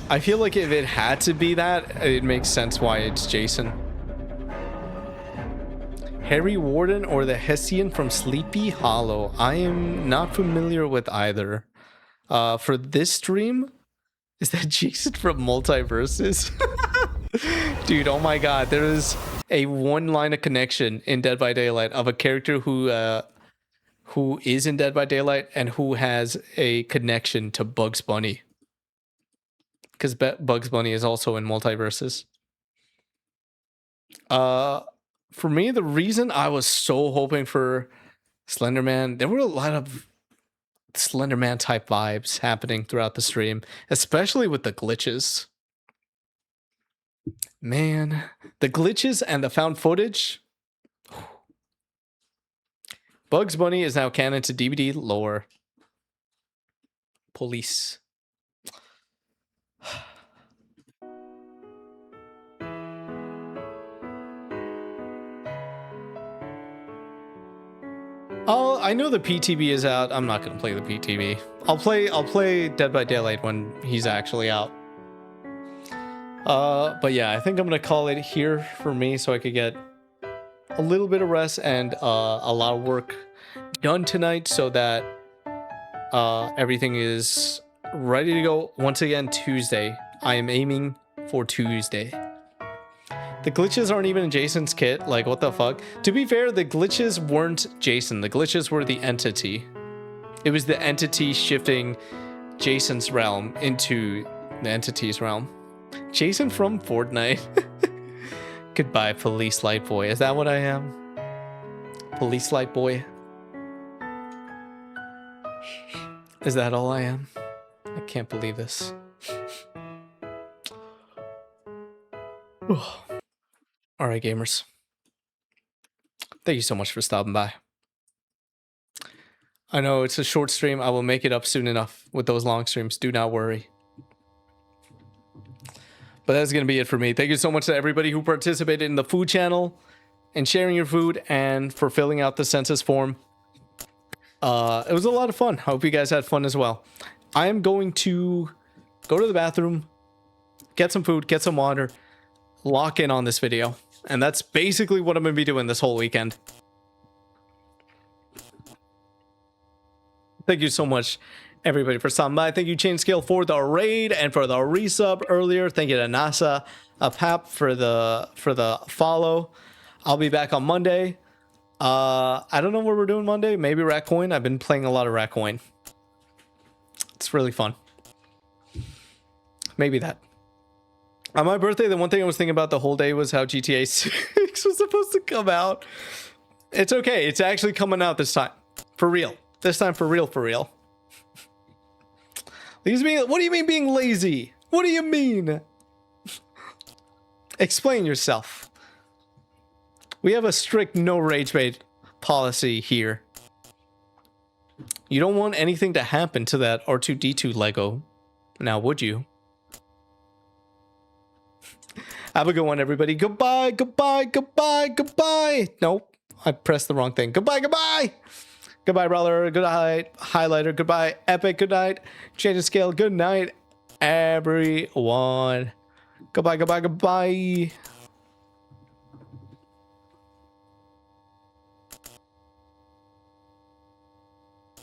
Speaker 1: I feel like if it had to be that, it makes sense why it's Jason. Harry Warden or the Hessian from Sleepy Hollow. I am not familiar with either. For this stream, is that Jason from Multiverses? Dude, oh my god, there is a one line of connection in Dead by Daylight of a character who is in Dead by Daylight and who has a connection to Bugs Bunny. Because Bugs Bunny is also in Multiverses. For me, the reason I was so hoping for Slender Man, there were a lot of Slender Man type vibes happening throughout the stream, especially with the glitches. Man, the glitches and the found footage. Bugs Bunny is now canon to DVD lore. Police. I know the PTB is out. I'm not gonna play the PTB. I'll play Dead by Daylight when he's actually out. But yeah, I think I'm gonna call it here for me so I could get a little bit of rest and a lot of work done tonight so that everything is ready to go. Once again, Tuesday. I am aiming for Tuesday. The glitches aren't even in Jason's kit. Like, what the fuck? To be fair, the glitches weren't Jason. The glitches were the entity. It was the entity shifting Jason's realm into the entity's realm. Jason from Fortnite. Goodbye, Police Light Boy. Is that what I am? Police Light Boy? Is that all I am? I can't believe this. All right, gamers. Thank you so much for stopping by. I know it's a short stream. I will make it up soon enough with those long streams. Do not worry. But that's going to be it for me. Thank you so much to everybody who participated in the food channel and sharing your food and for filling out the census form. It was a lot of fun. I hope you guys had fun as well. I am going to go to the bathroom, get some food, get some water, lock in on this video. And that's basically what I'm going to be doing this whole weekend. Thank you so much, everybody, for stopping by. Thank you, Chain Scale, for the raid and for the resub earlier. Thank you to NASA Pap for the follow. I'll be back on Monday. I don't know what we're doing Monday. Maybe Ratcoin. I've been playing a lot of Ratcoin. It's really fun. Maybe that. On my birthday, the one thing I was thinking about the whole day was how GTA 6 was supposed to come out. It's okay. It's actually coming out this time. For real. This time for real, for real. What do you mean being lazy? What do you mean? Explain yourself. We have a strict no rage bait policy here. You don't want anything to happen to that R2-D2 Lego. Now, would you? Have a good one, everybody. Goodbye, goodbye, goodbye, goodbye. Nope, I pressed the wrong thing. Goodbye, goodbye. Goodbye, Brawler. Good night, Highlighter. Goodbye, Epic. Good night. Change of scale. Good night, everyone. Goodbye, goodbye, goodbye.